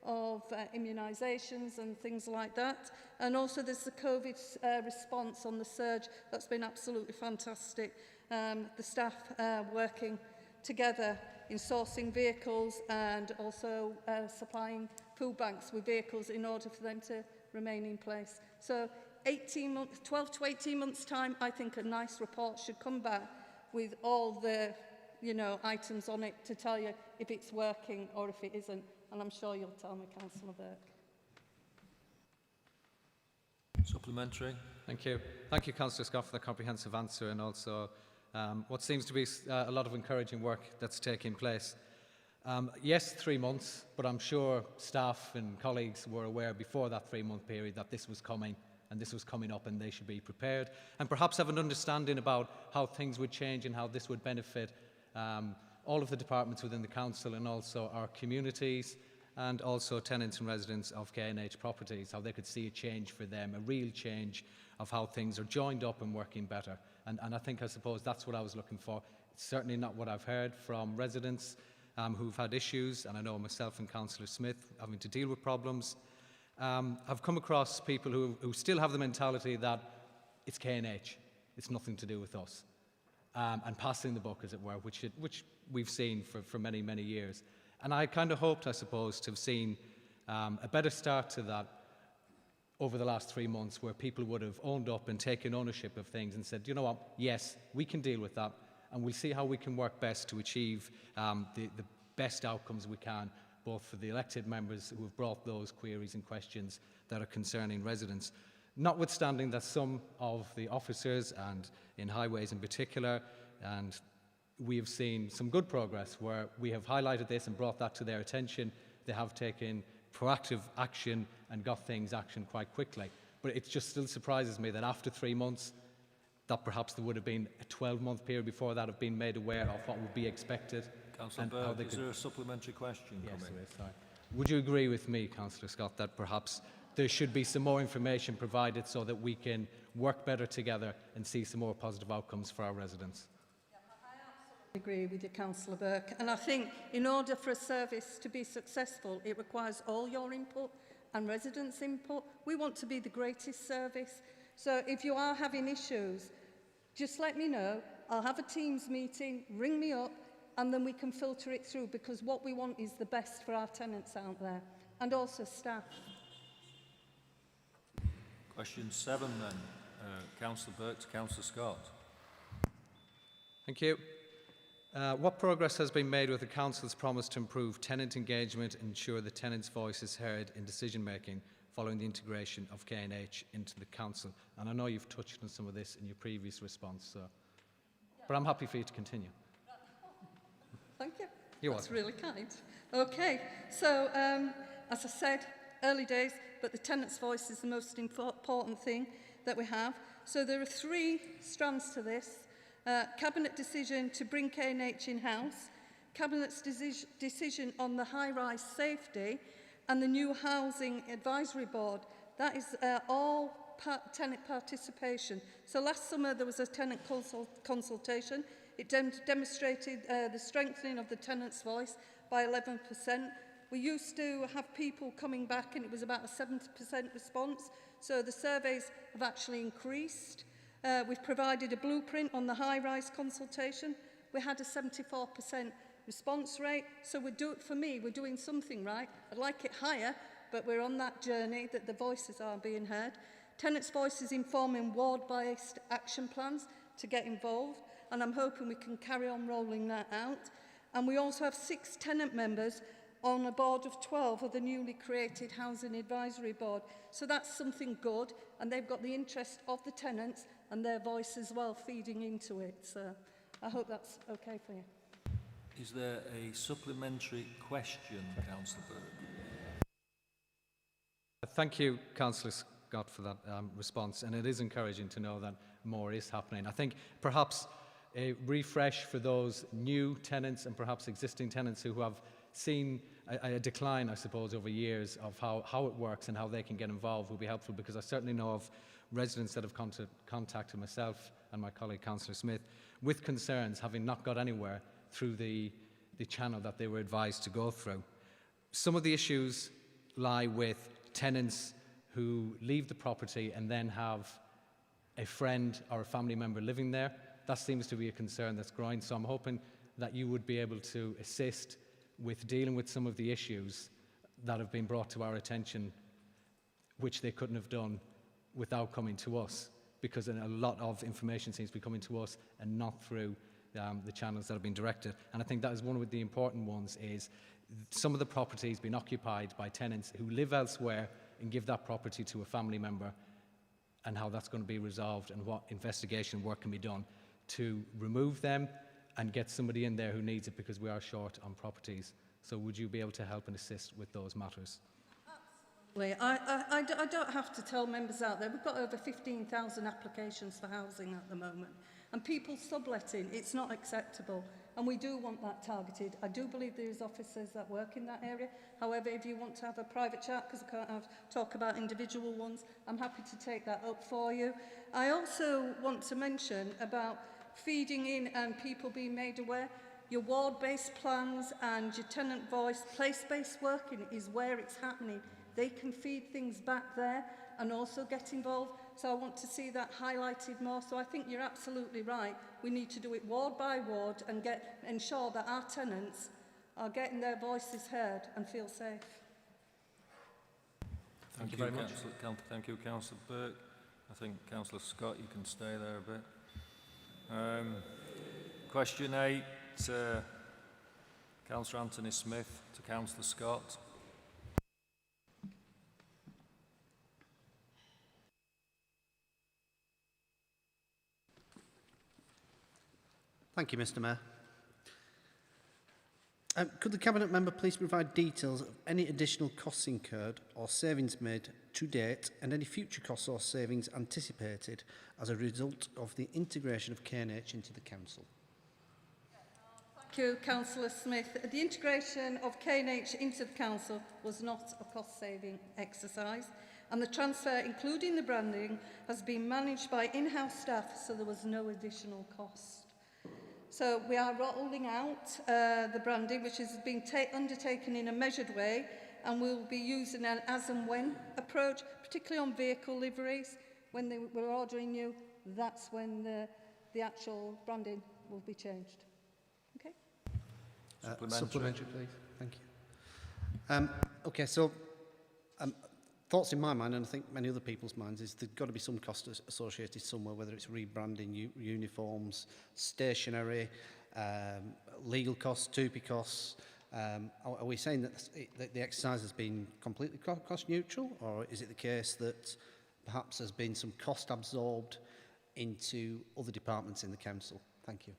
of immunisations and things like that. And also there's the COVID response on the surge. That's been absolutely fantastic. The staff working together in sourcing vehicles and also supplying food banks with vehicles in order for them to remain in place. So 12 to 18 months time, I think a nice report should come back with all the items on it to tell you if it's working or if it isn't. And I'm sure you'll tell me, Councillor Burke. Supplementary. Thank you. Thank you, Councillor Scott, for the comprehensive answer and also what seems to be a lot of encouraging work that's taking place. Yes, 3 months, but I'm sure staff and colleagues were aware before that 3-month period that this was coming and this was coming up and they should be prepared and perhaps have an understanding about how things would change and how this would benefit all of the departments within the council and also our communities and also tenants and residents of K&H properties, how they could see a change for them, a real change of how things are joined up and working better. And I suppose that's what I was looking for. It's certainly not what I've heard from residents who've had issues, and I know myself and Councillor Smith having to deal with problems. I've come across people who still have the mentality that it's K&H, it's nothing to do with us. And passing the buck, as it were, which we've seen for many, many years. And I kind of hoped, I suppose, to have seen a better start to that over the last 3 months where people would have owned up and taken ownership of things and said, you know what, yes, we can deal with that, and we'll see how we can work best to achieve the best outcomes we can, both for the elected members who have brought those queries and questions that are concerning residents. Notwithstanding that some of the officers, and in highways in particular, and we have seen some good progress where we have highlighted this and brought that to their attention. They have taken proactive action and got things action quite quickly. But it just still surprises me that after 3 months, that perhaps there would have been a 12-month period before that have been made aware of what would be expected. Councillor Burke, is there a supplementary question Yes, coming? there is, sorry. Would you agree with me, Councillor Scott, that perhaps there should be some more information provided so that we can work better together and see some more positive outcomes for our residents? I agree with you, Councillor Burke. And I think in order for a service to be successful, it requires all your input and residents' input. We want to be the greatest service. So if you are having issues, just let me know. I'll have a Teams meeting, ring me up, and then we can filter it through, because what we want is the best for our tenants out there, and also staff. Question 7 then, Councillor Burke to Councillor Scott. Thank you. What progress has been made with the Council's promise to improve tenant engagement and ensure the tenant's voice is heard in decision-making following the integration of K&H into the Council? And I know you've touched on some of this in your previous response, but I'm happy for you to continue. Thank you. You're That's welcome. really kind. Okay, so as I said, early days, but the tenant's voice is the most important thing that we have. So there are 3 strands to this. Cabinet decision to bring K&H in-house, Cabinet's decision on the high-rise safety, and the new Housing Advisory Board. That is all tenant participation. So last summer there was a tenant consultation. It demonstrated the strengthening of the tenant's voice by 11%. We used to have people coming back and it was about a 70% response. So the surveys have actually increased. We've provided a blueprint on the high-rise consultation. We had a 74% response rate. So for me, we're doing something right. I'd like it higher, but we're on that journey that the voices are being heard. Tenants' voices informing ward-based action plans to get involved, and I'm hoping we can carry on rolling that out. And we also have 6 tenant members on a board of 12 of the newly created Housing Advisory Board. So that's something good, and they've got the interest of the tenants and their voice as well feeding into it. So I hope that's okay for you. Is there a supplementary question, Councillor Burke? Thank you, Councillor Scott, for that response, and it is encouraging to know that more is happening. I think perhaps a refresh for those new tenants and perhaps existing tenants who have seen a decline, I suppose, over years of how it works and how they can get involved will be helpful, because I certainly know of residents that have contacted myself and my colleague Councillor Smith with concerns, having not got anywhere through the channel that they were advised to go through. Some of the issues lie with tenants who leave the property and then have a friend or a family member living there. That seems to be a concern that's growing, so I'm hoping that you would be able to assist with dealing with some of the issues that have been brought to our attention, which they couldn't have done without coming to us, because a lot of information seems to be coming to us and not through the channels that have been directed. And I think that is one of the important ones, is some of the properties being occupied by tenants who live elsewhere and give that property to a family member, and how that's going to be resolved and what investigation work can be done to remove them and get somebody in there who needs it, because we are short on properties. So would you be able to help and assist with those matters? I don't have to tell members out there, we've got over 15,000 applications for housing at the moment, and people subletting, it's not acceptable, and we do want that targeted. I do believe there is officers that work in that area. However, if you want to have a private chat, because I can't talk about individual ones, I'm happy to take that up for you. I also want to mention about feeding in and people being made aware. Your ward-based plans and your tenant voice, place-based working is where it's happening. They can feed things back there and also get involved. So I want to see that highlighted more. So I think you're absolutely right. We need to do it ward by ward and ensure that our tenants are getting their voices heard and feel safe. Thank you very much. Thank you, Councillor Burke. I think, Councillor Scott, you can stay there a bit. Question 8, Councillor Anthony Smith to Councillor Scott. Thank you, Mr. Mayor. Could the Cabinet Member please provide details of any additional costs incurred or savings made to date and any future costs or savings anticipated as a result of the integration of K&H into the Council? Thank you, Councillor Smith. The integration of K&H into the Council was not a cost-saving exercise, and the transfer, including the branding, has been managed by in-house staff, so there was no additional cost. So we are rolling out the branding, which is being undertaken in a measured way, and we'll be using an as and when approach, particularly on vehicle liveries. When we're ordering new, that's when the actual branding will be changed. Okay? Supplementary, please. Thank you. Okay, so thoughts in my mind, and I think many other people's minds, is there's got to be some cost associated somewhere, whether it's rebranding uniforms, stationery, legal costs, TUPE costs. Are we saying that the exercise has been completely cost neutral, or is it the case that perhaps there's been some cost absorbed into other departments in the council? Thank you.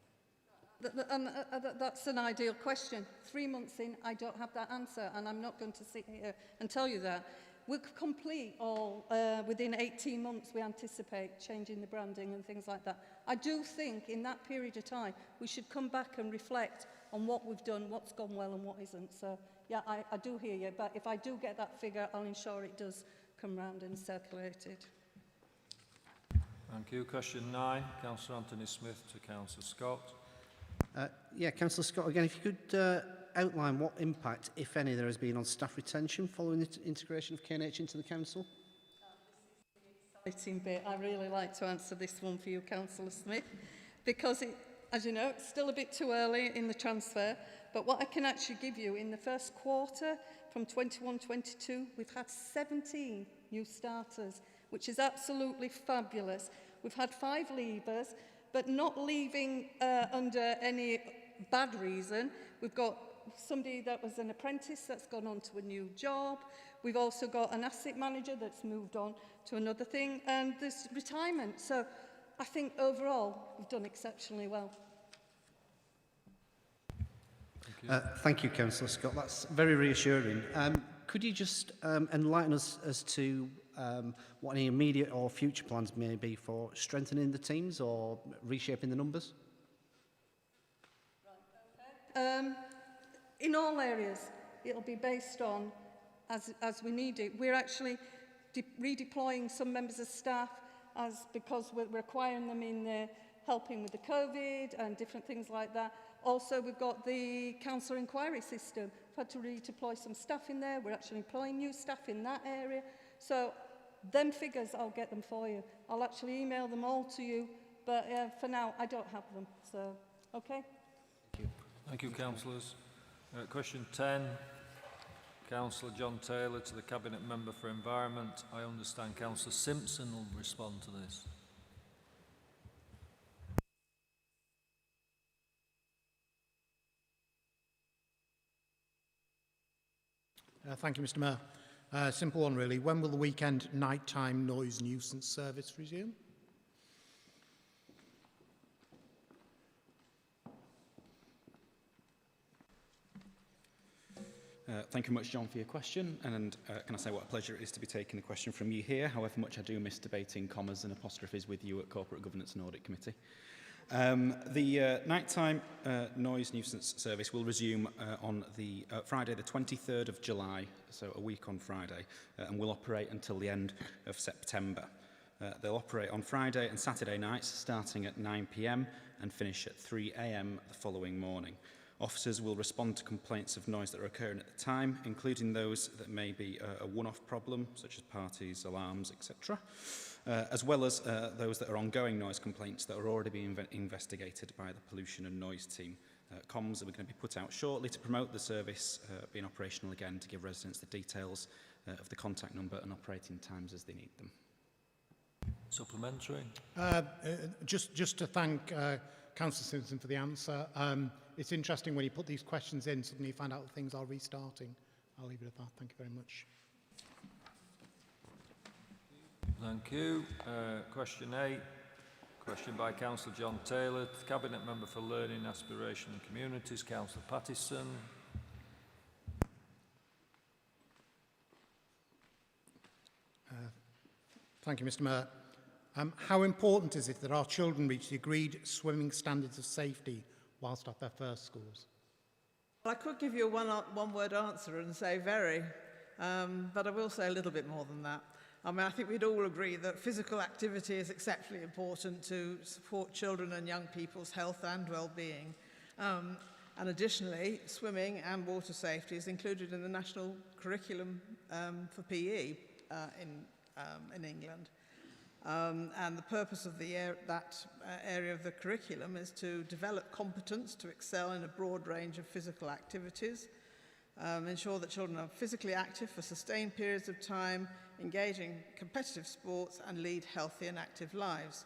That's an ideal question. 3 months in, I don't have that answer, and I'm not going to sit here and tell you that. We'll complete all within 18 months. We anticipate changing the branding and things like that. I do think in that period of time we should come back and reflect on what we've done, what's gone well and what isn't. So yeah, I do hear you, but if I do get that figure, I'll ensure it does come round and circulated. Thank you. Question 9, Councillor Anthony Smith to Councillor Scott. Yeah, Councillor Scott, again, if you could outline what impact, if any, there has been on staff retention following the integration of K&H into the council? Exciting bit. I really like to answer this one for you, Councillor Smith, because as you know, it's still a bit too early in the transfer, but what I can actually give you in the first quarter from 21-22, we've had 17 new starters, which is absolutely fabulous. We've had 5 leavers, but not leaving under any bad reason. We've got somebody that was an apprentice that's gone on to a new job. We've also got an asset manager that's moved on to another thing, and there's retirement. So I think overall we've done exceptionally well. Thank you, Councillor Scott. That's very reassuring. Could you just enlighten us as to what any immediate or future plans may be for strengthening the teams or reshaping the numbers? In all areas, it'll be based on as we need it. We're actually redeploying some members of staff because we're requiring them in there helping with the COVID and different things like that. Also, we've got the council inquiry system. We've had to redeploy some staff in there. We're actually employing new staff in that area. So them figures, I'll get them for you. I'll actually email them all to you, but for now, I don't have them. So, okay? Thank you. Thank you, councillors. Question 10, Councillor John Taylor to the Cabinet Member for Environment. I understand Councillor Simpson will respond to this. Thank you, Mr. Mayor. Simple one, really. When will the weekend nighttime noise nuisance service resume? Thank you much, John, for your question. And can I say what a pleasure it is to be taking a question from you here, however much I do miss debating commas and apostrophes with you at Corporate Governance and Audit Committee. The nighttime noise nuisance service will resume on the Friday the 23rd of July, so a week on Friday, and will operate until the end of September. They'll operate on Friday and Saturday nights starting at 9 p.m. and finish at 3 a.m. the following morning. Officers will respond to complaints of noise that are occurring at the time, including those that may be a one-off problem, such as parties, alarms, etc., as well as those that are ongoing noise complaints that are already being investigated by the Pollution and Noise team. Comms are going to be put out shortly to promote the service being operational again, to give residents the details of the contact number and operating times as they need them. Supplementary. Just to thank Councillor Simpson for the answer. It's interesting when you put these questions in, suddenly you find out that things are restarting. I'll leave it at that. Thank you very much. Thank you. Question 8. Question by Councillor John Taylor, to the Cabinet Member for Learning, Aspiration and Communities, Councillor Pattison. Thank you, Mr. Mayor. How important is it that our children reach the agreed swimming standards of safety whilst at their first schools? Well, I could give you a one-word answer and say very, but I will say a little bit more than that. I mean, I think we'd all agree that physical activity is exceptionally important to support children and young people's health and well-being. And additionally, swimming and water safety is included in the national curriculum for PE in England. And the purpose of that area of the curriculum is to develop competence to excel in a broad range of physical activities, ensure that children are physically active for sustained periods of time, engage in competitive sports and lead healthy and active lives.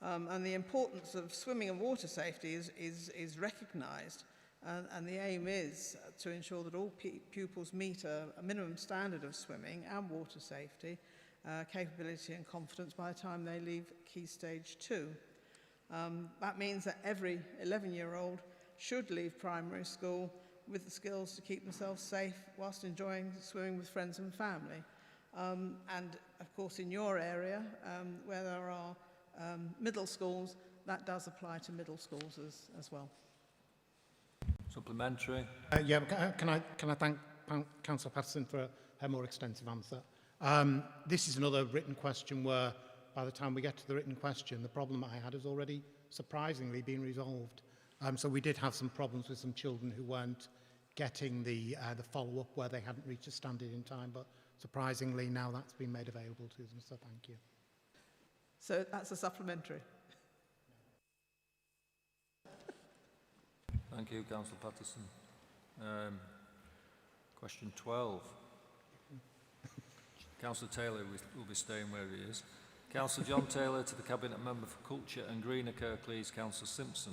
And the importance of swimming and water safety is recognised, and the aim is to ensure that all pupils meet a minimum standard of swimming and water safety, capability and confidence by the time they leave Key Stage 2. That means that every 11-year-old should leave primary school with the skills to keep themselves safe whilst enjoying swimming with friends and family. And of course in your area, where there are middle schools, that does apply to middle schools as well. Supplementary. Yeah, can I thank Councillor Pattison for her more extensive answer. This is another written question where by the time we get to the written question, the problem I had has already surprisingly been resolved. So we did have some problems with some children who weren't getting the follow-up where they hadn't reached a standard in time, but surprisingly now that's been made available to them, so thank you. So that's a supplementary. Thank you, Councillor Pattison. Question 12. Councillor Taylor will be staying where he is. Councillor John Taylor to the Cabinet Member for Culture and Greener Kirklees, Councillor Simpson.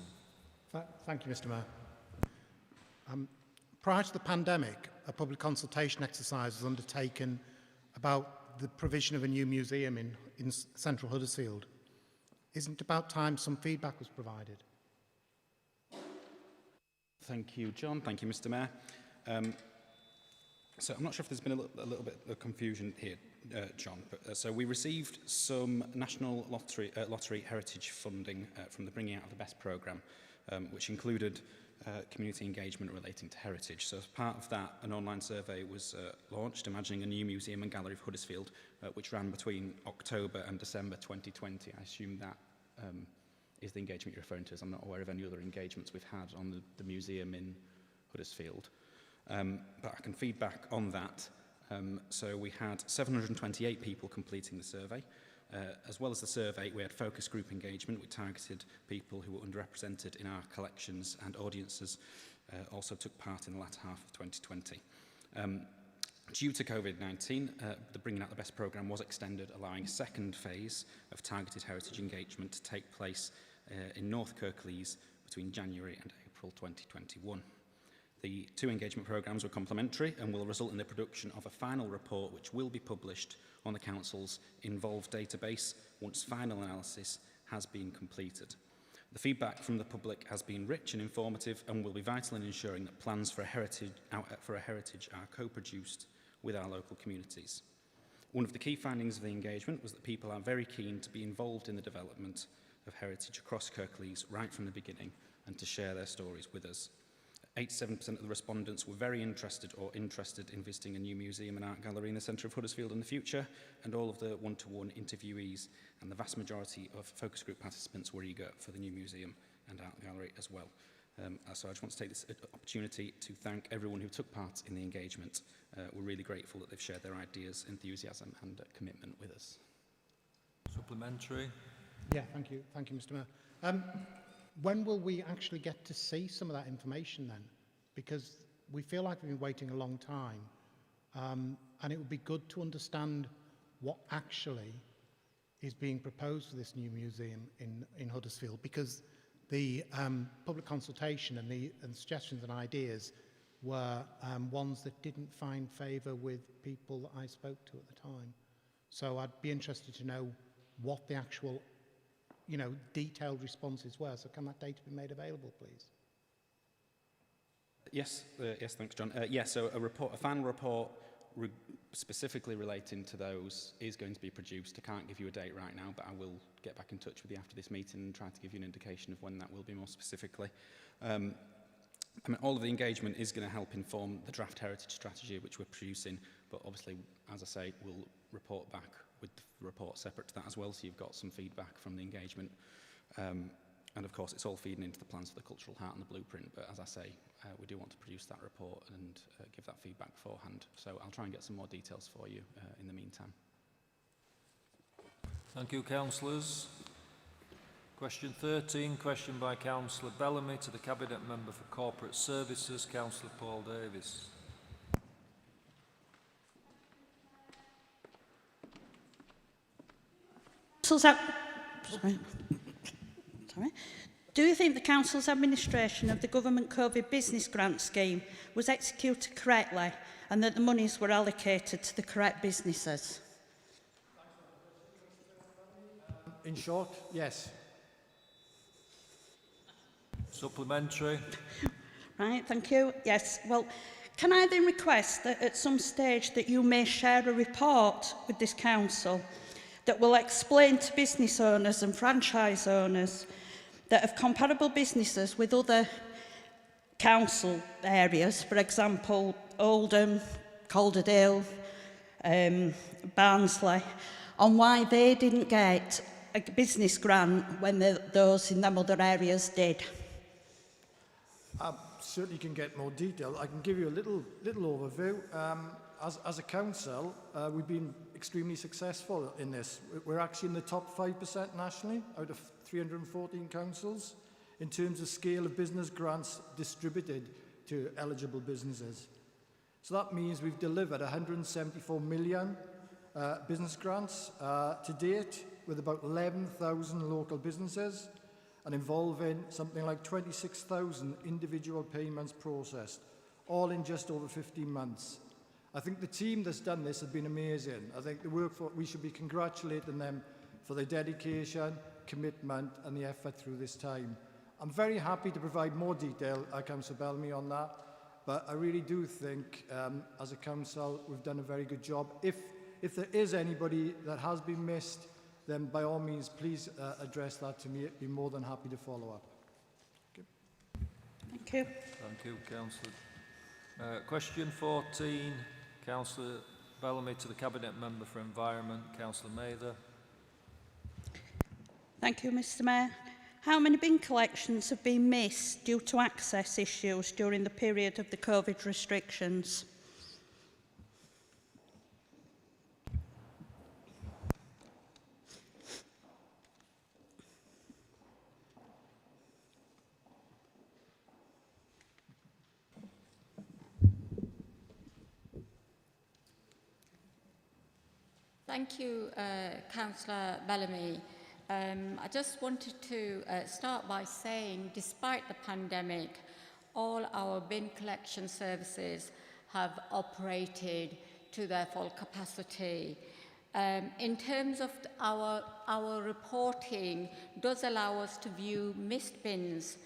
Thank you, Mr. Mayor. Prior to the pandemic, a public consultation exercise was undertaken about the provision of a new museum in central Huddersfield. Isn't it about time some feedback was provided? Thank you, John. Thank you, Mr. Mayor. So I'm not sure if there's been a little bit of confusion here, John. But, so we received some National Lottery Heritage funding from the Bringing Out of the Best programme, which included community engagement relating to heritage. So as part of that, an online survey was launched, Imagining a New Museum and Gallery of Huddersfield, which ran between October and December 2020. I assume that is the engagement you're referring to, as I'm not aware of any other engagements we've had on the museum in Huddersfield. But I can feed back on that. So we had 728 people completing the survey. As well as the survey, we had focus group engagement. We targeted people who were underrepresented in our collections, and audiences also took part in the latter half of 2020. Due to COVID-19, the Bringing Out the Best programme was extended, allowing a second phase of targeted heritage engagement to take place in North Kirklees between January and April 2021. The two engagement programmes were complementary and will result in the production of a final report which will be published on the Council's Involved database once final analysis has been completed. The feedback from the public has been rich and informative and will be vital in ensuring that plans for a heritage are co-produced with our local communities. One of the key findings of the engagement was that people are very keen to be involved in the development of heritage across Kirklees right from the beginning and to share their stories with us. 87% of the respondents were very interested in visiting a new museum and art gallery in the centre of Huddersfield in the future, and all of the one-to-one interviewees and the vast majority of focus group participants were eager for the new museum and art gallery as well. So I just want to take this opportunity to thank everyone who took part in the engagement. We're really grateful that they've shared their ideas, enthusiasm and commitment with us. Supplementary. Yeah, thank you, Mr. Mayor. When will we actually get to see some of that information then? Because we feel like we've been waiting a long time. and it would be good to understand what actually is being proposed for this new museum in Huddersfield, because the public consultation and the suggestions and ideas were ones that didn't find favour with people that I spoke to at the time. So I'd be interested to know what the actual, detailed responses were. So can that data be made available, please? Yes, thanks, John. So a fan report specifically relating to those is going to be produced. I can't give you a date right now, but I will get back in touch with you after this meeting and try to give you an indication of when that will be more specifically. All of the engagement is going to help inform the draft heritage strategy which we're producing, but obviously, as I say, we'll report back with the report separate to that as well, so you've got some feedback from the engagement. And of course, it's all feeding into the plans for the cultural heart and the blueprint, but as I say, we do want to produce that report and give that feedback beforehand. So I'll try and get some more details for you in the meantime. Thank you, councillors. Question 13, question by Councillor Bellamy to the Cabinet Member for Corporate Services, Councillor Paul Davis. Do you think the Council's administration of the Government COVID Business Grant Scheme was executed correctly and that the monies were allocated to the correct businesses? In short, yes. Supplementary. Right, thank you. Yes, well, can I then request that at some stage that you may share a report with this council that will explain to business owners and franchise owners that have comparable businesses with other council areas, for example, Oldham, Calderdale, Barnsley, on why they didn't get a business grant when those in them other areas did. I certainly can get more detail. I can give you a little overview. As a council, we've been extremely successful in this. We're actually in the top 5% nationally out of 314 councils in terms of scale of business grants distributed to eligible businesses. So that means we've delivered 174 million business grants to date with about 11,000 local businesses and involving something like 26,000 individual payments processed, all in just over 15 months. I think the team that's done this has been amazing. I think we should be congratulating them for their dedication, commitment and the effort through this time. I'm very happy to provide more detail, Councillor Bellamy, on that, but I really do think as a council we've done a very good job. If there is anybody that has been missed, then by all means please address that to me. I'd be more than happy to follow up. Okay. Thank you. Thank you, Councillor. Question 14, Councillor Bellamy to the Cabinet Member for Environment, Councillor Mather. Thank you, Mr Mayor. How many bin collections have been missed due to access issues during the period of the COVID restrictions? Thank you, Councillor Bellamy. I just wanted to start by saying, despite the pandemic, all our bin collection services have operated to their full capacity. In terms of our reporting, does allow us to view missed bins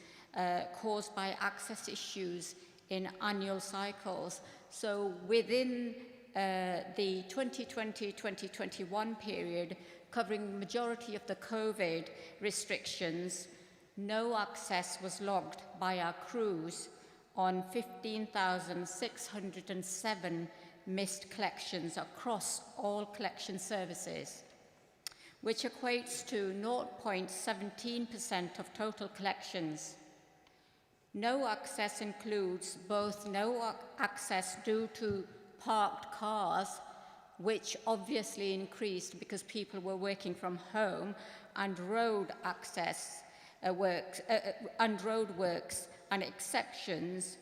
caused by access issues in annual cycles. So within the 2020-2021 period, covering the majority of the COVID restrictions, no access was logged by our crews on 15,607 missed collections across all collection services, which equates to 0.17% of total collections. No access includes both no access due to parked cars, which obviously increased because people were working from home, and road access works and exceptions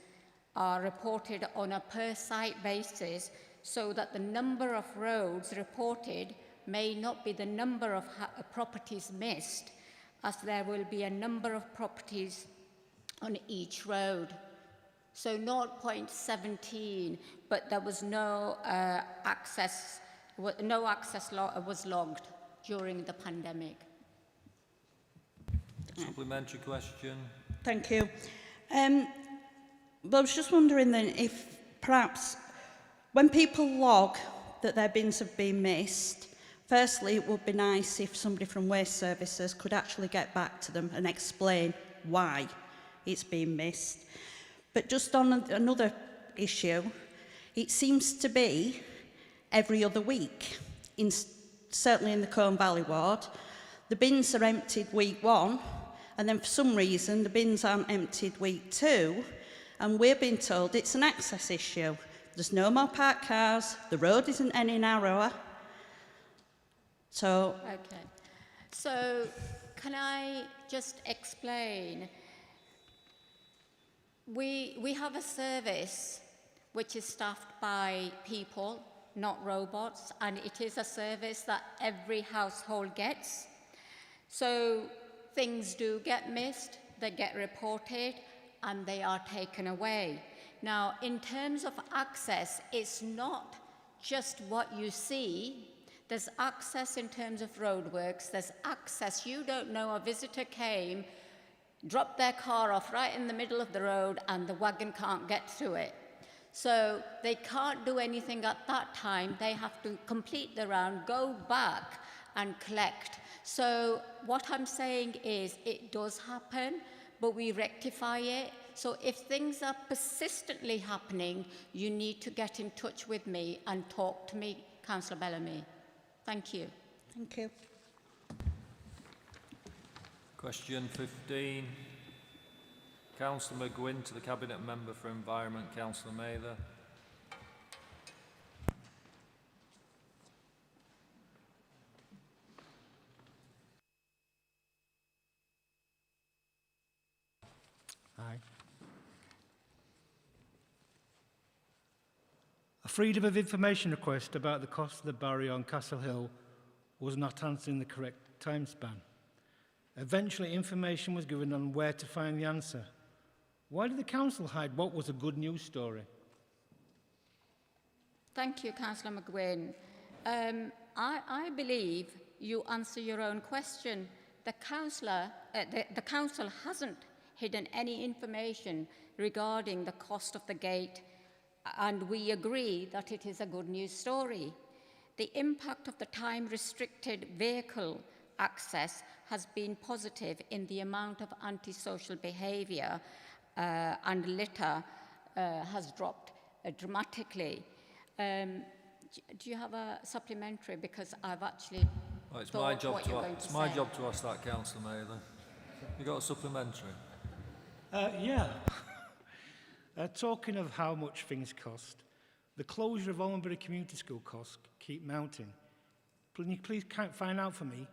are reported on a per site basis so that the number of roads reported may not be the number of properties missed, as there will be a number of properties on each road. So 0.17, but there was no access was logged during the pandemic. Supplementary question. Thank you. But I was just wondering then if perhaps when people log that their bins have been missed, firstly, it would be nice if somebody from Waste Services could actually get back to them and explain why it's been missed. But just on another issue, it seems to be every other week, certainly in the Colne Valley ward. The bins are emptied week 1, and then for some reason the bins aren't emptied week 2, and we're being told it's an access issue. There's no more parked cars, the road isn't any narrower. So... Okay. So, can I just explain? We have a service which is staffed by people, not robots, and it is a service that every household gets. So things do get missed, they get reported, and they are taken away. Now, in terms of access, it's not just what you see. There's access in terms of roadworks, there's access. You don't know, a visitor came, dropped their car off right in the middle of the road, and the wagon can't get to it. So they can't do anything at that time. They have to complete the round, go back and collect. So what I'm saying is it does happen, but we rectify it. So if things are persistently happening, you need to get in touch with me and talk to me, Councillor Bellamy. Thank you. Thank you. Question 15. Councillor McGuinn to the Cabinet Member for Environment, Councillor Mather. Aye. A Freedom of Information request about the cost of the barrier on Castle Hill was not answered in the correct time span. Eventually, information was given on where to find the answer. Why did the council hide what was a good news story? Thank you, Councillor McGuinn. I believe you answer your own question. The council hasn't hidden any information regarding the cost of the gate, and we agree that it is a good news story. The impact of the time-restricted vehicle access has been positive in the amount of antisocial behaviour, and litter has dropped dramatically. Do you have a supplementary? Because I've actually Well, it's my job to ask that, Councillor Mather. You got a supplementary? Yeah. Talking of how much things cost, the closure of Allenbury Community School costs keep mounting. Can you please find out for me?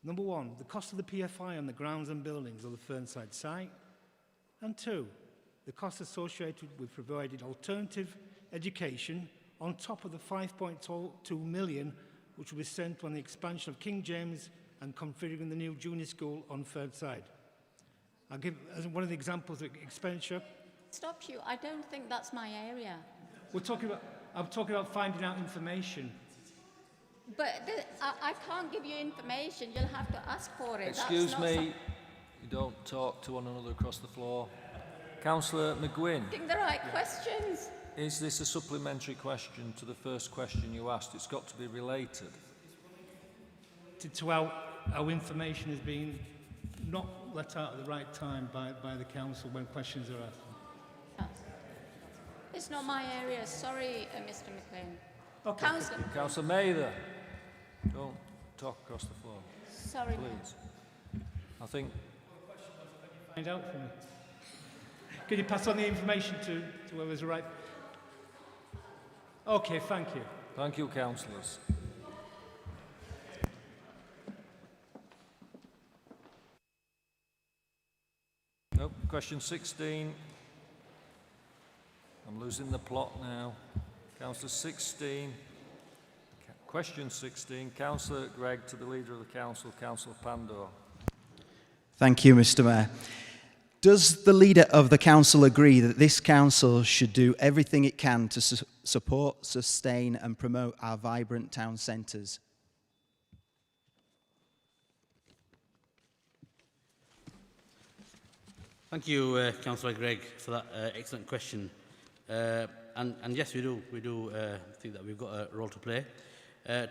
Number 1, the cost of the PFI on the grounds and buildings of the Fernside site. And 2, the cost associated with providing alternative education on top of the 5.2 million which will be spent on the expansion of King James and configuring the new junior school on Fernside. I'll give as one of the examples of expenditure. Stop you. I don't think that's my area. I'm talking about finding out information. But I can't give you information. You'll have to ask for it. Excuse me. You don't talk to one another across the floor. Councillor McGuinn. Asking the right questions. Is this a supplementary question to the first question you asked? It's got to be related. To how information is being not let out at the right time by the council when questions are asked. It's not my area. Sorry, Mr. McLean. Okay. Councillor Mather, don't talk across the floor. Sorry, please. I think. Find out for me. Can you pass on the information to whoever's right? Okay, thank you. Thank you, councillors. Nope. Question 16. I'm losing the plot now. Councillor 16. Question 16. Councillor Gregg to the Leader of the Council, Councillor Pandor. Thank you, Mr. Mayor. Does the Leader of the Council agree that this Council should do everything it can to support, sustain and promote our vibrant town centres? Thank you, Councillor Gregg, for that excellent question. And yes, we do. We do think that we've got a role to play.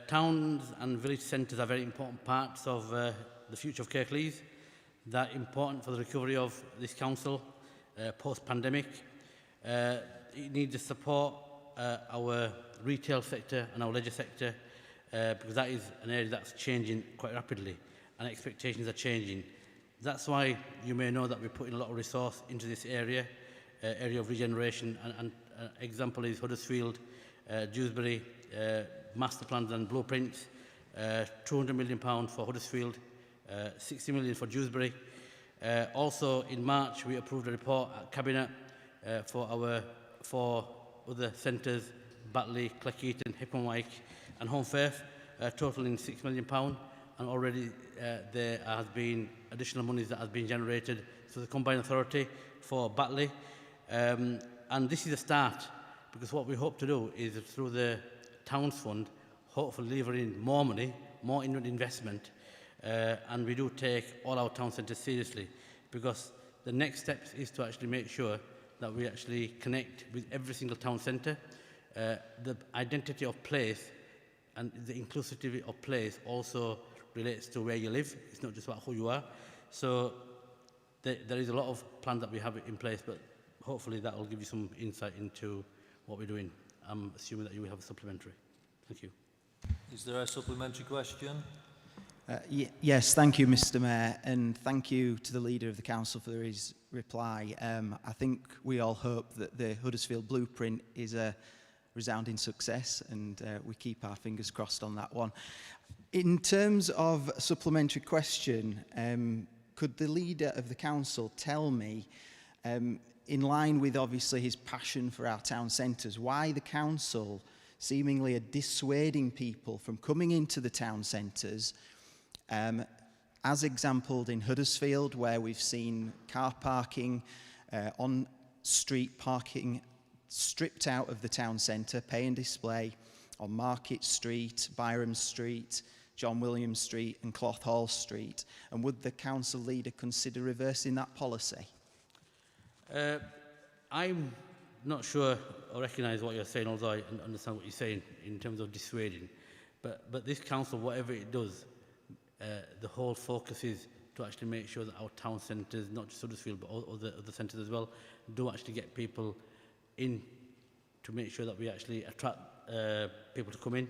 Towns and village centres are very important parts of the future of Kirklees. They're important for the recovery of this council post-pandemic. It needs to support our retail sector and our leisure sector because that is an area that's changing quite rapidly and expectations are changing. That's why you may know that we're putting a lot of resource into this area of regeneration. And example is Huddersfield, Dewsbury, master plans and blueprints, £200 million for Huddersfield, 60 million for Dewsbury. Also in March we approved a report at Cabinet for our 4 other centres, Batley, Cleckheaton, Hippenwyke and Holmfirth, totaling £6 million. And already there has been additional monies that has been generated through the Combined Authority for Batley. And this is a start, because what we hope to do is through the Towns Fund, hopefully lever in more money, more investment, and we do take all our town centres seriously, because the next step is to actually make sure that we actually connect with every single town centre. The identity of place and the inclusivity of place also relates to where you live. It's not just about who you are. So there is a lot of plans that we have in place, but hopefully that will give you some insight into what we're doing. I'm assuming that you will have a supplementary. Thank you. Is there a supplementary question? Yes, thank you, Mr. Mayor, and thank you to the Leader of the Council for his reply. I think we all hope that the Huddersfield Blueprint is a resounding success, and we keep our fingers crossed on that one. In terms of a supplementary question, could the Leader of the Council tell me, in line with obviously his passion for our town centres, why the Council seemingly are dissuading people from coming into the town centres, as exampled in Huddersfield, where we've seen car parking, on-street parking stripped out of the town centre, pay and display on Market Street, Byram Street, John Williams Street and Cloth Hall Street. And would the Council Leader consider reversing that policy? I'm not sure I recognise what you're saying, although I understand what you're saying in terms of dissuading. But this council, whatever it does, the whole focus is to actually make sure that our town centres, not just Huddersfield, but all other centres as well, do actually get people in, to make sure that we actually attract people to come in,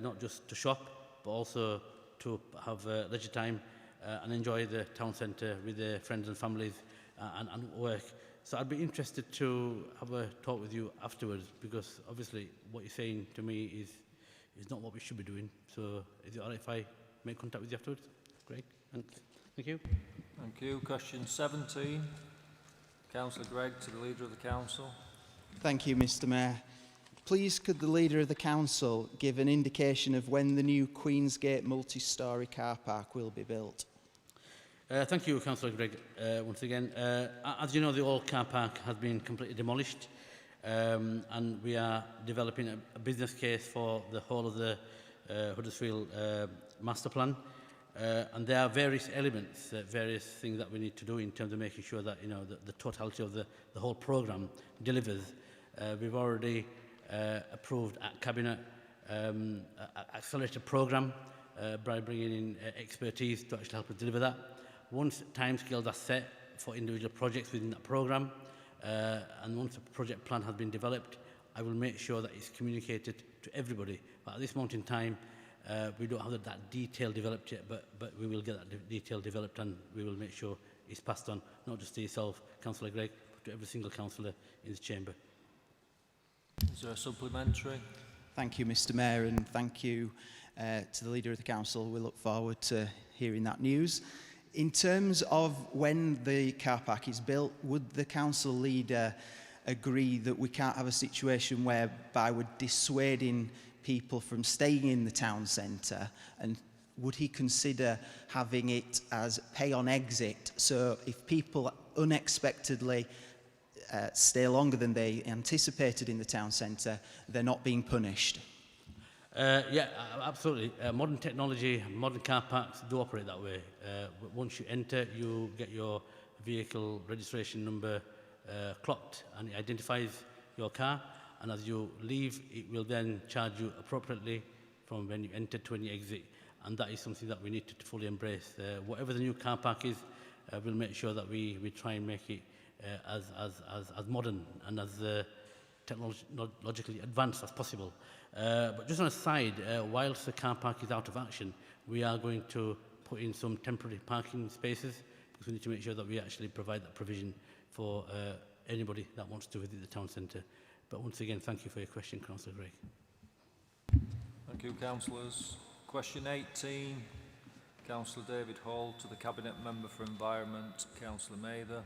not just to shop, but also to have leisure time and enjoy the town centre with their friends and families and work. So I'd be interested to have a talk with you afterwards, because obviously what you're saying to me is not what we should be doing. So is it all right if I make contact with you afterwards? Great, thanks. Thank you. Thank you. Question 17. Councillor Gregg to the Leader of the Council. Thank you, Mr. Mayor. Please could the Leader of the Council give an indication of when the new Queensgate multi-storey car park will be built? Thank you, Councillor Gregg, once again. As you know, the old car park has been completely demolished, and we are developing a business case for the whole of the Huddersfield master plan. And there are various elements, various things that we need to do in terms of making sure that the totality of the whole programme delivers. We've already approved at Cabinet an accelerated programme by bringing in expertise to actually help us deliver that. Once timescales are set for individual projects within that programme, and once a project plan has been developed, I will make sure that it's communicated to everybody. But at this moment in time, we don't have that detail developed yet, but we will get that detail developed, and we will make sure it's passed on, not just to yourself, Councillor Gregg, but to every single councillor in this chamber. Is there a supplementary? Thank you, Mr. Mayor, and thank you to the Leader of the Council. We look forward to hearing that news. In terms of when the car park is built, would the Council Leader agree that we can't have a situation whereby we're dissuading people from staying in the town centre? And would he consider having it as pay on exit? So if people unexpectedly stay longer than they anticipated in the town centre, they're not being punished? Yeah, absolutely. Modern technology, modern car parks do operate that way. Once you enter, you get your vehicle registration number clocked, and it identifies your car, and as you leave, it will then charge you appropriately from when you enter to when you exit, and that is something that we need to fully embrace. Whatever the new car park is, we'll make sure that we try and make it as modern and as technologically advanced as possible. But just on a side, whilst the car park is out of action, we are going to put in some temporary parking spaces, because we need to make sure that we actually provide that provision for anybody that wants to visit the town centre. But once again, thank you for your question, Councillor Gregg. Thank you, councillors. Question 18, Councillor David Hall to the Cabinet Member for Environment, Councillor Mather.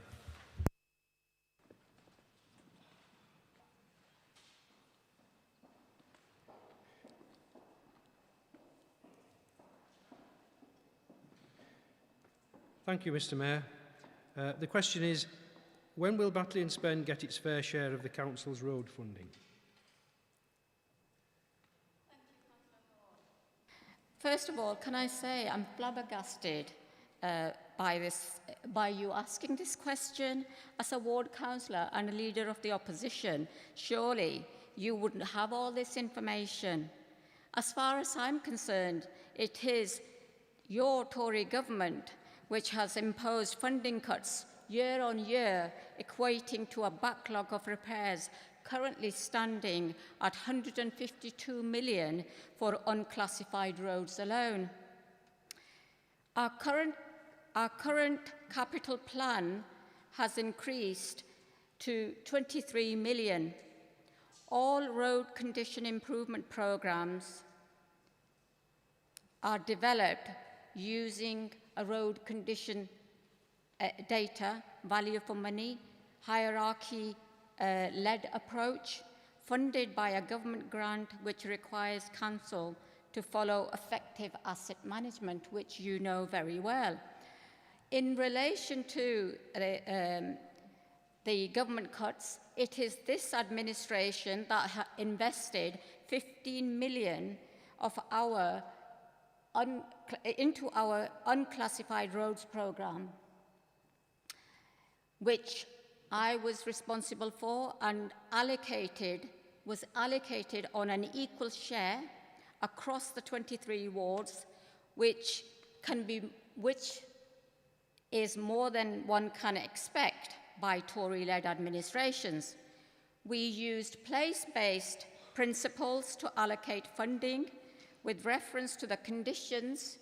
Thank you, Mr Mayor. The question is, when will Batley and Spen get its fair share of the Council's road funding? First of all, can I say I'm flabbergasted by you asking this question. As a ward councillor and a leader of the opposition, surely you wouldn't have all this information. As far as I'm concerned, it is your Tory government which has imposed funding cuts year on year, equating to a backlog of repairs currently standing at 152 million for unclassified roads alone. Our current capital plan has increased to 23 million. All road condition improvement programmes are developed using a road condition data, value for money, hierarchy-led approach, funded by a government grant which requires council to follow effective asset management, which you know very well. In relation to the government cuts, it is this administration that invested 15 million of our into our unclassified roads programme, which I was responsible for and was allocated on an equal share across the 23 wards, which is more than one can expect by Tory-led administrations. We used place-based principles to allocate funding with reference to the conditions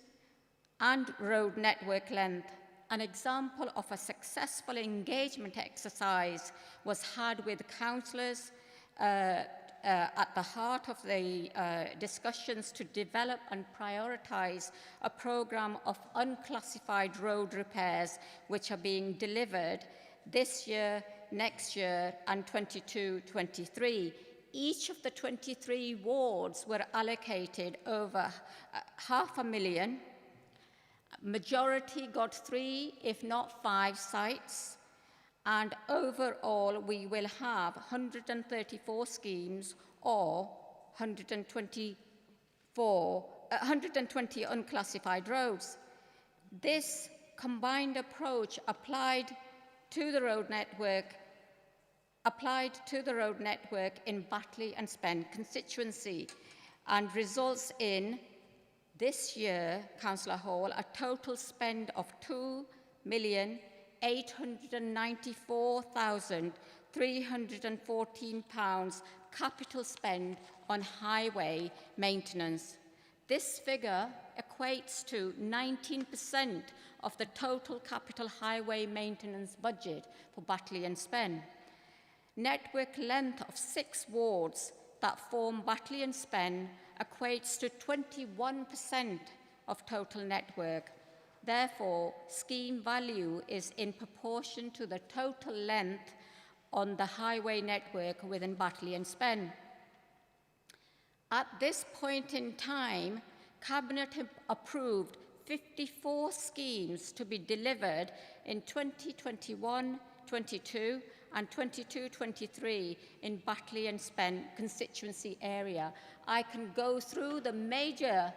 and road network length. An example of a successful engagement exercise was had with councillors at the heart of the discussions to develop and prioritise a programme of unclassified road repairs which are being delivered this year, next year and 22-23. Each of the 23 wards were allocated over £500,000. Majority got 3, if not 5 sites. And overall, we will have 134 schemes or 120 unclassified roads. This combined approach applied to the road network in Batley and Spen constituency and results in this year, Councillor Hall, a total spend of £2,894,314 capital spend on highway maintenance. This figure equates to 19% of the total capital highway maintenance budget for Batley and Spen. Network length of 6 wards that form Batley and Spen equates to 21% of total network. Therefore, scheme value is in proportion to the total length on the highway network within Batley and Spen. At this point in time, Cabinet approved 54 schemes to be delivered in 2021-22 and 22-23 in Batley and Spen constituency area. I can go through the major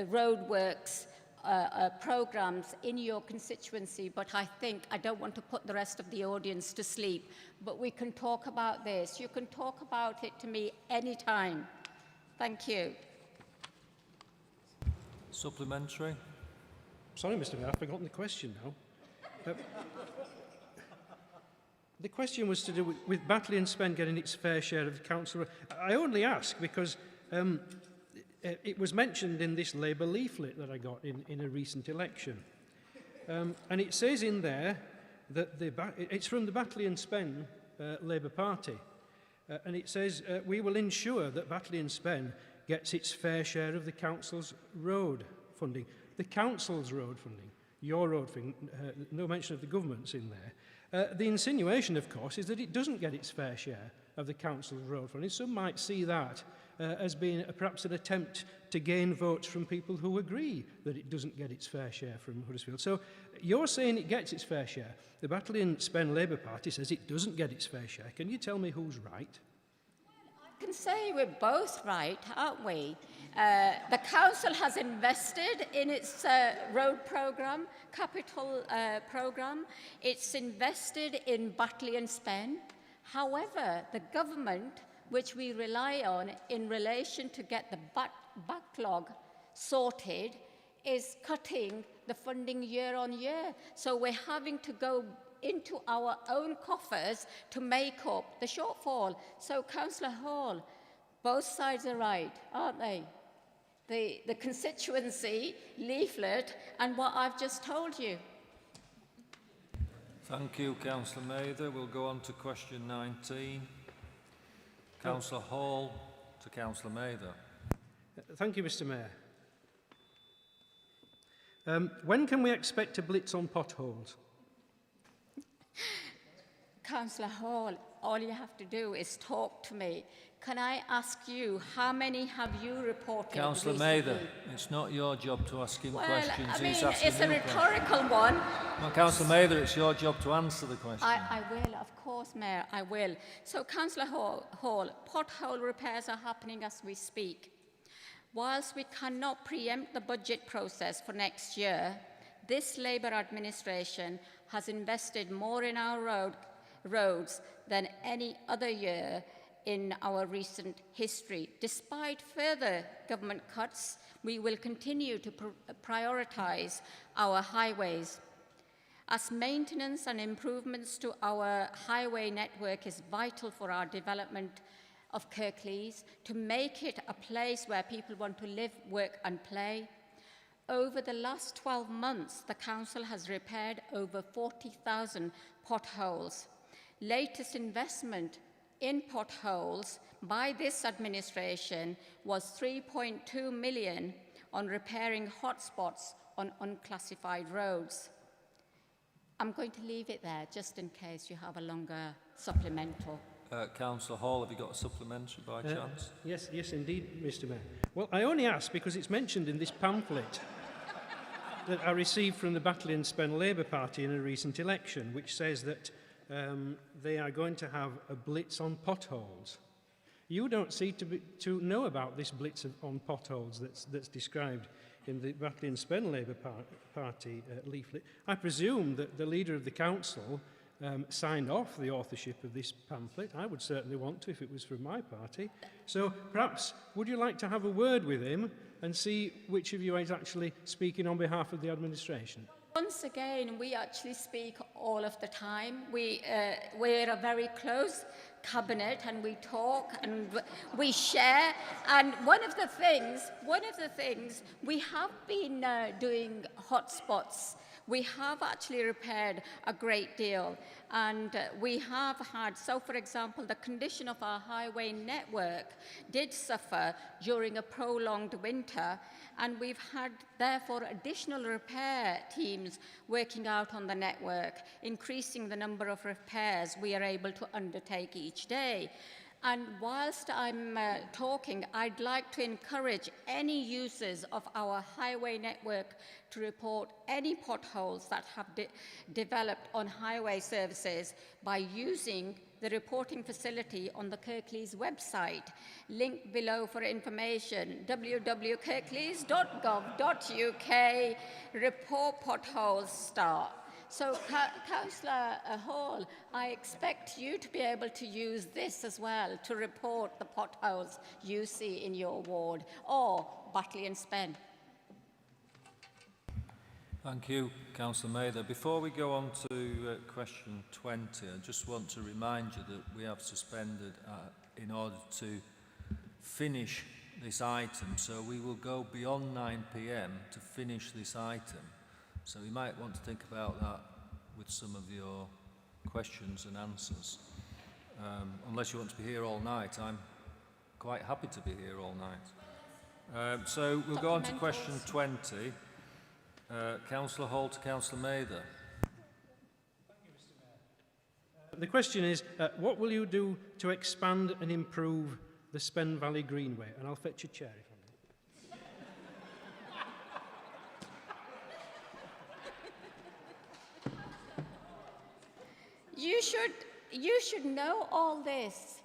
roadworks programmes in your constituency, but I think I don't want to put the rest of the audience to sleep. But we can talk about this. You can talk about it to me anytime. Thank you. Supplementary. Sorry, Mr. Mayor, I've forgotten the question now. The question was to do with Batley and Spen getting its fair share of the council. I only ask because it was mentioned in this Labour leaflet that I got in a recent election. And it says in there that it's from the Batley and Spen Labour Party. And it says, we will ensure that Batley and Spen gets its fair share of the council's road funding. The council's road funding, your road funding, no mention of the government's in there. The insinuation, of course, is that it doesn't get its fair share of the council's road funding. Some might see that as being perhaps an attempt to gain votes from people who agree that it doesn't get its fair share from Huddersfield. So you're saying it gets its fair share. The Batley and Spen Labour Party says it doesn't get its fair share. Can you tell me who's right? I can say we're both right, aren't we? The council has invested in its road programme, capital programme. It's invested in Batley and Spen. However, the government, which we rely on in relation to get the backlog sorted, is cutting the funding year on year. So we're having to go into our own coffers to make up the shortfall. So, Councillor Hall, both sides are right, aren't they? The constituency leaflet and what I've just told you. Thank you, Councillor Mather. We'll go on to question 19. Councillor Hall to Councillor Mather. Thank you, Mr. Mayor. When can we expect a blitz on potholes? Councillor Hall, all you have to do is talk to me. Can I ask you, how many have you reported Councillor Mather, it's not your job to ask him questions. I mean, He's asking it's a you rhetorical one. Well, Councillor Mather, it's your job to answer the question. I will, of course, Mayor, I will. So, Councillor Hall, pothole repairs are happening as we speak. Whilst we cannot preempt the budget process for next year, this Labour administration has invested more in our roads than any other year in our recent history. Despite further government cuts, we will continue to prioritise our highways. As maintenance and improvements to our highway network is vital for our development of Kirklees, to make it a place where people want to live, work and play. Over the last 12 months, the Council has repaired over 40,000 potholes. Latest investment in potholes by this administration was 3.2 million on repairing hotspots on unclassified roads. I'm going to leave it there just in case you have a longer supplemental. Councillor Hall, have you got a supplementary by chance? Yes, indeed, Mr. Mayor. Well, I only ask because it's mentioned in this pamphlet that I received from the Batley and Spen Labour Party in a recent election, which says that they are going to have a blitz on potholes. You don't seem to know about this blitz on potholes that's described in the Batley and Spen Labour Party leaflet. I presume that the leader of the council signed off the authorship of this pamphlet. I would certainly want to if it was from my party. So perhaps would you like to have a word with him and see which of you is actually speaking on behalf of the administration? Once again, we actually speak all of the time. We're a very close cabinet and we talk and we share. And one of the things we have been doing hotspots We have actually repaired a great deal, and we have had, so for example, the condition of our highway network did suffer during a prolonged winter, and we've had, therefore, additional repair teams working out on the network, increasing the number of repairs we are able to undertake each day. And whilst I'm talking, I'd like to encourage any users of our highway network to report any potholes that have developed on highway services by using the reporting facility on the Kirklees website. Link below for information, www.kirklees.gov.uk, report potholes start. So, Councillor Hall, I expect you to be able to use this as well to report the potholes you see in your ward, or Batley and Spen. Thank you, Councillor Mather. Before we go on to question 20, I just want to remind you that we have suspended in order to finish this item, so we will go beyond 9 p.m. to finish this item. So you might want to think about that with some of your questions and answers. Unless you want to be here all night, I'm quite happy to be here all night. So we'll go on to question 20. Councillor Hall to Councillor Mather. The question is, what will you do to expand and improve the Spen Valley Greenway? And I'll fetch a chair if I may. You should know all this.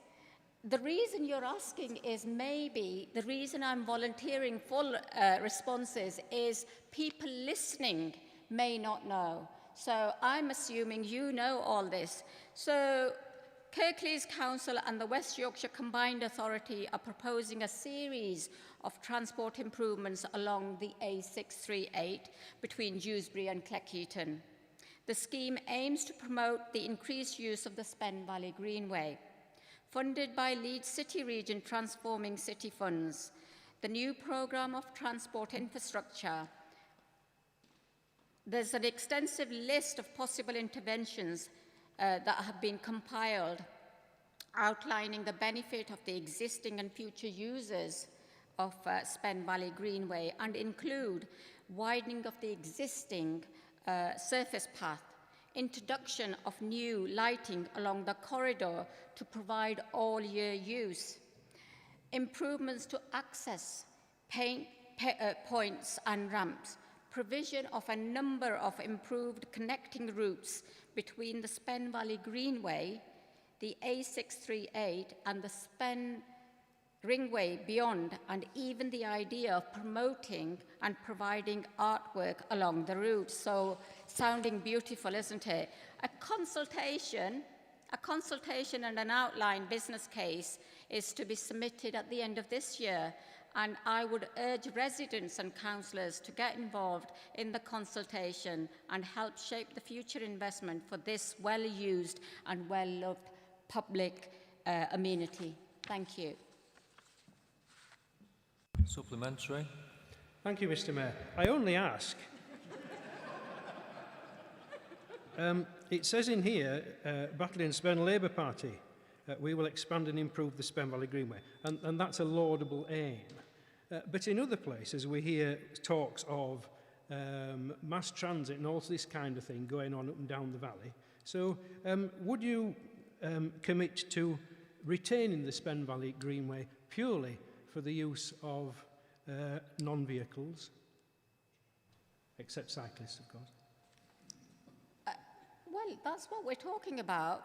The reason you're asking is maybe the reason I'm volunteering full responses is people listening may not know. So I'm assuming you know all this. So Kirklees Council and the West Yorkshire Combined Authority are proposing a series of transport improvements along the A638 between Dewsbury and Cleckheaton. The scheme aims to promote the increased use of the Spen Valley Greenway. Funded by Leeds City Region Transforming City Funds, the new programme of transport infrastructure. There's an extensive list of possible interventions that have been compiled, outlining the benefit of the existing and future users of Spen Valley Greenway, and include widening of the existing surface path, introduction of new lighting along the corridor to provide all-year use, improvements to access points and ramps, provision of a number of improved connecting routes between the Spen Valley Greenway, the A638 and the Spen Ringway beyond, and even the idea of promoting and providing artwork along the route. So, sounding beautiful, isn't it? A consultation and an outline business case is to be submitted at the end of this year, and I would urge residents and councillors to get involved in the consultation and help shape the future investment for this well-used and well-loved public amenity. Thank you. Supplementary. Thank you, Mr. Mayor. I only ask. It says in here, Batley and Spen Labour Party, we will expand and improve the Spen Valley Greenway, and that's a laudable aim. But in other places, we hear talks of mass transit and all this kind of thing going on up and down the valley. So would you commit to retaining the Spen Valley Greenway purely for the use of non-vehicles, except cyclists, of course? Well, that's what we're talking about.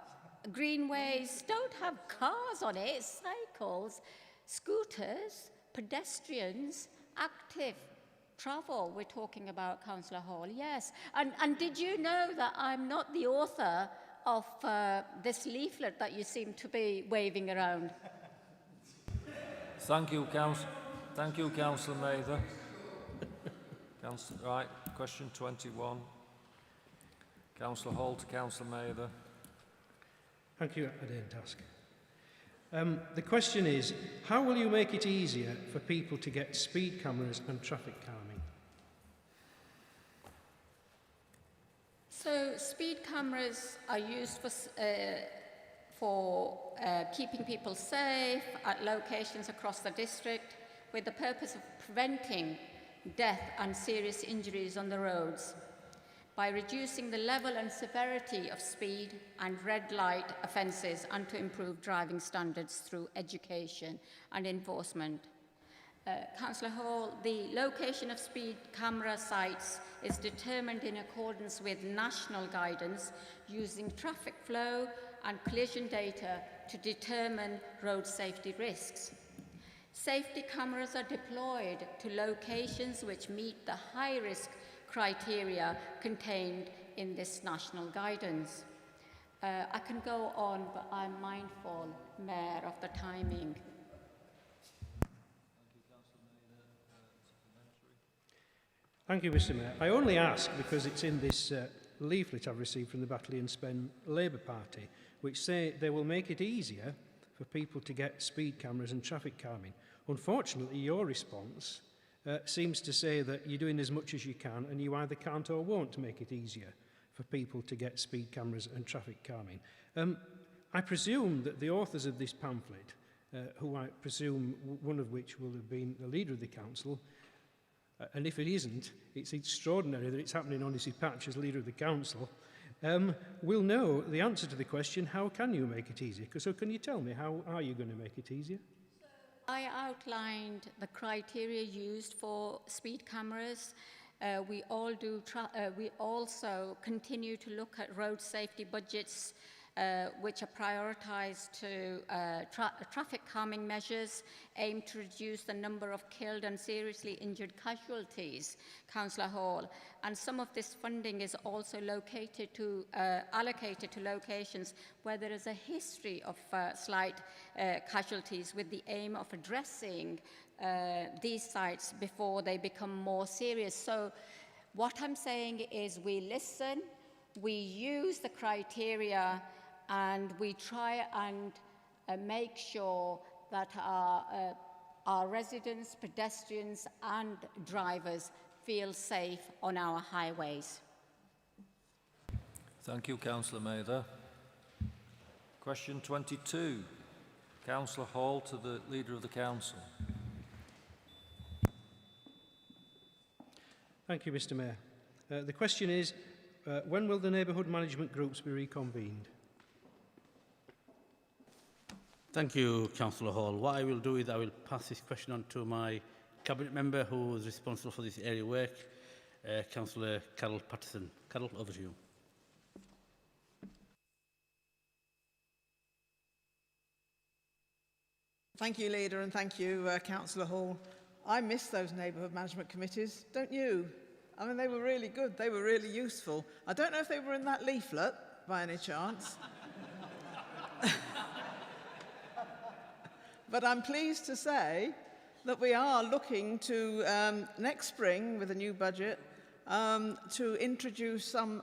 Greenways don't have cars on it, cycles, scooters, pedestrians, active travel we're talking about, Councillor Hall, yes. And did you know that I'm not the author of this leaflet that you seem to be waving around? Thank you, Councillor Mather. Right, question 21. Councillor Hall to Councillor Mather. Thank you, I didn't ask. The question is, how will you make it easier for people to get speed cameras and traffic calming? So speed cameras are used for keeping people safe at locations across the district with the purpose of preventing death and serious injuries on the roads by reducing the level and severity of speed and red light offences and to improve driving standards through education and enforcement. Councillor Hall, the location of speed camera sites is determined in accordance with national guidance using traffic flow and collision data to determine road safety risks. Safety cameras are deployed to locations which meet the high-risk criteria contained in this national guidance. I can go on, but I'm mindful, Mayor, of the timing. Thank you, Mr Mayor. I only ask because it's in this leaflet I've received from the Batley and Spen Labour Party, which say they will make it easier for people to get speed cameras and traffic calming. Unfortunately, your response seems to say that you're doing as much as you can and you either can't or won't make it easier for people to get speed cameras and traffic calming. I presume that the authors of this pamphlet, who I presume one of which will have been the leader of the council, and if it isn't, it's extraordinary that it's happening on his patch as leader of the council, will know the answer to the question, how can you make it easier? So can you tell me, how are you going to make it easier? I outlined the criteria used for speed cameras. We also continue to look at road safety budgets which are prioritised to traffic calming measures aimed to reduce the number of killed and seriously injured casualties, Councillor Hall. And some of this funding is also allocated to locations where there is a history of slight casualties with the aim of addressing these sites before they become more serious. So what I'm saying is we listen, we use the criteria, and we try and make sure that our residents, pedestrians and drivers feel safe on our highways. Thank you, Councillor Mather. Question 22. Councillor Hall to the Leader of the Council. Thank you, Mr Mayor. The question is, when will the neighbourhood management groups be reconvened? Thank you, Councillor Hall. What I will do is I will pass this question on to my Cabinet Member who is responsible for this area of work, Councillor Carol Patterson. Carol, over to you. Thank you, Leader, and thank you, Councillor Hall. I miss those neighbourhood management committees, don't you? I mean, they were really good. They were really useful. I don't know if they were in that leaflet, by any chance. But I'm pleased to say that we are looking to, next spring, with a new budget, to introduce some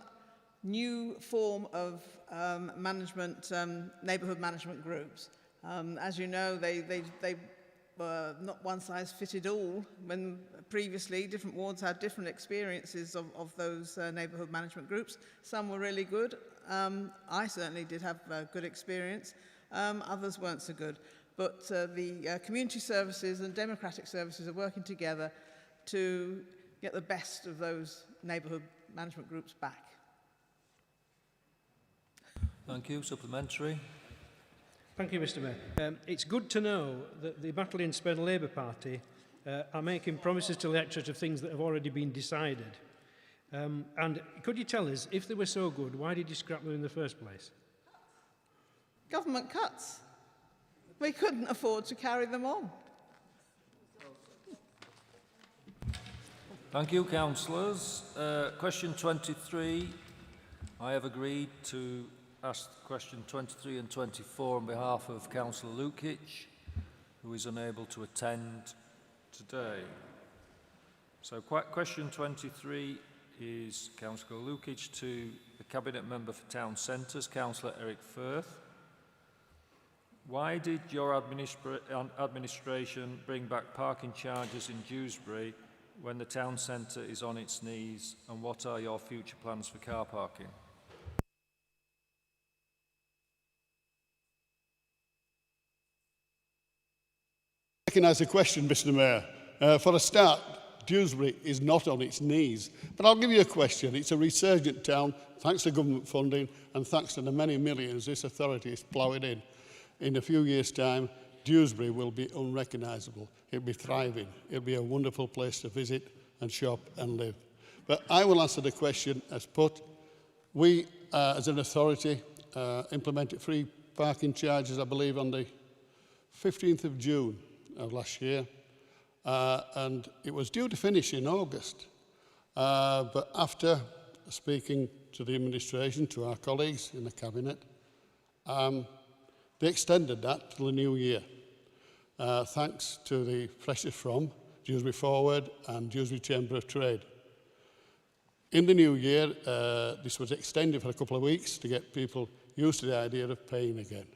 new form of neighbourhood management groups. As you know, they were not one size fitted all, when previously different wards had different experiences of those neighbourhood management groups. Some were really good. I certainly did have a good experience. Others weren't so good. But the community services and democratic services are working together to get the best of those neighbourhood management groups back. Thank you. Supplementary. Thank you, Mr Mayor. It's good to know that the Batley and Spen Labour Party are making promises to the electorate of things that have already been decided. And could you tell us, if they were so good, why did you scrap them in the first place? Government cuts. We couldn't afford to carry them on. Thank you, councillors. Question 23. I have agreed to ask question 23 and 24 on behalf of Councillor Lukic, who is unable to attend today. So question 23 is Councillor Lukic to the Cabinet Member for Town Centres, Councillor Eric Firth. Why did your administration bring back parking charges in Dewsbury when the town centre is on its knees, and what are your future plans for car parking? I recognise the question, Mr Mayor. For a start, Dewsbury is not on its knees. But I'll give you a question. It's a resurgent town, thanks to government funding and thanks to the many millions this authority is ploughing in. In a few years' time, Dewsbury will be unrecognisable. It'll be thriving. It'll be a wonderful place to visit and shop and live. But I will answer the question as put. We, as an authority, implemented free parking charges, I believe, on the 15th of June of last year. And it was due to finish in August. But after speaking to the administration, to our colleagues in the Cabinet, they extended that to the new year, thanks to the pressure from Dewsbury Forward and Dewsbury Chamber of Trade. In the new year, this was extended for a couple of weeks to get people used to the idea of paying again.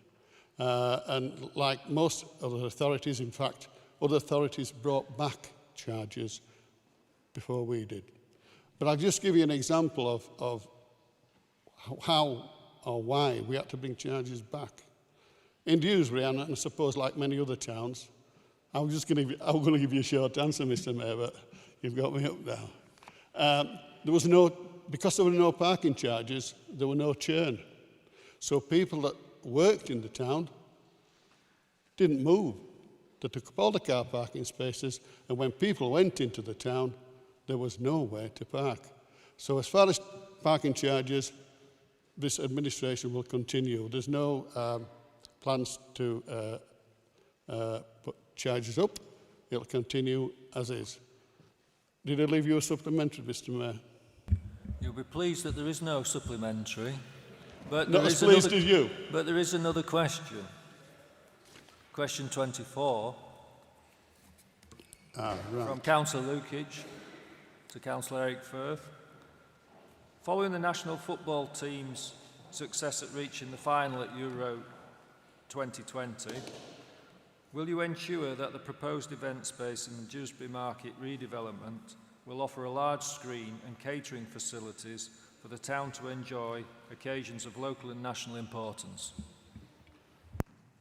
And like most other authorities, in fact, other authorities brought back charges before we did. But I'll just give you an example of how or why we had to bring charges back. In Dewsbury, and I suppose like many other towns, I'm going to give you a short answer, Mr Mayor, but you've got me up now. Because there were no parking charges, there were no churn. So people that worked in the town didn't move. They took up all the car parking spaces, and when people went into the town, there was nowhere to park. So as far as parking charges, this administration will continue. There's no plans to put charges up. It'll continue as is. Did I leave you a supplementary, Mr Mayor? You'll be pleased that there is no supplementary. But Not as pleased as you. But there is another question. Question 24. Right. From Councillor Lukic to Councillor Eric Firth. Following the national football team's success at reaching the final at Euro 2020, will you ensure that the proposed event space in the Dewsbury Market redevelopment will offer a large screen and catering facilities for the town to enjoy occasions of local and national importance?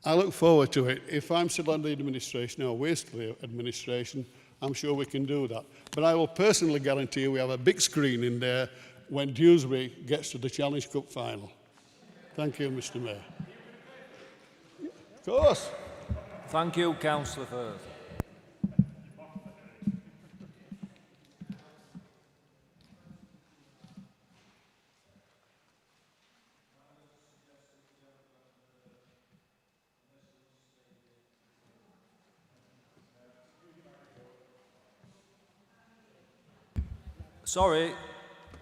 I look forward to it. If I'm still on the administration or we're still the administration, I'm sure we can do that. But I will personally guarantee we have a big screen in there when Dewsbury gets to the Challenge Cup final. Thank you, Mr Mayor. Of course. Thank you, Councillor Firth. Sorry,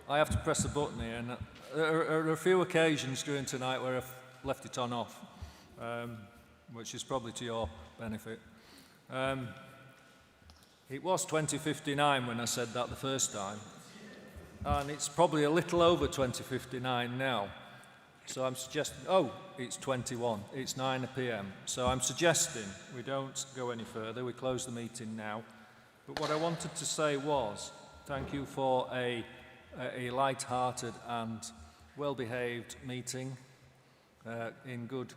I have to press the button here, and there are a few occasions during tonight where I've left it on off, which is probably to your benefit. It was 2059 when I said that the first time, and it's probably a little over 2059 now. So I'm suggesting, it's 21, it's 9 p.m. So I'm suggesting we don't go any further, we close the meeting now. But what I wanted to say was, thank you for a light-hearted and well-behaved meeting in good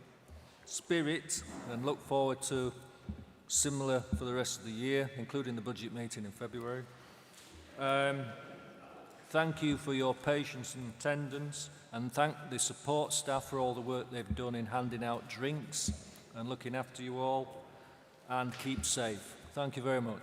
spirit, and look forward to similar for the rest of the year, including the budget meeting in February. Thank you for your patience and attendance, and thank the support staff for all the work they've done in handing out drinks and looking after you all, and keep safe. Thank you very much.